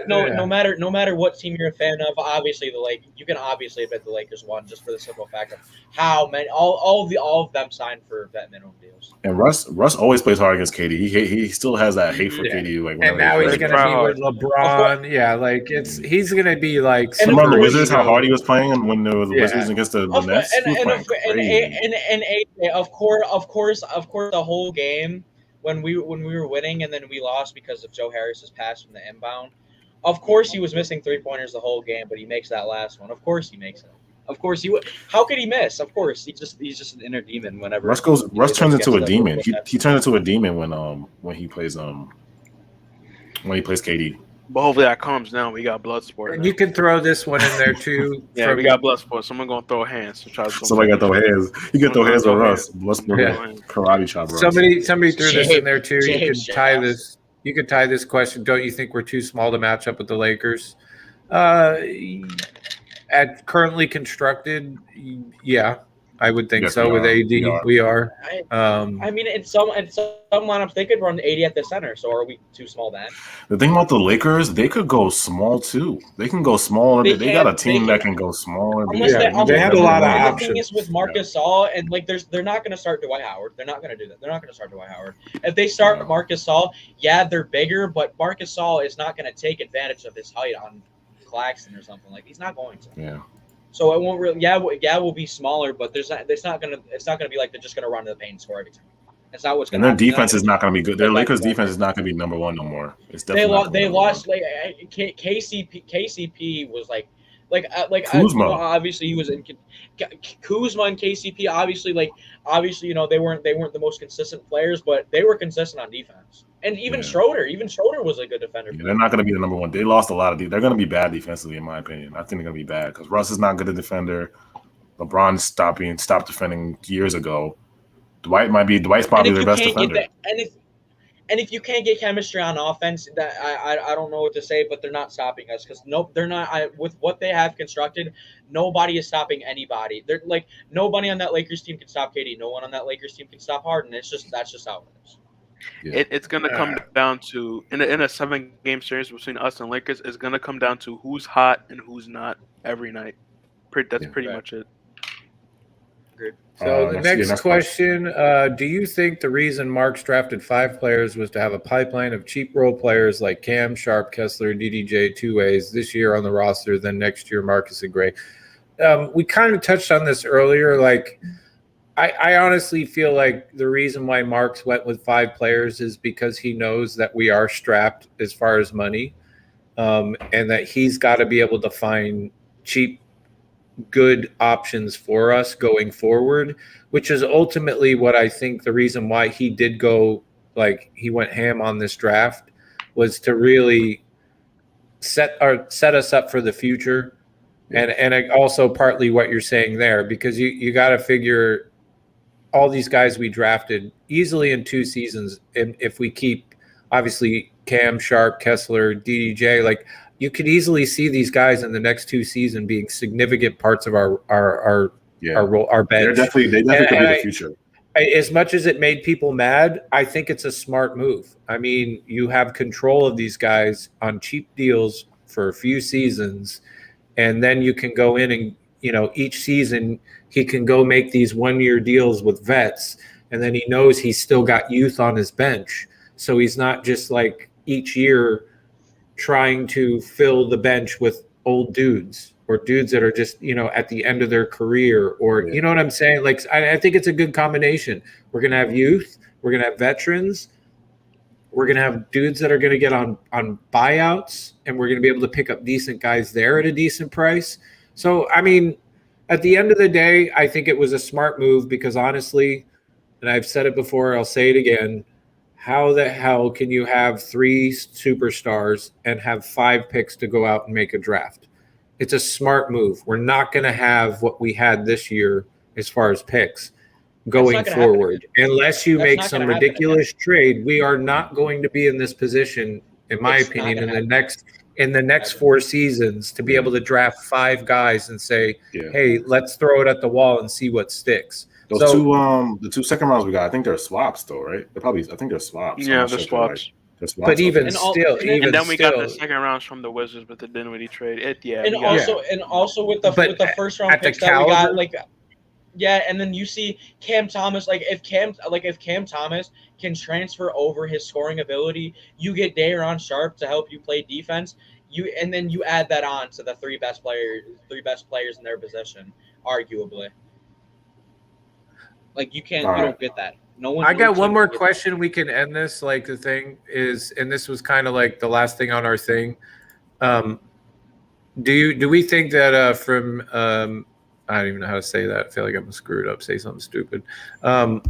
No matter what team you're a fan of, obviously you can obviously admit the Lakers won just for the simple fact of how many all of them signed for vet minimum deals. And Russ always plays hard against KD. He still has that hate for KD. And now he's gonna be with LeBron. Yeah, he's gonna be Remember the Wizards? How hard he was playing when there was the Wizards against the Nets. Of course, the whole game. When we were winning and then we lost because of Joe Harris's pass from the inbound, of course he was missing 3-pointers the whole game, but he makes that last one. Of course he makes it. Of course he would. How could he miss? Of course he's just an inner demon. Whenever Russ turns into a demon. He turns into a demon when he plays KD. But hopefully that calms down. We got Bloodsport. And you can throw this one in there too. Yeah, we got Bloodsport. Someone gonna throw hands. Somebody got to throw hands. You can throw hands with Russ. Bloodsport, karate chop. Somebody threw this in there too. You could tie this. You could tie this question. Don't you think we're too small to match up with the Lakers? At currently constructed, yeah, I would think so. With AD, we are. I mean, in some lineups they could run 80 at the center. So are we too small then? The thing about the Lakers, they could go small too. They can go smaller. They got a team that can go smaller. They have a lot of options. The thing is with Marcus Saul and they're not going to start Dwight Howard. They're not going to do that. They're not going to start Dwight Howard. If they start Marcus Saul, they're bigger, but Marcus Saul is not going to take advantage of his height on Claxton or something. He's not going to. Yeah. So it won't really. We'll be smaller, but it's not gonna be like they're just gonna run to the paint and score every time. That's not what's gonna. And their defense is not gonna be good. Their Lakers defense is not gonna be number one no more. It's definitely they lost. KCP was Kuzma. Obviously he was in Kuzma and KCP. Obviously, they weren't the most consistent players, but they were consistent on defense. And even Schroeder was a good defender. Yeah, they're not going to be the number one. They lost a lot of. They're going to be bad defensively, in my opinion. I think they're going to be bad because Russ is not good a defender. LeBron stopped defending years ago. Dwight's probably their best defender. And if you can't get chemistry on offense, that I don't know what to say, but they're not stopping us because they're not. With what they have constructed, nobody is stopping anybody. They're like nobody on that Lakers team can stop KD. No one on that Lakers team can stop Harden. That's just how it is. Yeah. It's going to come down to in a 7-game series between us and Lakers. It's going to come down to who's hot and who's not every night. That's pretty much it. Agreed. So the next question, do you think the reason Marks drafted 5 players was to have a pipeline of cheap role players like Cam, Sharp, Kessler, DDJ, two-ways this year on the roster, then next year Marcus and Gray? We kind of touched on this earlier. Like, I honestly feel like the reason why Marks went with 5 players is because he knows that we are strapped as far as money, and that he's got to be able to find cheap, good options for us going forward, which is ultimately what I think the reason why he did go, like he went ham on this draft, was to really set us up for the future. And also partly what you're saying there, because you got to figure all these guys we drafted easily in 2 seasons. And if we keep obviously Cam, Sharp, Kessler, DDJ, like you could easily see these guys in the next 2 seasons being significant parts of our bench. They definitely could be the future. As much as it made people mad, I think it's a smart move. I mean, you have control of these guys on cheap deals for a few seasons, and then you can go in and, each season he can go make these 1-year deals with vets, and then he knows he's still got youth on his bench. So he's not just like each year trying to fill the bench with old dudes or dudes that are just, at the end of their career, or, you know what I'm saying? Like, I think it's a good combination. We're going to have youth. We're going to have veterans. We're going to have dudes that are going to get on buyouts, and we're going to be able to pick up decent guys there at a decent price. So, I mean, at the end of the day, I think it was a smart move because honestly, and I've said it before, I'll say it again, how the hell can you have 3 superstars and have 5 picks to go out and make a draft? It's a smart move. We're not going to have what we had this year as far as picks going forward. Unless you make some ridiculous trade, we are not going to be in this position, in my opinion, in the next 4 seasons to be able to draft 5 guys and say, hey, let's throw it at the wall and see what sticks. The 2 second rounds we got, I think they're swaps though, right? I think they're swaps. Yeah, they're swaps. But even still, we got the second rounds from the Wizards with the Dinwiddie trade. Also with the first round picks that we got, like, and then you see Cam Thomas. If Cam Thomas can transfer over his scoring ability, you get Day'Ron Sharp to help you play defense. And then you add that on to the 3 best players in their position, arguably. Like you don't get that. No one. I got one more question. We can end this. Like the thing is, and this was kind of like the last thing on our thing. Do we think that from I don't even know how to say that. I feel like I'm screwed up. Say something stupid. Do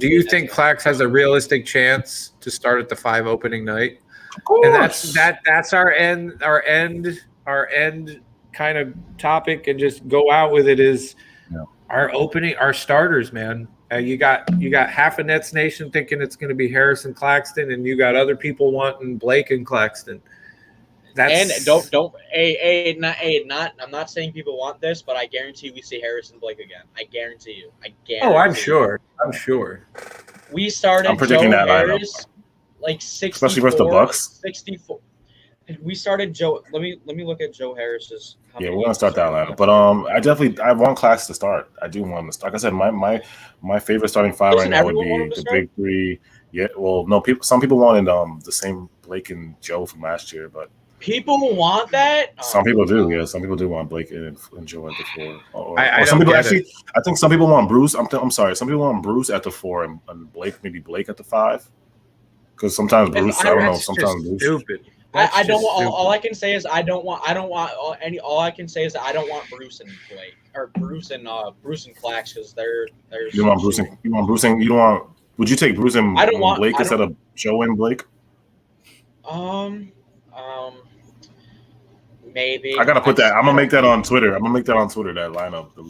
you think Clax has a realistic chance to start at the 5 opening night? Of course. And that's our end kind of topic, and just go out with it is our starters, man. You got half of Nets Nation thinking it's going to be Harrison Claxton, and you got other people wanting Blake and Claxton. I'm not saying people want this, but I guarantee we see Harrison Blake again. I guarantee you. Oh, I'm sure. We started I'm predicting Joe that Harris like 64, especially versus the Bucks. 64. We started Joe. Let me look at Joe Harris's. Yeah, we're gonna start that lineup. But I want Clax to start. I do want him to start. Like I said, my favorite starting 5 right now would be the big 3. Yeah, well, no, some people wanted the same Blake and Joe from last year, but people want that. Some people do. Yeah, some people do want Blake and Joe at the 4. I some people actually. I think some people want Bruce. I'm sorry. Some people want Bruce at the 4 and Blake at the 5. Because sometimes Bruce, I don't know. Sometimes Bruce. Stupid. I don't want. All I can say is I don't want All I can say is that I don't want Bruce and Blake or Bruce and Clax because they're. You want Bruce and you want Bruce and you don't want. Would you take Bruce and Blake instead of Joe and Blake? Maybe. I gotta put that. I'm gonna make that on Twitter. That lineup, the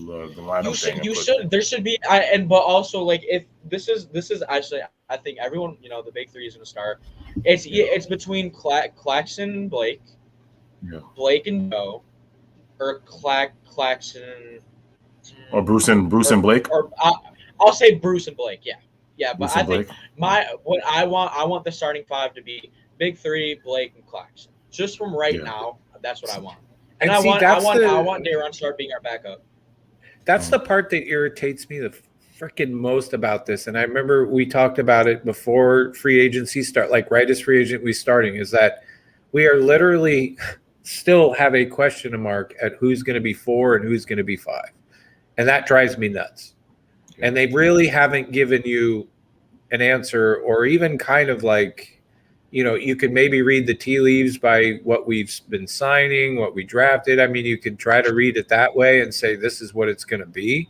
lineup thing. You should. There should be. But also like if this is actually, I think everyone, the big three is gonna start. It's between Claxton and Blake, Blake and Joe, or Claxton, or Bruce and Blake. Or I'll say Bruce and Blake. Yeah. But Bruce I think what I want the starting five to be big three, Blake and Claxton. Just from now. That's what I want. And I want Daron to start being our backup. That's the part that irritates me the freaking most about this. And I remember we talked about it before free agency start, like right as free agent we starting, is that we are literally still have a question mark at who's going to be 4 and who's going to be 5. And that drives me nuts. And they really haven't given you an answer, or even kind of like, you could maybe read the tea leaves by what we've been signing, what we drafted. I mean, you could try to read it that way and say this is what it's going to be.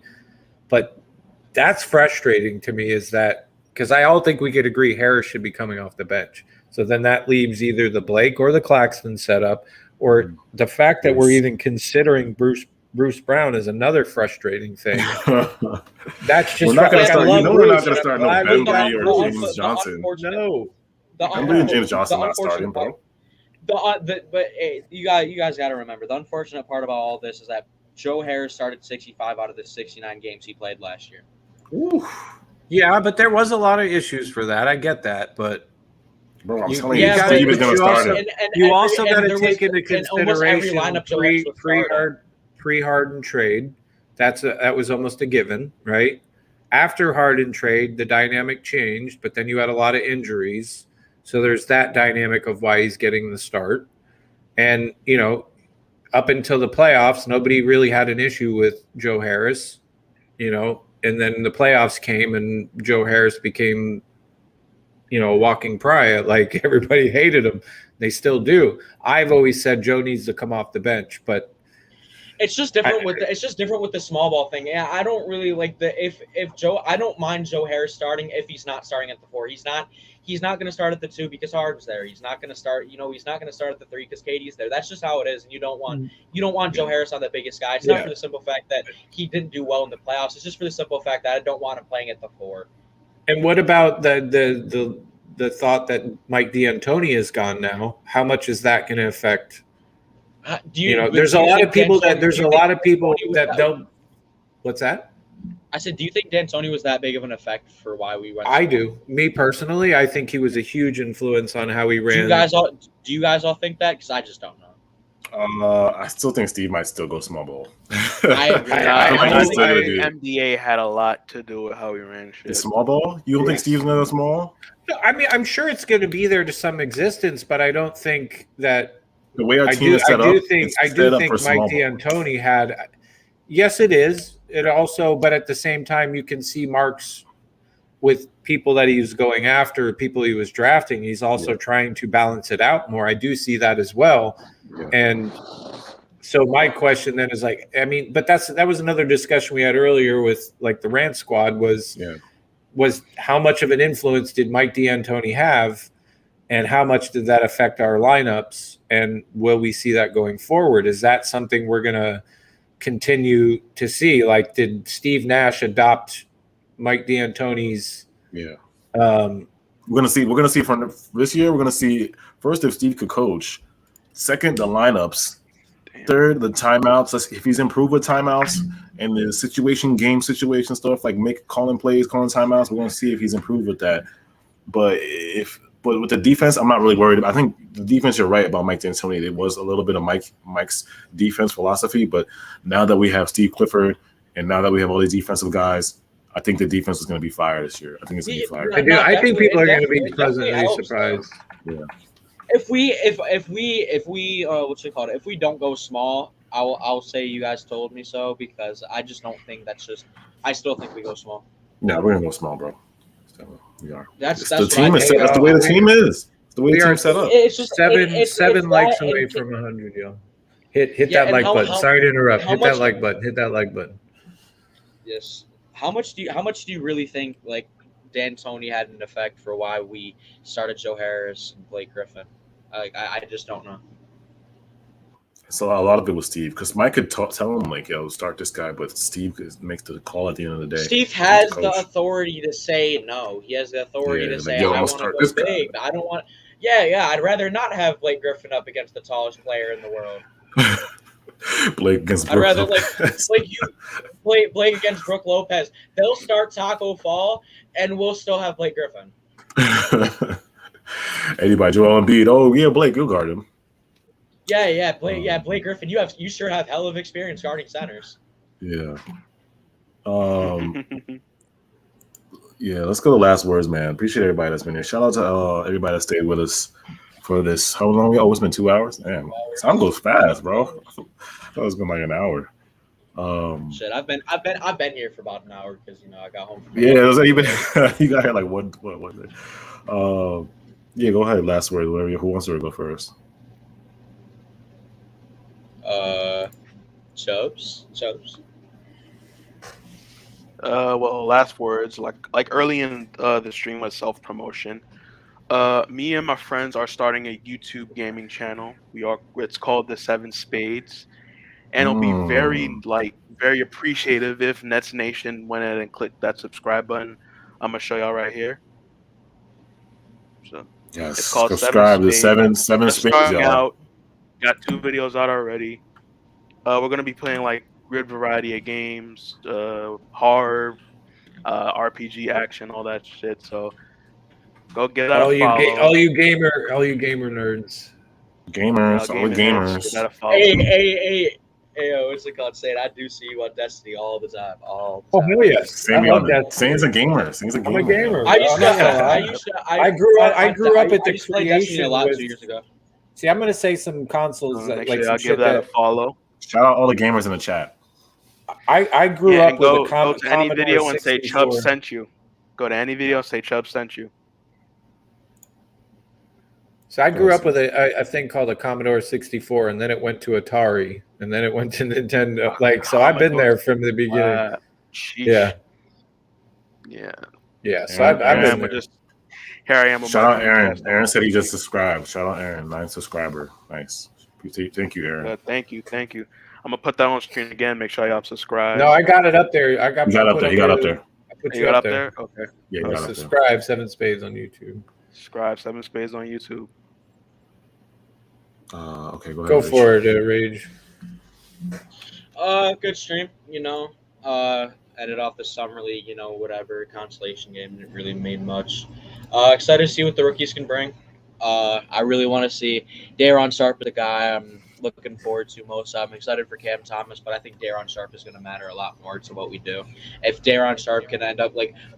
But that's frustrating to me, is that because I all think we could agree Harris should be coming off the bench. So then that leaves either the Blake or the Claxton setup, or the fact that we're even considering Bruce Brown is another frustrating thing. That's just we're not going to start. We're not going to start no Bembry or James Johnson. No. Bembry and James Johnson not starting, bro. You guys got to remember, the unfortunate part about all this is that Joe Harris started 65 out of the 69 games he played last year. Ooh. Yeah, but there was a lot of issues for that. I get that, but bro, I'm telling you, Steve is going to start it. You also got to take into consideration pre-Harden trade. That was almost a given, right? After Harden trade, the dynamic changed, but then you had a lot of injuries. So there's that dynamic of why he's getting the start. And, up until the playoffs, nobody really had an issue with Joe Harris, and then the playoffs came and Joe Harris became, a walking pariah. Like, everybody hated him. They still do. I've always said Joe needs to come off the bench, but it's just different with the small ball thing. Yeah, I don't really like if Joe. I don't mind Joe Harris starting if he's not starting at the 4. He's not going to start at the 2 because Harden's there. He's not going to start. He's not going to start at the 3 because KD's there. That's just how it is. And you don't want Joe Harris on the biggest guy. It's not for the simple fact that he didn't do well in the playoffs. It's just for the simple fact that I don't want him playing at the 4. And what about the thought that Mike D'Antoni is gone now? How much is that going to affect? There's a lot of people that don't. What's that? I said, do you think D'Antoni was that big of an effect for why we went? I do. Me personally, I think he was a huge influence on how he ran. Do you guys all think that? Because I just don't know. I still think Steve might still go small ball. I agree. I think MDA had a lot to do with how he ran shit. Small ball? You don't think Steve's going to go small? No, I mean, I'm sure it's going to be there to some existence, but I don't think that. The way our team is set up, I do think Mike D'Antoni had. Yes, it is. It also, but at the same time, you can see marks with people that he was going after, people he was drafting. He's also trying to balance it out more. I do see that as well. Yeah. And so my question then is like, I mean, but that was another discussion we had earlier with like the Rant Squad was how much of an influence did Mike D'Antoni have? And how much did that affect our lineups? And will we see that going forward? Is that something we're going to continue to see? Like, did Steve Nash adopt Mike D'Antoni's? Yeah. We're gonna see from this year. We're gonna see first if Steve could coach. Second, the lineups. Third, the timeouts. If he's improved with timeouts and the game situation stuff, like calling plays, calling timeouts, we're gonna see if he's improved with that. But with the defense, I'm not really worried. I think the defense, you're right about Mike D'Antoni. It was a little bit of Mike's defense philosophy, but now that we have Steve Clifford and now that we have all these defensive guys, I think the defense is going to be fired this year. I think it's going to be fired. I think people are going to be pleasantly surprised. Yeah. If we if we don't go small, I'll say you guys told me so, because I just don't think I still think we go small. No, we're gonna go small, bro. So we are. That's the team is. That's the way the team is. The way the team's set up. It's just seven likes away from 100, yo. Hit that like button. Sorry to interrupt. Hit that like button. Hit that like button. Yes. How much do you really think like D'Antoni had an effect for why we started Joe Harris and Blake Griffin? I just don't know. So a lot of it was Steve, because Mike could tell him like, "Yo, start this guy," but Steve makes the call at the end of the day. Steve has the authority to say no. He has the authority to say, "I want to go big. I don't want." Yeah. I'd rather not have Blake Griffin up against the tallest player in the world. Blake against I'd rather Blake against Brooke Lopez. They'll start Taco Fall, and we'll still have Blake Griffin. Anybody, Joel Embiid. Oh yeah, Blake, you'll guard him. Yeah, Blake Griffin. You sure have hell of experience guarding centers. Yeah. Yeah, let's go to last words, man. Appreciate everybody that's been here. Shout out to everybody that stayed with us for this. How long? Oh, it's been 2 hours. Man, time goes fast, bro. I thought it was been like an hour. Shit, I've been here for about an hour because I got home. Yeah, it was even you got here like what was it? Yeah, go ahead. Last word. Who wants to go first? Chubbs. Well, last words, like early in the stream was self-promotion. Me and my friends are starting a YouTube gaming channel. It's called The Seven Spades, and it'll be very appreciative if Nets Nation went ahead and clicked that subscribe button. I'm gonna show y'all right here. So yes, it's called subscribe to seven spades, y'all. Got 2 videos out already. We're gonna be playing like good variety of games, horror, RPG, action, all that shit. So go get out a follow. All you gamer nerds. Gamers, all the gamers. Hey, what's it called? Saying I do see you on Destiny all the time. Oh hell yes, Sane's a gamer. I'm a gamer. I grew up at the creation a lot 2 years ago. See, I'm gonna say some consoles I'll give that a follow. Shout out all the gamers in the chat. I grew up with a go to any video and say Chubb sent you. Go to any video and say Chubb sent you. So I grew up with a thing called a Commodore 64, and then it went to Atari, and then it went to Nintendo. So I've been there from the beginning. Yeah. So I've been there. Here I am. Shout out Aaron. Aaron said he just subscribed. Shout out Aaron, 9 subscriber. Nice. Thank you, Aaron. Thank you. I'm gonna put that on screen again. Make sure y'all subscribe. No, I got it up there. You got up there. I put you up there. Okay. Yeah, you got subscribe 7 Spades on YouTube. Subscribe 7 Spades on YouTube. Okay, go ahead. Go for it, Rage. Good stream. Ended off the summer league. Whatever consolation game, didn't really mean much. Excited to see what the rookies can bring. I really want to see Daron Sharp, the guy I'm looking forward to most. I'm excited for Cam Thomas, but I think Daron Sharp is going to matter a lot more to what we do. If Daron Sharp can end up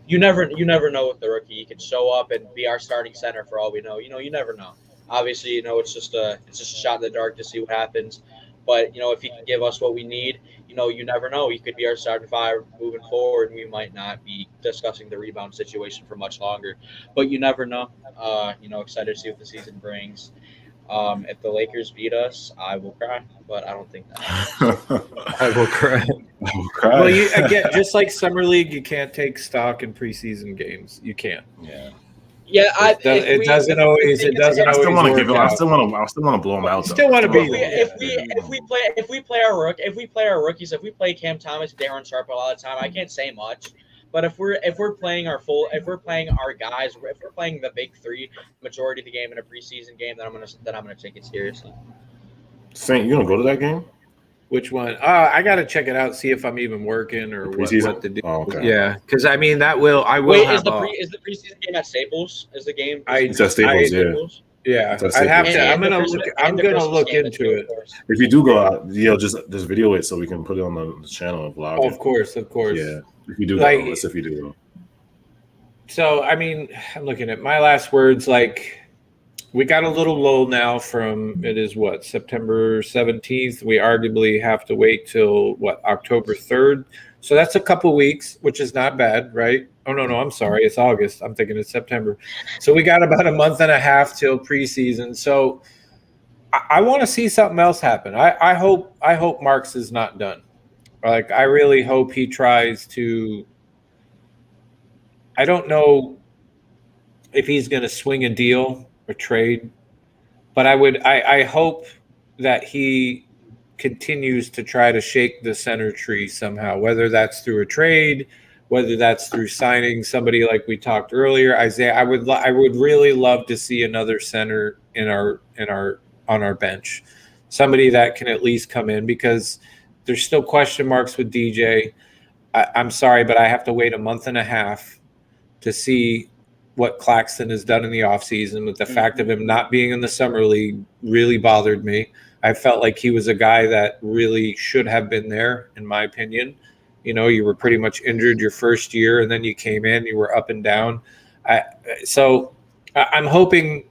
you never know with the rookie. He could show up and be our starting center for all we know. You never know. Obviously, it's just a shot in the dark to see what happens. But if he can give us what we need, you never know. He could be our starting 5 moving forward, and we might not be discussing the rebound situation for much longer. But you never know. Excited to see what the season brings. If the Lakers beat us, I will cry, but I don't think that. I will cry. Well, again, just like summer league, you can't take stock in preseason games. You can't. Yeah, it doesn't always. I still want to give him. I still want to blow him out. Still want to be. If we play our rookies, if we play Cam Thomas, Daron Sharp a lot of the time, I can't say much. But if we're playing our guys, if we're playing the big 3 majority of the game in a preseason game, then I'm gonna take it seriously. Saint, you gonna go to that game? Which one? I gotta check it out, see if I'm even working or what to do. Oh, okay. Yeah, because I will. Wait, is the preseason game at Staples? Is the game? It's at Staples. Yeah, I have to. I'm gonna look into it. If you do go out, just video it so we can put it on the channel and vlog. Oh, of course. Yeah, if you do, if you do. So I'm looking at my last words. we got a little lull now from it is what September 17th. We arguably have to wait till what October 3rd. So that's a couple weeks, which is not bad, right? Oh no, I'm sorry, it's August. I'm thinking it's September. So we got about a month and a half till preseason. So I want to see something else happen. I hope Marks is not done. Like I really hope he tries to. I don't know if he's going to swing a deal or trade, but I hope that he continues to try to shake the center tree somehow, whether that's through a trade, whether that's through signing somebody like we talked earlier, Isaiah. I would really love to see another center on our bench, somebody that can at least come in because there's still question marks with DJ. I'm sorry, but I have to wait a month and a half to see what Claxton has done in the offseason. With the fact of him not being in the summer league really bothered me. I felt like he was a guy that really should have been there, in my opinion. You know, you were pretty much injured your first year, and then you came in, you were up and down. So I'm hoping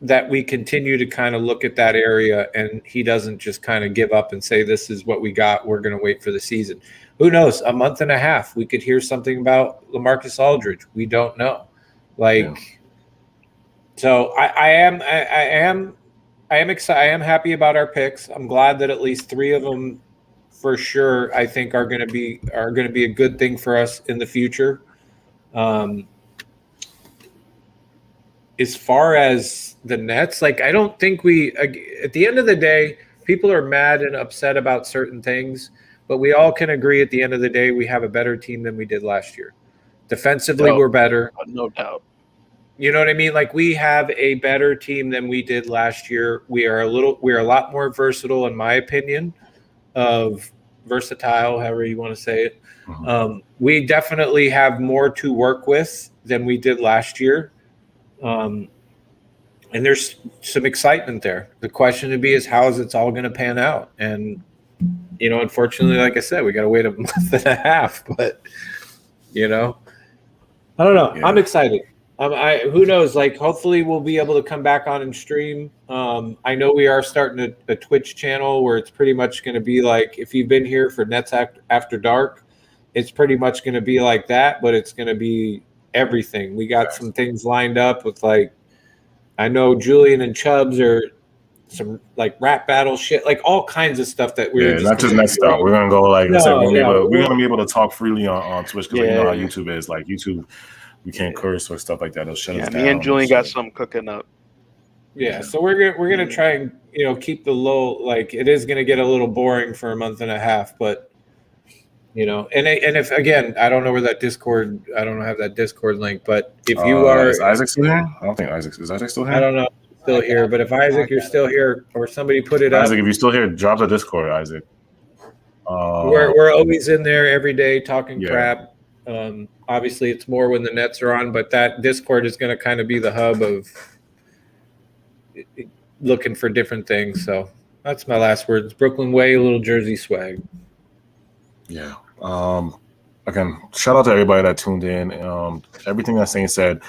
that we continue to kind of look at that area and he doesn't just kind of give up and say, this is what we got, we're going to wait for the season. Who knows? A month and a half, we could hear something about LaMarcus Aldridge. We don't know. So I am excited. I am happy about our picks. I'm glad that at least 3 of them for sure, I think are going to be a good thing for us in the future. As far as the Nets, I don't think at the end of the day, people are mad and upset about certain things, but we all can agree at the end of the day, we have a better team than we did last year. Defensively, we're better. No doubt. You know what I mean? We have a better team than we did last year. We are a lot more versatile, in my opinion, versatile, however you want to say it. We definitely have more to work with than we did last year. And there's some excitement there. The question to be is how is it all going to pan out? And, unfortunately, like I said, we got to wait a month and a half, but, I don't know. Yeah. I'm excited. Who knows? Hopefully we'll be able to come back on and stream. I know we are starting a Twitch channel where it's pretty much going to be if you've been here for Nets After Dark, it's pretty much going to be like that, but it's going to be everything. We got some things lined up with I know Julian and Chubbs are some rap battle shit, all kinds of stuff that we're not just Nets stuff. We're gonna go I said, we're gonna be able to talk freely on Twitch because you know how YouTube is. YouTube, we can't curse or stuff like that. They'll shut us down. Me and Julian got something cooking up. Yeah, so we're gonna try and keep the low. It is gonna get a little boring for a month and a half, but. And if again, I don't know where that Discord. I don't have that Discord link, but if you are, is Isaac still here? I don't think Isaac still here. I don't know, still here. But if Isaac, you're still here, or somebody put it up. Isaac, if you're still here, drop the Discord, Isaac. We're always in there every day talking crap. Obviously, it's more when the Nets are on, but that Discord is going to kind of be the hub of looking for different things. So that's my last words. Brooklyn Way, a little Jersey swag. Yeah. Again, shout out to everybody that tuned in. Everything that Saint said,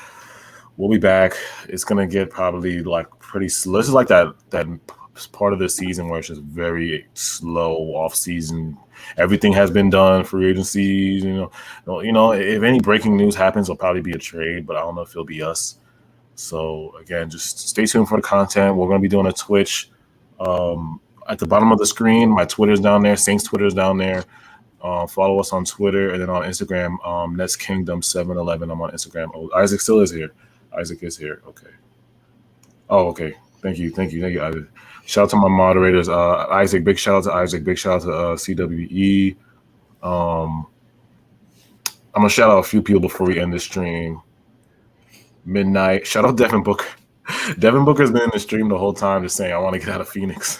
we'll be back. It's gonna get probably pretty slow. This is that part of the season where it's just very slow off season. Everything has been done. Free agencies, if any breaking news happens, it'll probably be a trade, but I don't know if it'll be us. So again, just stay tuned for the content. We're gonna be doing a Twitch. At the bottom of the screen, my Twitter's down there. Saint's Twitter's down there. Follow us on Twitter and then on Instagram, Nets Kingdom 711. I'm on Instagram. Oh, Isaac still is here. Isaac is here. Okay. Oh, okay. Thank you, Isaac. Shout out to my moderators. Isaac, big shout out to Isaac. Big shout out to CWE. I'm gonna shout out a few people before we end the stream. Midnight. Shout out Devin Booker. Devin Booker's been in the stream the whole time just saying, I want to get out of Phoenix.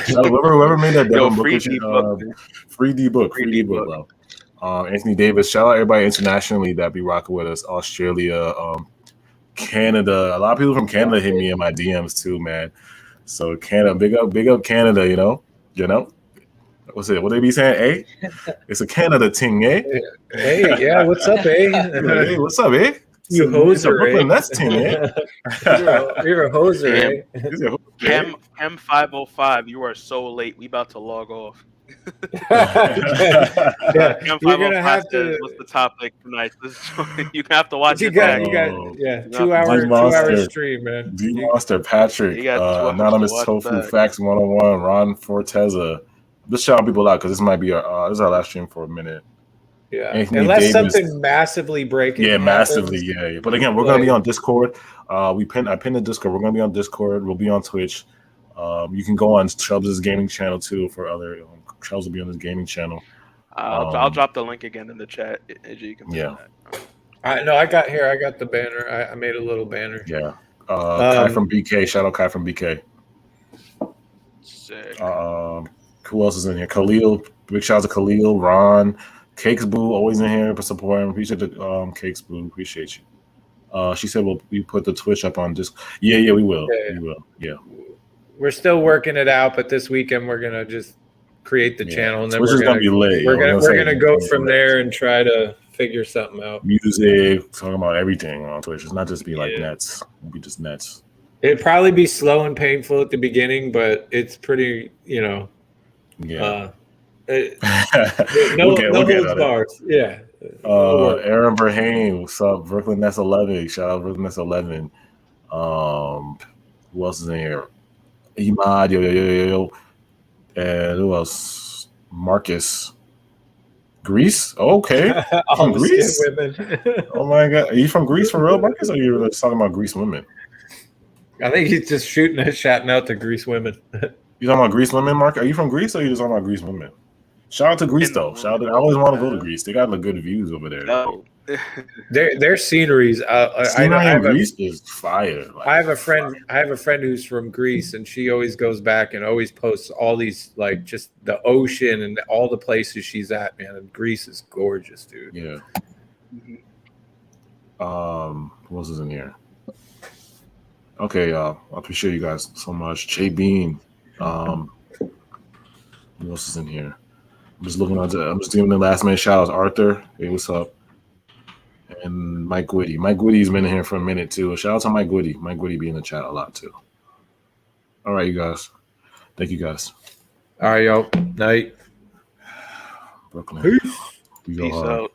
Whoever made that Devin Booker free D book, bro. Anthony Davis, shout out everybody internationally that be rocking with us. Australia, Canada. A lot of people from Canada hit me in my DMs too, man. So Canada, big up Canada, you know. What's it? What they be saying? It's a Canada thing, eh? Hey, yeah, what's up, eh? Hey, what's up, eh? You It's a hoser, Brooklyn eh? Nets team, eh? You're a hoser, Damn. eh? He's a hoser, eh? Chem 505, you are so late. We about to log off. Yeah, Chem you're gonna 505 have says, to. "What's the topic tonight?" You have to watch You it got, back. you got, Oh, yeah, You have to 2 hour, watch it 2 hour back. stream, man. D Monster, Patrick, You got 2 hours to Anonymous watch Tofu, back. Facts 101, Ron Forteza. Just shouting people out because this might be this is our last stream for a minute. Yeah, Anthony unless Davis, something massively breaking yeah, happens. massively, yeah. But again, we're gonna be on Discord. I pinned the Discord. We're gonna be on Discord. We'll be on Twitch. You can go on Chubbs' gaming channel too for other. Chubbs will be on his gaming channel. I'll drop the link again in the chat. AJ, you can Yeah. I got the banner. I made a little banner. Yeah. Kai from BK. Shout out Kai from BK. Sick. Who else is in here? Khalil. Big shout out to Khalil. Ron. Cakes Boo always in here for supporting. Appreciate the Cakes Boo. Appreciate you. She said we put the Twitch up on Discord. Yeah, we will. Yeah. We will. Yeah. We're still working it out, but this weekend we're gonna just create the channel, and then Twitch is gonna be lit. We're gonna go from there and try to figure something out. Music, talking about everything on Twitch. It's not just be like Nets. It'll be just Nets. It'd probably be slow and painful at the beginning, but it's pretty, Yeah. no We'll get holds bars. Yeah. Aaron Verhaen, what's up? Brooklyn Nets 11. Shout out Brooklyn Nets 11. Who else is in here? Imad, yo. And who else? Marcus. Greece? Okay. From Greece? Oh my God. Are you from Greece for real, Marcus? Or are you just talking about Greece women? I think he's just shouting out to Greece women. You talking about Greece women, Mark? Are you from Greece or are you just talking about Greece women? Shout out to Greece though. I always want to go to Greece. They got the good views over there. No. Their sceneries. Scenery in Greece is fire. I have a friend who's from Greece, and she always goes back and always posts all these like just the ocean and all the places she's at. Man, and Greece is gorgeous, dude. Yeah. What else is in here? Okay, y'all. I appreciate you guys so much. Jay Bean. What else is in here? I'm just giving the last minute shout outs. Arthur, hey, what's up? And Mike Gwitty. Mike Gwitty's been in here for a minute too. Shout out to Mike Gwitty. Mike Gwitty be in the chat a lot too. All right, you guys. Thank you guys. All right, y'all. Night. Brooklyn. Peace out.